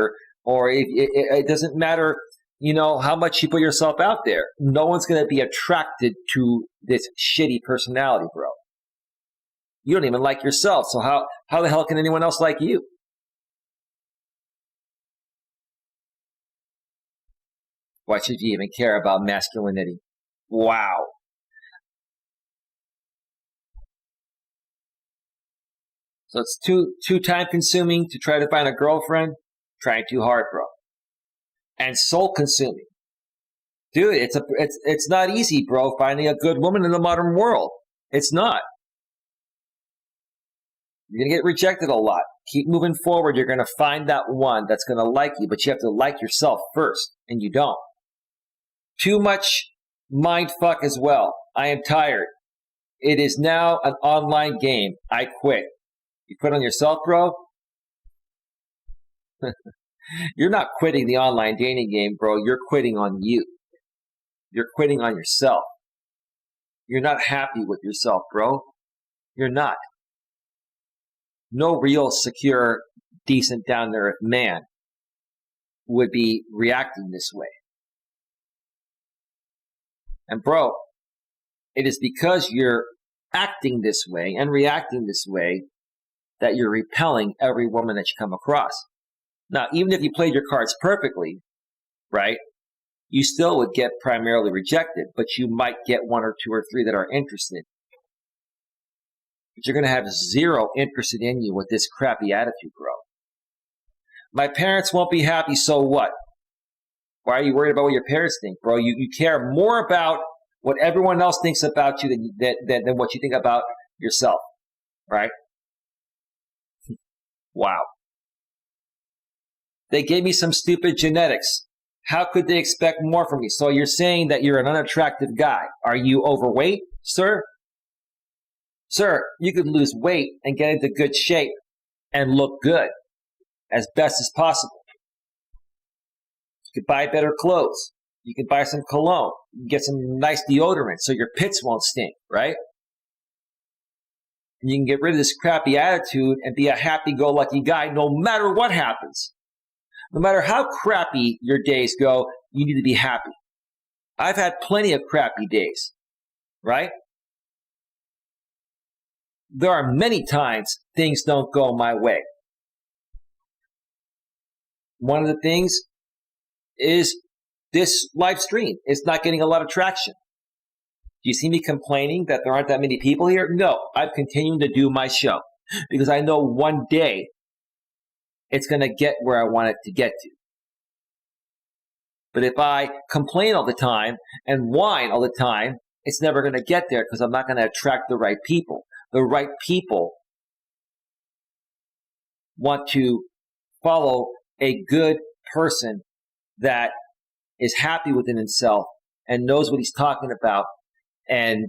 or it doesn't matter, how much you put yourself out there. No one's going to be attracted to this shitty personality, bro. You don't even like yourself, so how the hell can anyone else like you? Why should you even care about masculinity? Wow. So it's too time consuming to try to find a girlfriend. Trying too hard, bro. And soul consuming. Dude, it's not easy, bro, finding a good woman in the modern world. It's not. You're going to get rejected a lot. Keep moving forward. You're going to find that one that's going to like you, but you have to like yourself first, and you don't. Too much mind fuck as well. I am tired. It is now an online game. I quit. You quit on yourself, bro? You're not quitting the online dating game, bro. You're quitting on you. You're quitting on yourself. You're not happy with yourself, bro. You're not. No real, secure, decent, down-to-earth man would be reacting this way. And bro, it is because you're acting this way and reacting this way that you're repelling every woman that you come across. Now, even if you played your cards perfectly, right, you still would get primarily rejected, but you might get one or two or three that are interested. But you're going to have zero interested in you with this crappy attitude, bro. My parents won't be happy, so what? Why are you worried about what your parents think, bro? You care more about what everyone else thinks about you than what you think about yourself, right? Wow. They gave me some stupid genetics. How could they expect more from me? So you're saying that you're an unattractive guy. Are you overweight, sir? Sir, you could lose weight and get into good shape and look good as best as possible. You could buy better clothes. You could buy some cologne. You can get some nice deodorant so your pits won't stink, right? And you can get rid of this crappy attitude and be a happy-go-lucky guy no matter what happens. No matter how crappy your days go, you need to be happy. I've had plenty of crappy days, right? There are many times things don't go my way. one of the things is this live stream. It's not getting a lot of traction. Do you see me complaining that there aren't that many people here? No, I'm continuing to do my show because I know one day it's going to get where I want it to get to. But if I complain all the time and whine all the time, it's never going to get there because I'm not going to attract the right people. The right people want to follow a good person that is happy within himself and knows what he's talking about, and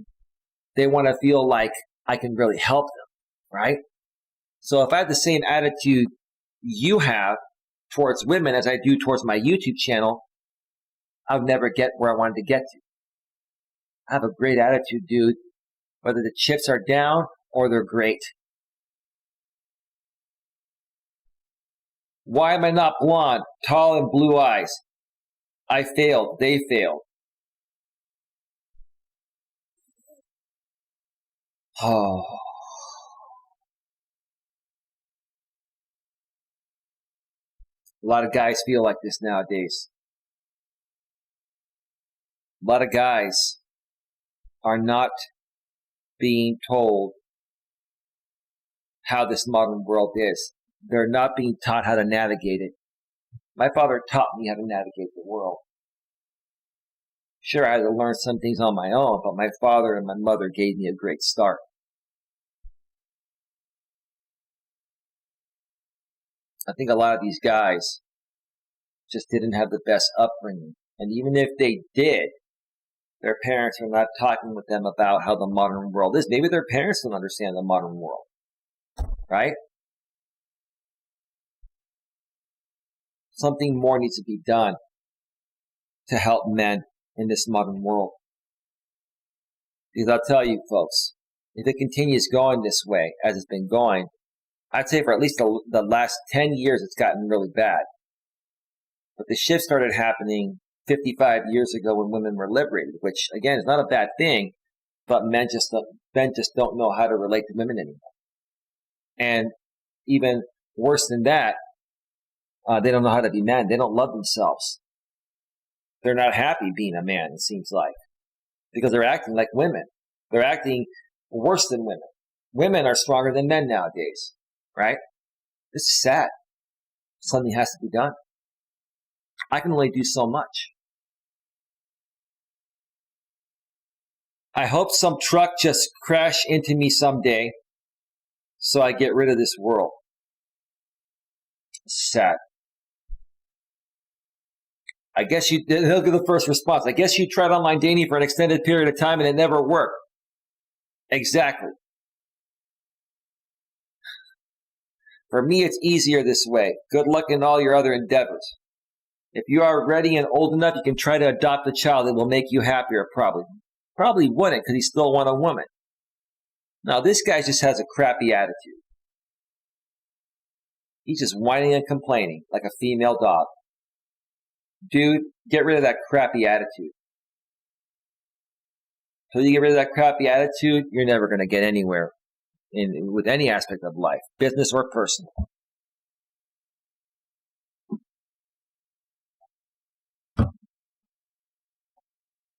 they want to feel like I can really help them, right? So if I have the same attitude you have towards women as I do towards my YouTube channel, I'll never get where I wanted to get to. I have a great attitude, dude, whether the chips are down or they're great. Why am I not blonde, tall, and blue eyes? I failed. They failed. Oh. A lot of guys feel like this nowadays. A lot of guys are not being told how this modern world is. They're not being taught how to navigate it. My father taught me how to navigate the world. Sure, I had to learn some things on my own, but my father and my mother gave me a great start. I think a lot of these guys just didn't have the best upbringing. And even if they did, their parents are not talking with them about how the modern world is. Maybe their parents don't understand the modern world, right? Something more needs to be done to help men in this modern world. Because I'll tell you, folks, if it continues going this way, as it's been going, I'd say for at least the last 10 years, it's gotten really bad. But the shift started happening 55 years ago when women were liberated, which, again, is not a bad thing, but men just don't know how to relate to women anymore. And even worse than that, they don't know how to be men. They don't love themselves. They're not happy being a man, it seems like, because they're acting like women. They're acting worse than women. Women are stronger than men nowadays, right? This is sad. Something has to be done. I can only do so much. I hope some truck just crash into me someday so I get rid of this world. It's sad. I guess he'll give the first response. I guess you tried online dating for an extended period of time and it never worked. Exactly. For me, it's easier this way. Good luck in all your other endeavors. If you are ready and old enough, you can try to adopt a child that will make you happier, probably. Probably wouldn't, because he still want a woman. Now, this guy just has a crappy attitude. He's just whining and complaining like a female dog. Dude, get rid of that crappy attitude. Until you get rid of that crappy attitude, you're never going to get anywhere with any aspect of life, business or personal.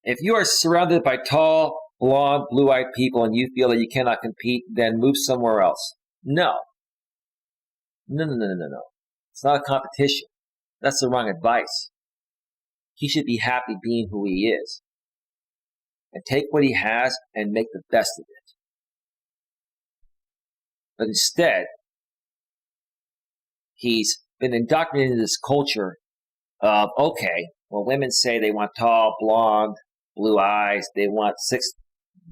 If you are surrounded by tall, blonde, blue-eyed people and you feel that you cannot compete, then move somewhere else. No. No. It's not a competition. That's the wrong advice. He should be happy being who he is. And take what he has and make the best of it. But instead, he's been indoctrinated into this culture of, okay, well, women say they want tall, blonde, blue eyes. They want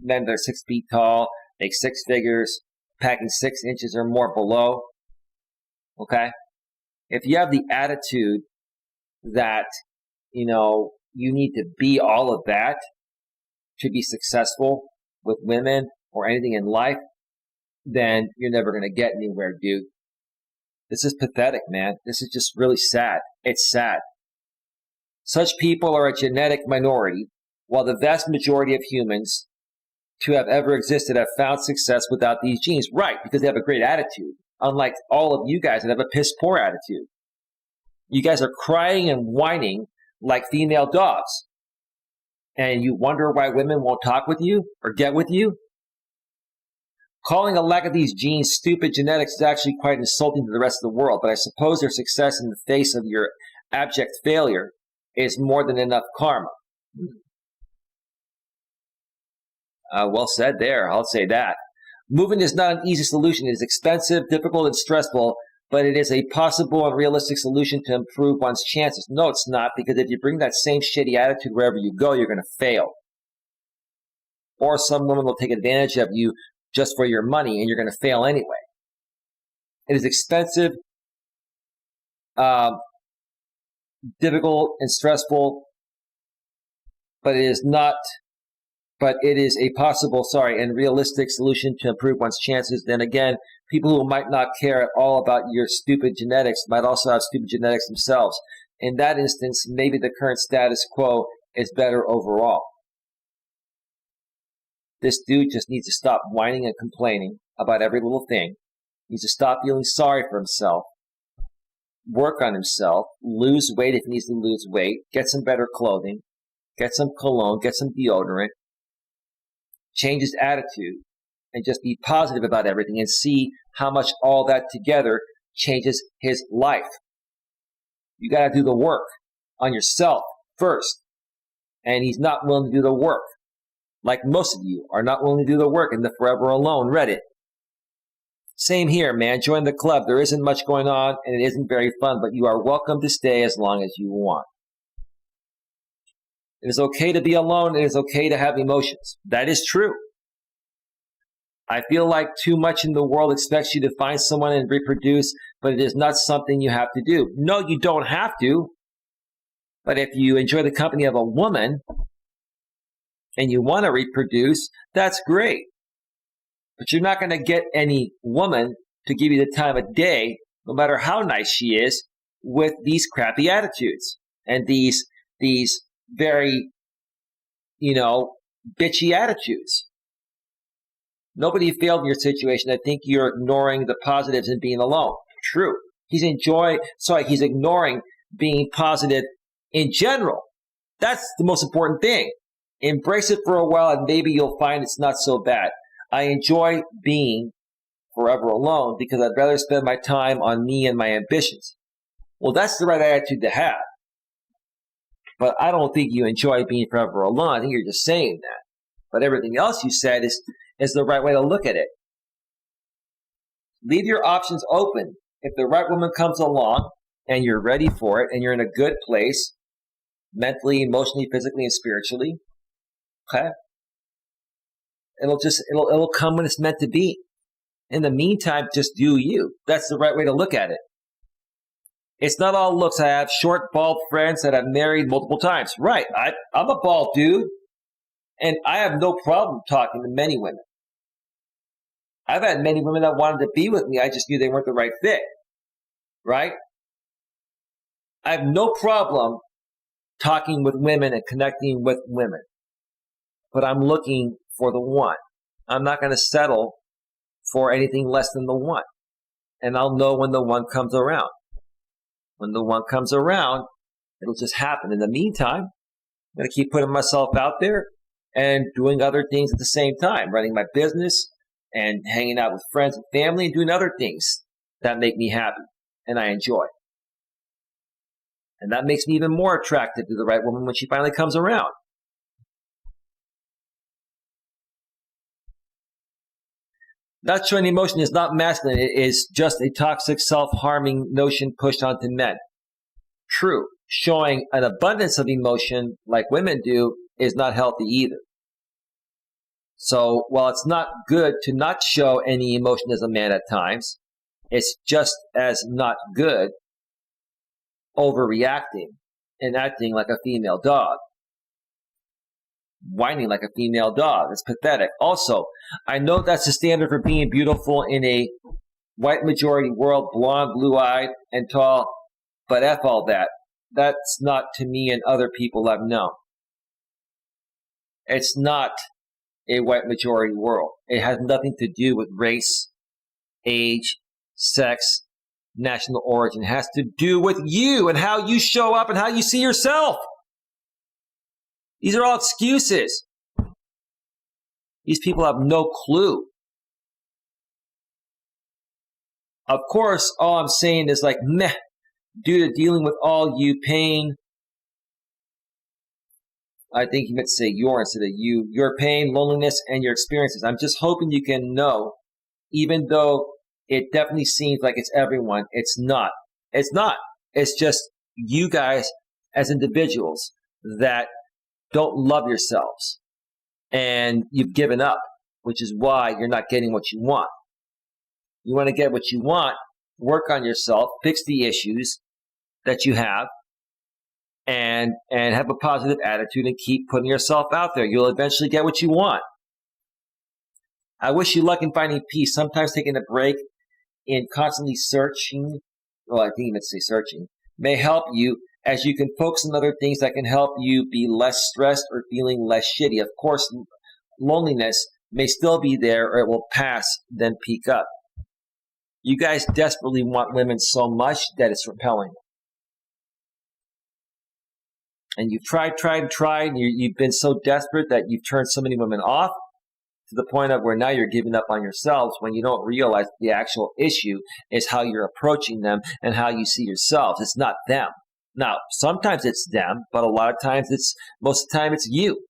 men that are 6 feet tall, make 6 figures, packing 6 inches or more below. Okay? If you have the attitude that, you need to be all of that to be successful with women or anything in life, then you're never going to get anywhere, dude. This is pathetic, man. This is just really sad. It's sad. Such people are a genetic minority, while the vast majority of humans to have ever existed have found success without these genes. Right, because they have a great attitude, unlike all of you guys that have a piss-poor attitude. You guys are crying and whining like female dogs. And you wonder why women won't talk with you or get with you? Calling a lack of these genes stupid genetics is actually quite insulting to the rest of the world, but I suppose their success in the face of your abject failure is more than enough karma. Well said there, I'll say that. Moving is not an easy solution. It is expensive, difficult, and stressful, but it is a possible and realistic solution to improve one's chances. No, it's not, because if you bring that same shitty attitude wherever you go, you're going to fail. Or some woman will take advantage of you just for your money, and you're going to fail anyway. It is expensive, difficult, and stressful, but it is a possible, and realistic solution to improve one's chances. Then again, people who might not care at all about your stupid genetics might also have stupid genetics themselves. In that instance, maybe the current status quo is better overall. This dude just needs to stop whining and complaining about every little thing. He needs to stop feeling sorry for himself, work on himself, lose weight if he needs to lose weight, get some better clothing, get some cologne, get some deodorant, change his attitude, and just be positive about everything and see how much all that together changes his life. You got to do the work on yourself first. And he's not willing to do the work. Like most of you are not willing to do the work in the Forever Alone Reddit. Same here, man. Join the club. There isn't much going on, and it isn't very fun, but you are welcome to stay as long as you want. It is okay to be alone. It is okay to have emotions. That is true. I feel like too much in the world expects you to find someone and reproduce, but it is not something you have to do. No, you don't have to. But if you enjoy the company of a woman and you want to reproduce, that's great. But you're not going to get any woman to give you the time of day, no matter how nice she is, with these crappy attitudes and these very, bitchy attitudes. Nobody failed in your situation. I think you're ignoring the positives in being alone. True. He's ignoring being positive in general. That's the most important thing. Embrace it for a while and maybe you'll find it's not so bad. I enjoy being forever alone because I'd rather spend my time on me and my ambitions. Well, that's the right attitude to have. But I don't think you enjoy being forever alone. I think you're just saying that. But everything else you said is the right way to look at it. Leave your options open. If the right woman comes along and you're ready for it and you're in a good place, mentally, emotionally, physically, and spiritually, okay? It'll come when it's meant to be. In the meantime, just do you. That's the right way to look at it. It's not all looks. I have short, bald friends that I've married multiple times. Right. I'm a bald dude. And I have no problem talking to many women. I've had many women that wanted to be with me. I just knew they weren't the right fit. Right? I have no problem talking with women and connecting with women. But I'm looking for the one. I'm not going to settle for anything less than the one. And I'll know when the one comes around. When the one comes around, it'll just happen. In the meantime, I'm going to keep putting myself out there and doing other things at the same time, running my business and hanging out with friends and family and doing other things that make me happy and I enjoy. And that makes me even more attractive to the right woman when she finally comes around. Not showing emotion is not masculine. It is just a toxic, self-harming notion pushed onto men. True. Showing an abundance of emotion like women do is not healthy either. So while it's not good to not show any emotion as a man at times, it's just as not good overreacting and acting like a female dog. Whining like a female dog. It's pathetic. Also, I know that's the standard for being beautiful in a white majority world, blonde, blue-eyed, and tall, but F all that. That's not to me and other people I've known. It's not a white majority world. It has nothing to do with race, age, sex, national origin. It has to do with you and how you show up and how you see yourself. These are all excuses. These people have no clue. Of course, all I'm saying is like, meh, due to dealing with all you pain, I think you meant to say your instead of you, your pain, loneliness, and your experiences. I'm just hoping you can know, even though it definitely seems like it's everyone, it's not. It's not. It's just you guys as individuals that don't love yourselves and you've given up, which is why you're not getting what you want. You want to get what you want, work on yourself, fix the issues that you have, and have a positive attitude and keep putting yourself out there. You'll eventually get what you want. I wish you luck in finding peace. Sometimes taking a break in constantly searching, well, I think you meant to say searching, may help you as you can focus on other things that can help you be less stressed or feeling less shitty. Of course, loneliness may still be there or it will pass, then peak up. You guys desperately want women so much that it's repelling. And you've tried, and you've been so desperate that you've turned so many women off to the point of where now you're giving up on yourselves when you don't realize the actual issue is how you're approaching them and how you see yourselves. It's not them. Now, sometimes it's them, but a lot of times most of the time it's you.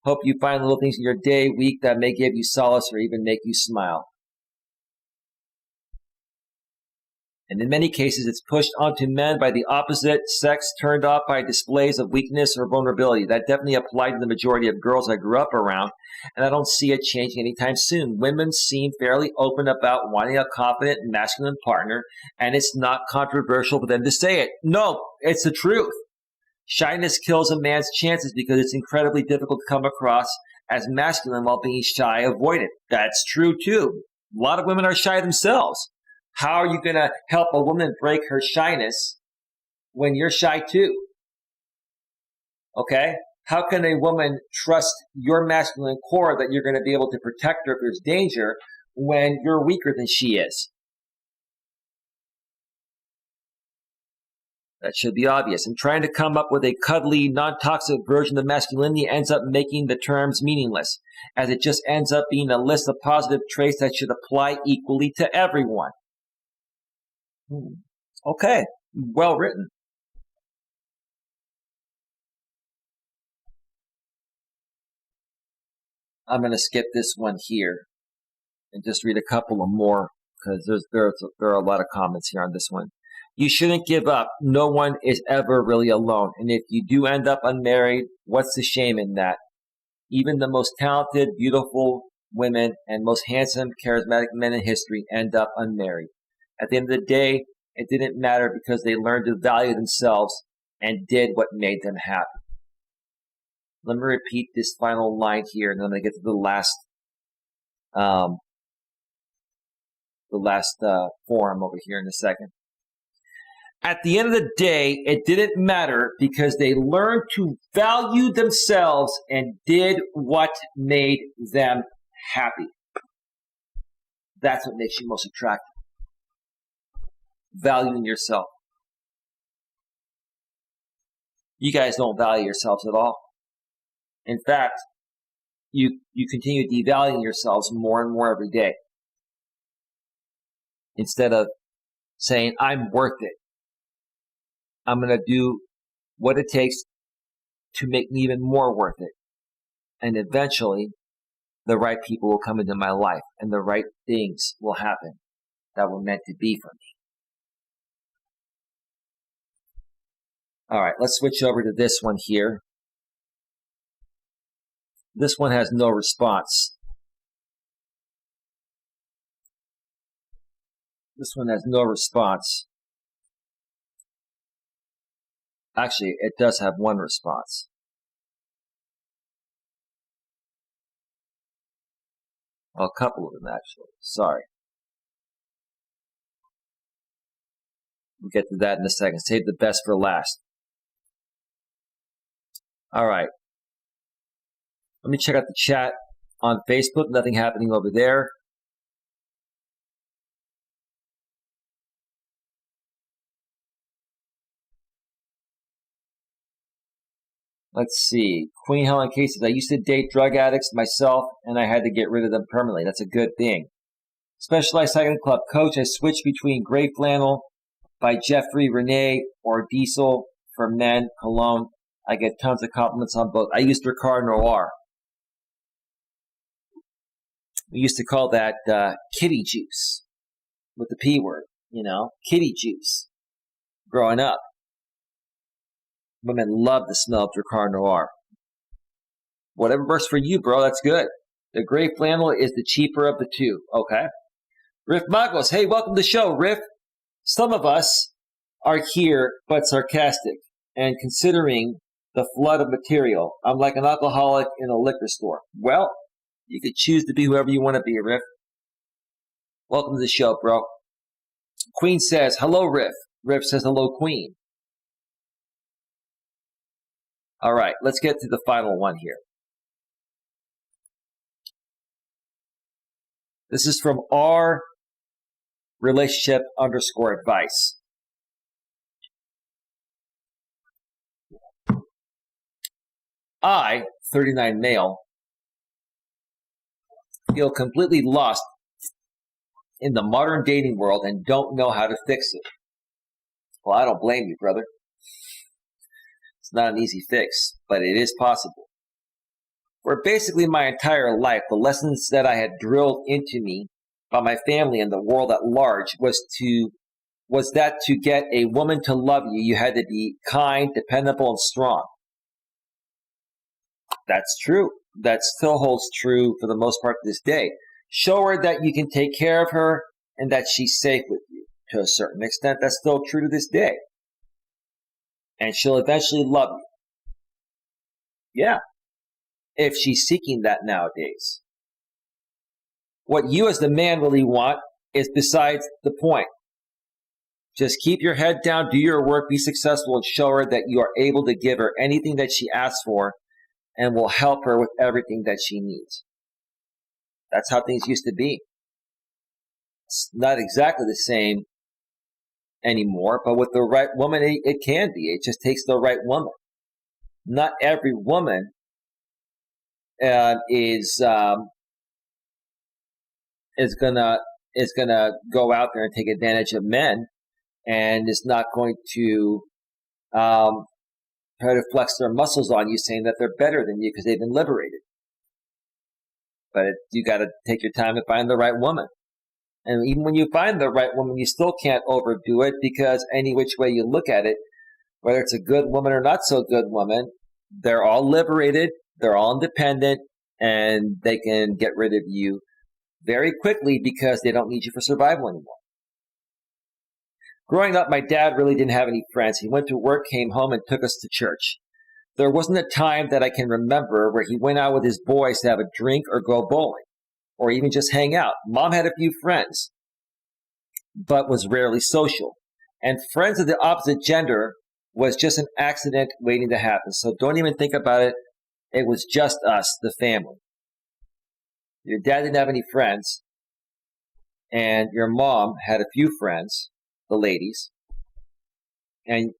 Hope you find little things in your day, week that may give you solace or even make you smile. And in many cases, it's pushed onto men by the opposite sex, turned off by displays of weakness or vulnerability. That definitely applied to the majority of girls I grew up around, and I don't see it changing anytime soon. Women seem fairly open about wanting a confident, masculine partner, and it's not controversial for them to say it. No, it's the truth. Shyness kills a man's chances because it's incredibly difficult to come across as masculine while being shy, avoidant. That's true, too. A lot of women are shy themselves. How are you going to help a woman break her shyness when you're shy too? Okay? How can a woman trust your masculine core that you're going to be able to protect her if there's danger when you're weaker than she is? That should be obvious. And trying to come up with a cuddly, non-toxic version of masculinity ends up making the terms meaningless, as it just ends up being a list of positive traits that should apply equally to everyone. Okay, well written. I'm going to skip this one here and just read a couple of more because there are a lot of comments here on this one. You shouldn't give up. No one is ever really alone. And if you do end up unmarried, what's the shame in that? Even the most talented, beautiful women and most handsome, charismatic men in history end up unmarried. At the end of the day, it didn't matter because they learned to value themselves and did what made them happy. Let me repeat this final line here, and then I'm going to get to the last forum over here in a second. At the end of the day, it didn't matter because they learned to value themselves and did what made them happy. That's what makes you most attractive. Valuing yourself. You guys don't value yourselves at all. In fact, you continue devaluing yourselves more and more every day. Instead of saying, I'm worth it. I'm going to do what it takes to make me even more worth it. And eventually, the right people will come into my life and the right things will happen that were meant to be for me. All right, let's switch over to this one here. This one has no response. This one has no response. Actually, it does have one response. Well, a couple of them, actually. Sorry. We'll get to that in a second. Save the best for last. All right. Let me check out the chat on Facebook. Nothing happening over there. Let's see. Queen Helen K says, I used to date drug addicts myself, and I had to get rid of them permanently. That's a good thing. Specialized Cycling Club. Coach, I switched between Gray Flannel by Jeffrey Renee or Diesel for men, cologne. I get tons of compliments on both. I used Ricard Noir. We used to call that kitty juice with the P word, kitty juice. Growing up, women love the smell of Ricard Noir. Whatever works for you, bro, that's good. The gray flannel is the cheaper of the two, okay? Riff Magos, hey, welcome to the show, Riff. Some of us are here but sarcastic and considering the flood of material. I'm like an alcoholic in a liquor store. Well, you could choose to be whoever you want to be, Riff. Welcome to the show, bro. Queen says, hello, Riff. Riff says, hello, Queen. All right, let's get to the final one here. This is from our relationship_advice. I, 39 male, feel completely lost in the modern dating world and don't know how to fix it. Well, I don't blame you, brother. It's not an easy fix, but it is possible. For basically my entire life, the lessons that I had drilled into me by my family and the world at large was that to get a woman to love you, you had to be kind, dependable, and strong. That's true. That still holds true for the most part to this day. Show her that you can take care of her and that she's safe with you. To a certain extent, that's still true to this day. And she'll eventually love you. Yeah. If she's seeking that nowadays. What you as the man really want is besides the point. Just keep your head down, do your work, be successful, and show her that you are able to give her anything that she asks for and will help her with everything that she needs. That's how things used to be. It's not exactly the same anymore, but with the right woman, it can be. It just takes the right woman. Not every woman is gonna go out there and take advantage of men, and is not going to try to flex their muscles on you, saying that they're better than you because they've been liberated. But you got to take your time to find the right woman. And even when you find the right woman, you still can't overdo it, because any which way you look at it, whether it's a good woman or not so good woman, they're all liberated, they're all independent, and they can get rid of you very quickly because they don't need you for survival anymore. Growing up, my dad really didn't have any friends. He went to work, came home, and took us to church. There wasn't a time that I can remember where he went out with his boys to have a drink or go bowling, or even just hang out. Mom had a few friends, but was rarely social. And friends of the opposite gender was just an accident waiting to happen. So don't even think about it. It was just us, the family. Your dad didn't have any friends, and your mom had a few friends, the ladies, and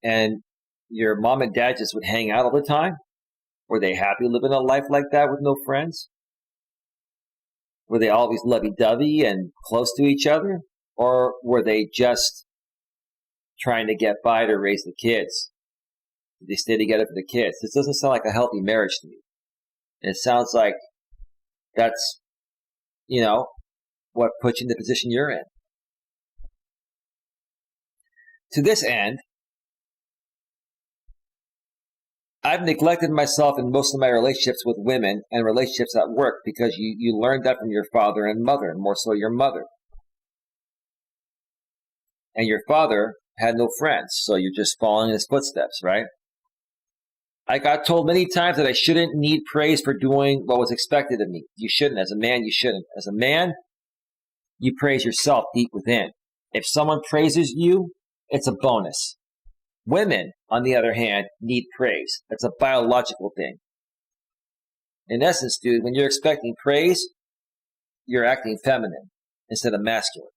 your mom and dad just would hang out all the time. Were they happy living a life like that with no friends? Were they always lovey-dovey and close to each other? Or were they just trying to get by to raise the kids? Did they stay together for the kids? This doesn't sound like a healthy marriage to me. And it sounds like that's, what puts you in the position you're in. To this end, I've neglected myself in most of my relationships with women and relationships at work, because you learned that from your father and mother, and more so your mother. And your father had no friends, so you're just following in his footsteps, right? I got told many times that I shouldn't need praise for doing what was expected of me. You shouldn't. As a man, you shouldn't. As a man, you praise yourself deep within. If someone praises you, it's a bonus. Women, on the other hand, need praise. That's a biological thing. In essence, dude, when you're expecting praise, you're acting feminine instead of masculine.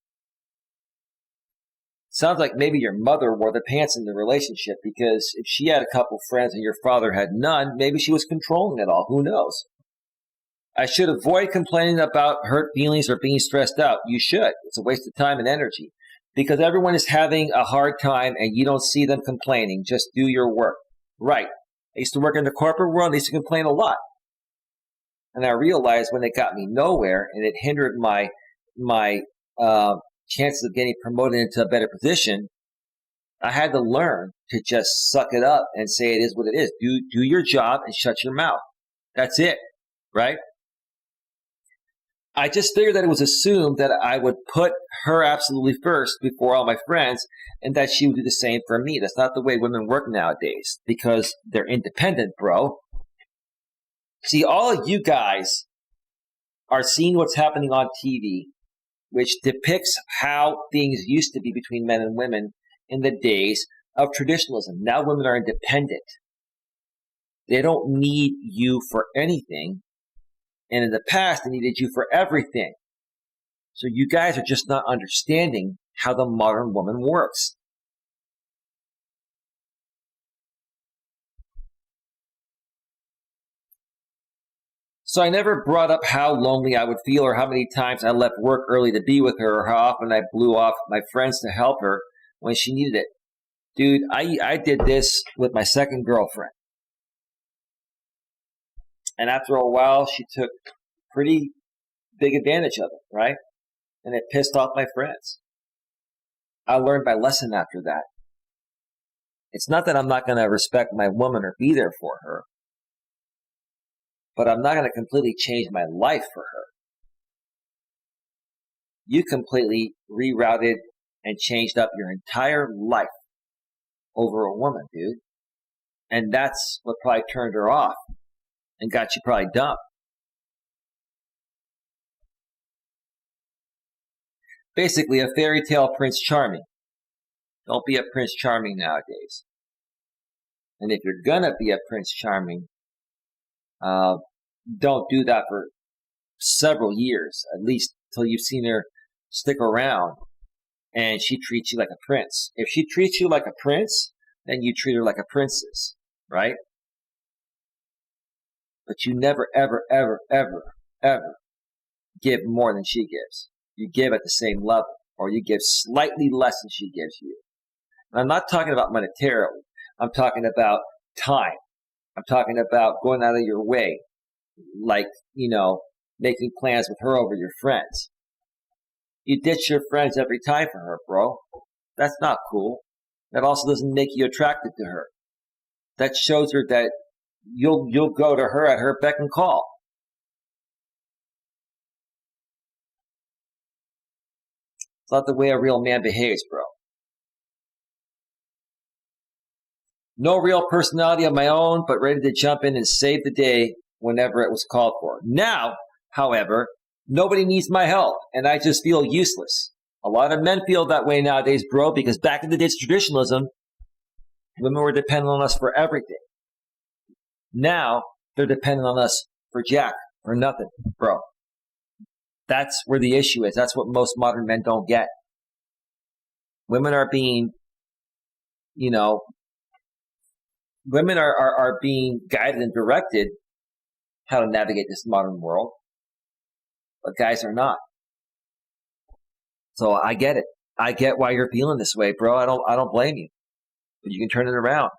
Sounds like maybe your mother wore the pants in the relationship, because if she had a couple friends and your father had none, maybe she was controlling it all. Who knows? I should avoid complaining about hurt feelings or being stressed out. You should. It's a waste of time and energy, because everyone is having a hard time and you don't see them complaining. Just do your work. Right. I used to work in the corporate world. I used to complain a lot. And I realized when it got me nowhere and it hindered my chances of getting promoted into a better position, I had to learn to just suck it up and say it is what it is. Do your job and shut your mouth. That's it, right? I just figured that it was assumed that I would put her absolutely first before all my friends, and that she would do the same for me. That's not the way women work nowadays, because they're independent, bro. See, all of you guys are seeing what's happening on TV, which depicts how things used to be between men and women in the days of traditionalism. Now women are independent. They don't need you for anything. And in the past, they needed you for everything. So you guys are just not understanding how the modern woman works. So I never brought up how lonely I would feel or how many times I left work early to be with her, or how often I blew off my friends to help her when she needed it. Dude, I did this with my second girlfriend. And after a while, she took pretty big advantage of it, right? And it pissed off my friends. I learned my lesson after that. It's not that I'm not going to respect my woman or be there for her, but I'm not going to completely change my life for her. You completely rerouted and changed up your entire life over a woman, dude. And that's what probably turned her off and got you probably dumped. Basically, a fairy tale Prince Charming. Don't be a Prince Charming nowadays. And if you're going to be a Prince Charming, don't do that for several years, at least till you've seen her stick around and she treats you like a prince. If she treats you like a prince, then you treat her like a princess, right? But you never, ever, ever, ever, ever give more than she gives. You give at the same level, or you give slightly less than she gives you. And I'm not talking about monetarily. I'm talking about time. I'm talking about going out of your way, like, making plans with her over your friends. You ditch your friends every time for her, bro. That's not cool. That also doesn't make you attracted to her. That shows her that you'll go to her at her beck and call. It's not the way a real man behaves, bro. No real personality of my own, but ready to jump in and save the day whenever it was called for. Now, however, nobody needs my help, and I just feel useless. A lot of men feel that way nowadays, bro, because back in the days of traditionalism, women were dependent on us for everything. Now, they're dependent on us for jack, for nothing, bro. That's where the issue is. That's what most modern men don't get. Women are being, women are being guided and directed how to navigate this modern world, but guys are not. So I get it. I get why you're feeling this way, bro. I don't blame you, but you can turn it around.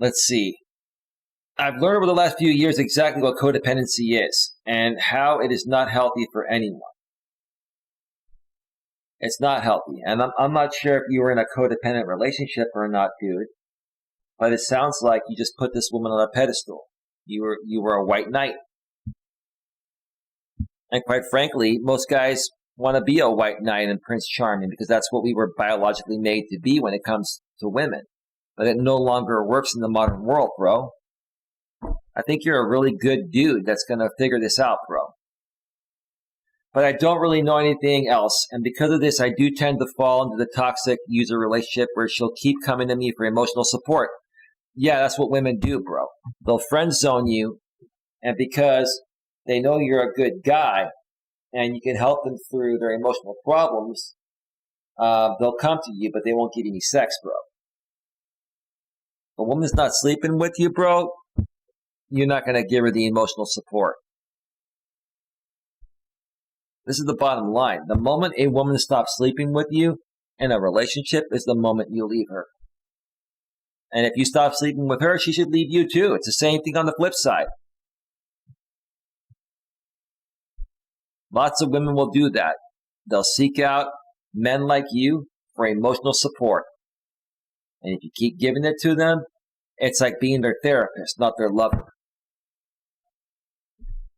Let's see. I've learned over the last few years exactly what codependency is and how it is not healthy for anyone. It's not healthy. And I'm not sure if you were in a codependent relationship or not, dude, but it sounds like you just put this woman on a pedestal. You were a white knight. And quite frankly, most guys want to be a white knight and Prince Charming because that's what we were biologically made to be when it comes to women. But it no longer works in the modern world, bro. I think you're a really good dude that's going to figure this out, bro. but I don't really know anything else. And because of this, I do tend to fall into the toxic user relationship where she'll keep coming to me for emotional support. Yeah, that's what women do, bro. They'll friend zone you, and because they know you're a good guy and you can help them through their emotional problems, they'll come to you, but they won't give you any sex, bro. If a woman's not sleeping with you, bro, you're not going to give her the emotional support. This is the bottom line. The moment a woman stops sleeping with you in a relationship is the moment you leave her. And if you stop sleeping with her, she should leave you too. It's the same thing on the flip side. Lots of women will do that. They'll seek out men like you for emotional support. And if you keep giving it to them, it's like being their therapist, not their lover.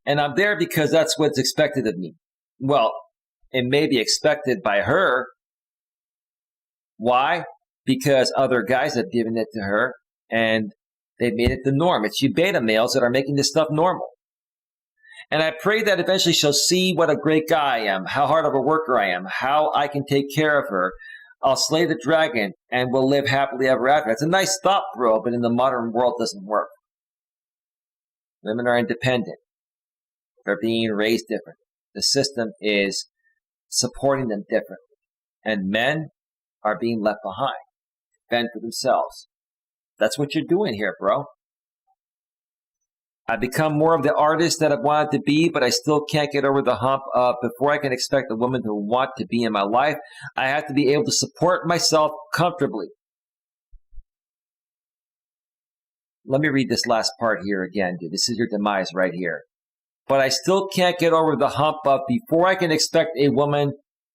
And I'm there because that's what's expected of me. Well, it may be expected by her. Why? Because other guys have given it to her and they've made it the norm. It's you beta males that are making this stuff normal. And I pray that eventually she'll see what a great guy I am, how hard of a worker I am, how I can take care of her. I'll slay the dragon and we'll live happily ever after. It's a nice thought, bro, but in the modern world it doesn't work. Women are independent. They're being raised different. The system is supporting them differently. And men are being left behind, fend for themselves. That's what you're doing here, bro. I've become more of the artist that I've wanted to be, but I still can't get over the hump of before I can expect a woman to want to be in my life, I have to be able to support myself comfortably. Let me read this last part here again, dude. This is your demise right here. But I still can't get over the hump of before I can expect a woman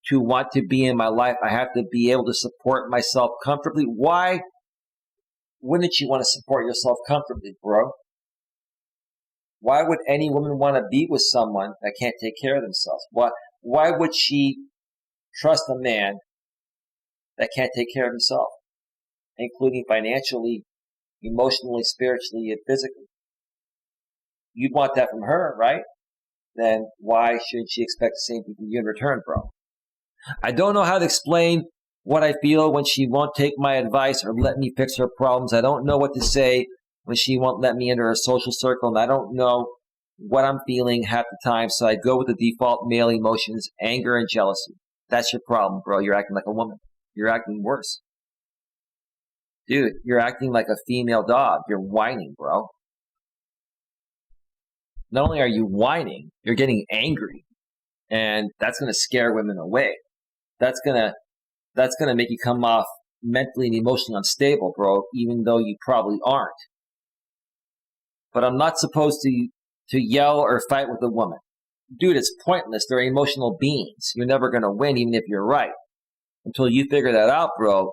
to want to be in my life, I have to be able to support myself comfortably. Why wouldn't you want to support yourself comfortably, bro? Why would any woman want to be with someone that can't take care of themselves? Why would she trust a man that can't take care of himself, including financially, emotionally, spiritually, and physically? You'd want that from her, right? Then why shouldn't she expect the same thing from you in return, bro? I don't know how to explain what I feel when she won't take my advice or let me fix her problems. I don't know what to say when she won't let me into her social circle, and I don't know what I'm feeling half the time, so I go with the default male emotions, anger and jealousy. That's your problem, bro. You're acting like a woman. You're acting worse. Dude, you're acting like a female dog. You're whining, bro. Not only are you whining, you're getting angry, and that's going to scare women away. That's gonna make you come off mentally and emotionally unstable, bro, even though you probably aren't. But I'm not supposed to yell or fight with a woman. Dude, it's pointless. They're emotional beings. You're never going to win, even if you're right. Until you figure that out, bro,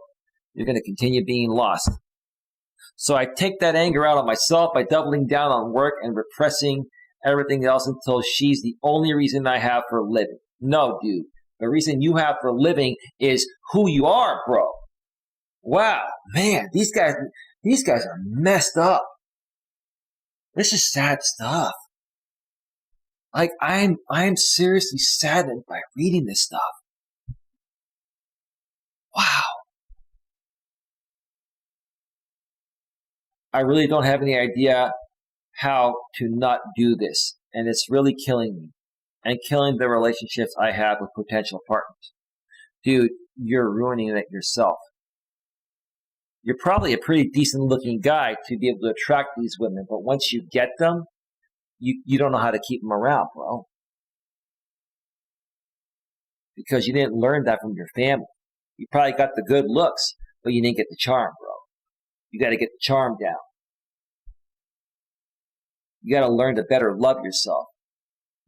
you're going to continue being lost. So I take that anger out on myself by doubling down on work and repressing everything else until she's the only reason I have for living. No, dude. The reason you have for living is who you are, bro. Wow, man, these guys are messed up. This is sad stuff. Like, I'm seriously saddened by reading this stuff. Wow. I really don't have any idea how to not do this. And it's really killing me and killing the relationships I have with potential partners. Dude, you're ruining it yourself. You're probably a pretty decent looking guy to be able to attract these women, but once you get them, you don't know how to keep them around, bro. Because you didn't learn that from your family. You probably got the good looks, but you didn't get the charm, bro. You got to get the charm down. You got to learn to better love yourself.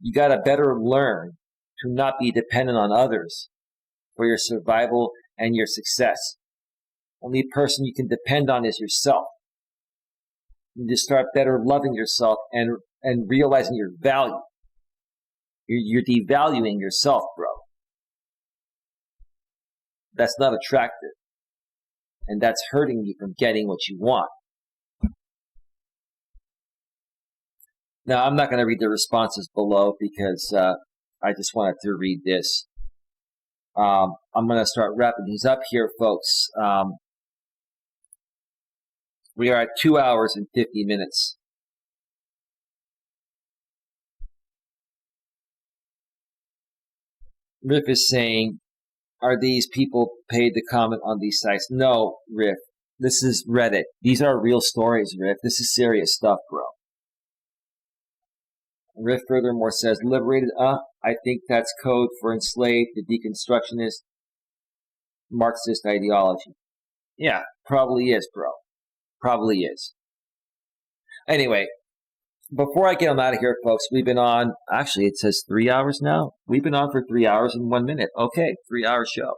You got to better learn to not be dependent on others for your survival and your success. Only person you can depend on is yourself. You need to start better loving yourself and realizing your value. You're devaluing yourself, bro. That's not attractive. And that's hurting you from getting what you want. Now, I'm not going to read the responses below because I just wanted to read this. I'm going to start wrapping these up here, folks. We are at 2 hours and 50 minutes. Riff is saying, are these people paid to comment on these sites? No, Riff. This is Reddit. These are real stories, Riff. This is serious stuff, bro. Riff furthermore says, liberated, I think that's code for enslaved, the deconstructionist, Marxist ideology. Yeah, probably is, bro. Probably is. Anyway, before I get them out of here, folks, we've been on, actually it says 3 hours now. We've been on for 3 hours and 1 minute. Okay, 3-hour show.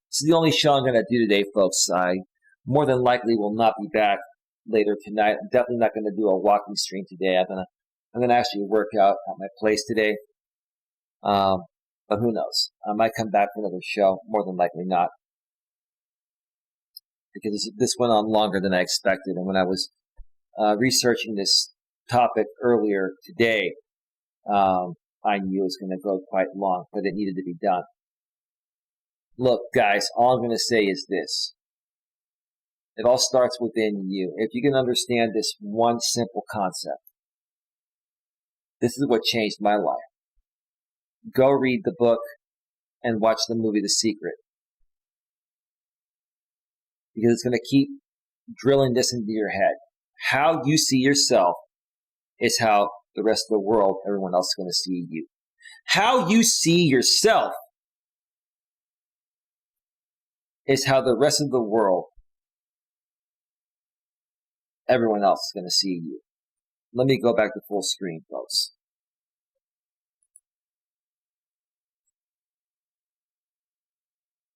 This is the only show I'm going to do today, folks. I more than likely will not be back later tonight. I'm definitely not going to do a walking stream today. I'm gonna actually work out at my place today. But who knows? I might come back for another show. More than likely not. Because this went on longer than I expected. And when I was researching this topic earlier today, I knew it was going to go quite long, but it needed to be done. Look, guys, all I'm going to say is this. It all starts within you. If you can understand this one simple concept, this is what changed my life. Go read the book and watch the movie The Secret. Because it's going to keep drilling this into your head. How you see yourself is how the rest of the world, everyone else is going to see you. How you see yourself is how the rest of the world, everyone else is going to see you. Let me go back to full screen, folks.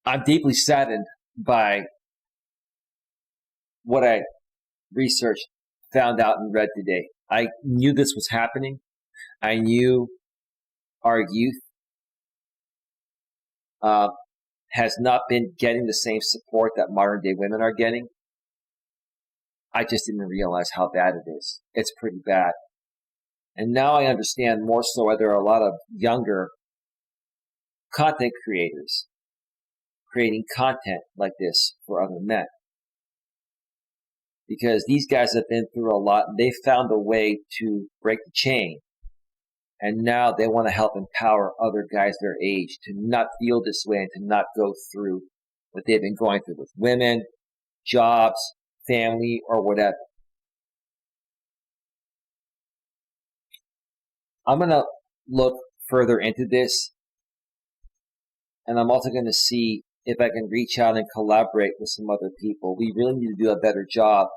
I'm deeply saddened by what I researched, found out, and read today. I knew this was happening. I knew our youth has not been getting the same support that modern day women are getting. I just didn't realize how bad it is. It's pretty bad. And now I understand more so why there are a lot of younger content creators creating content like this for other men. Because these guys have been through a lot and they found a way to break the chain. And now they want to help empower other guys their age to not feel this way and to not go through what they've been going through with women, jobs, family, or whatever. I'm going to look further into this. And I'm also going to see if I can reach out and collaborate with some other people. We really need to do a better job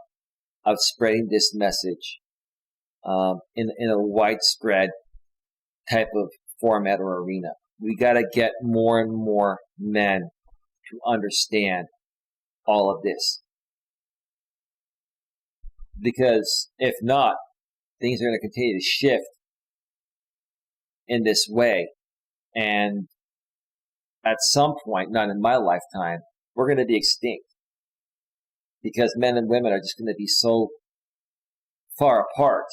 of spreading this message in a widespread type of format or arena. We got to get more and more men to understand all of this. Because if not, things are going to continue to shift in this way. And at some point, not in my lifetime, we're going to be extinct. Because men and women are just going to be so far apart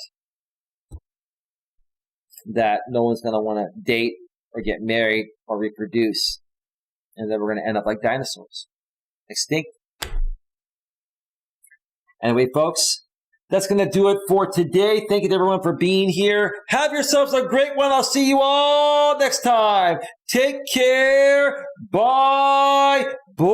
that no one's going to want to date or get married or reproduce. And then we're going to end up like dinosaurs. Extinct. Anyway, folks, that's going to do it for today. Thank you to everyone for being here. Have yourselves a great one. I'll see you all next time. Take care. Bye. Bye.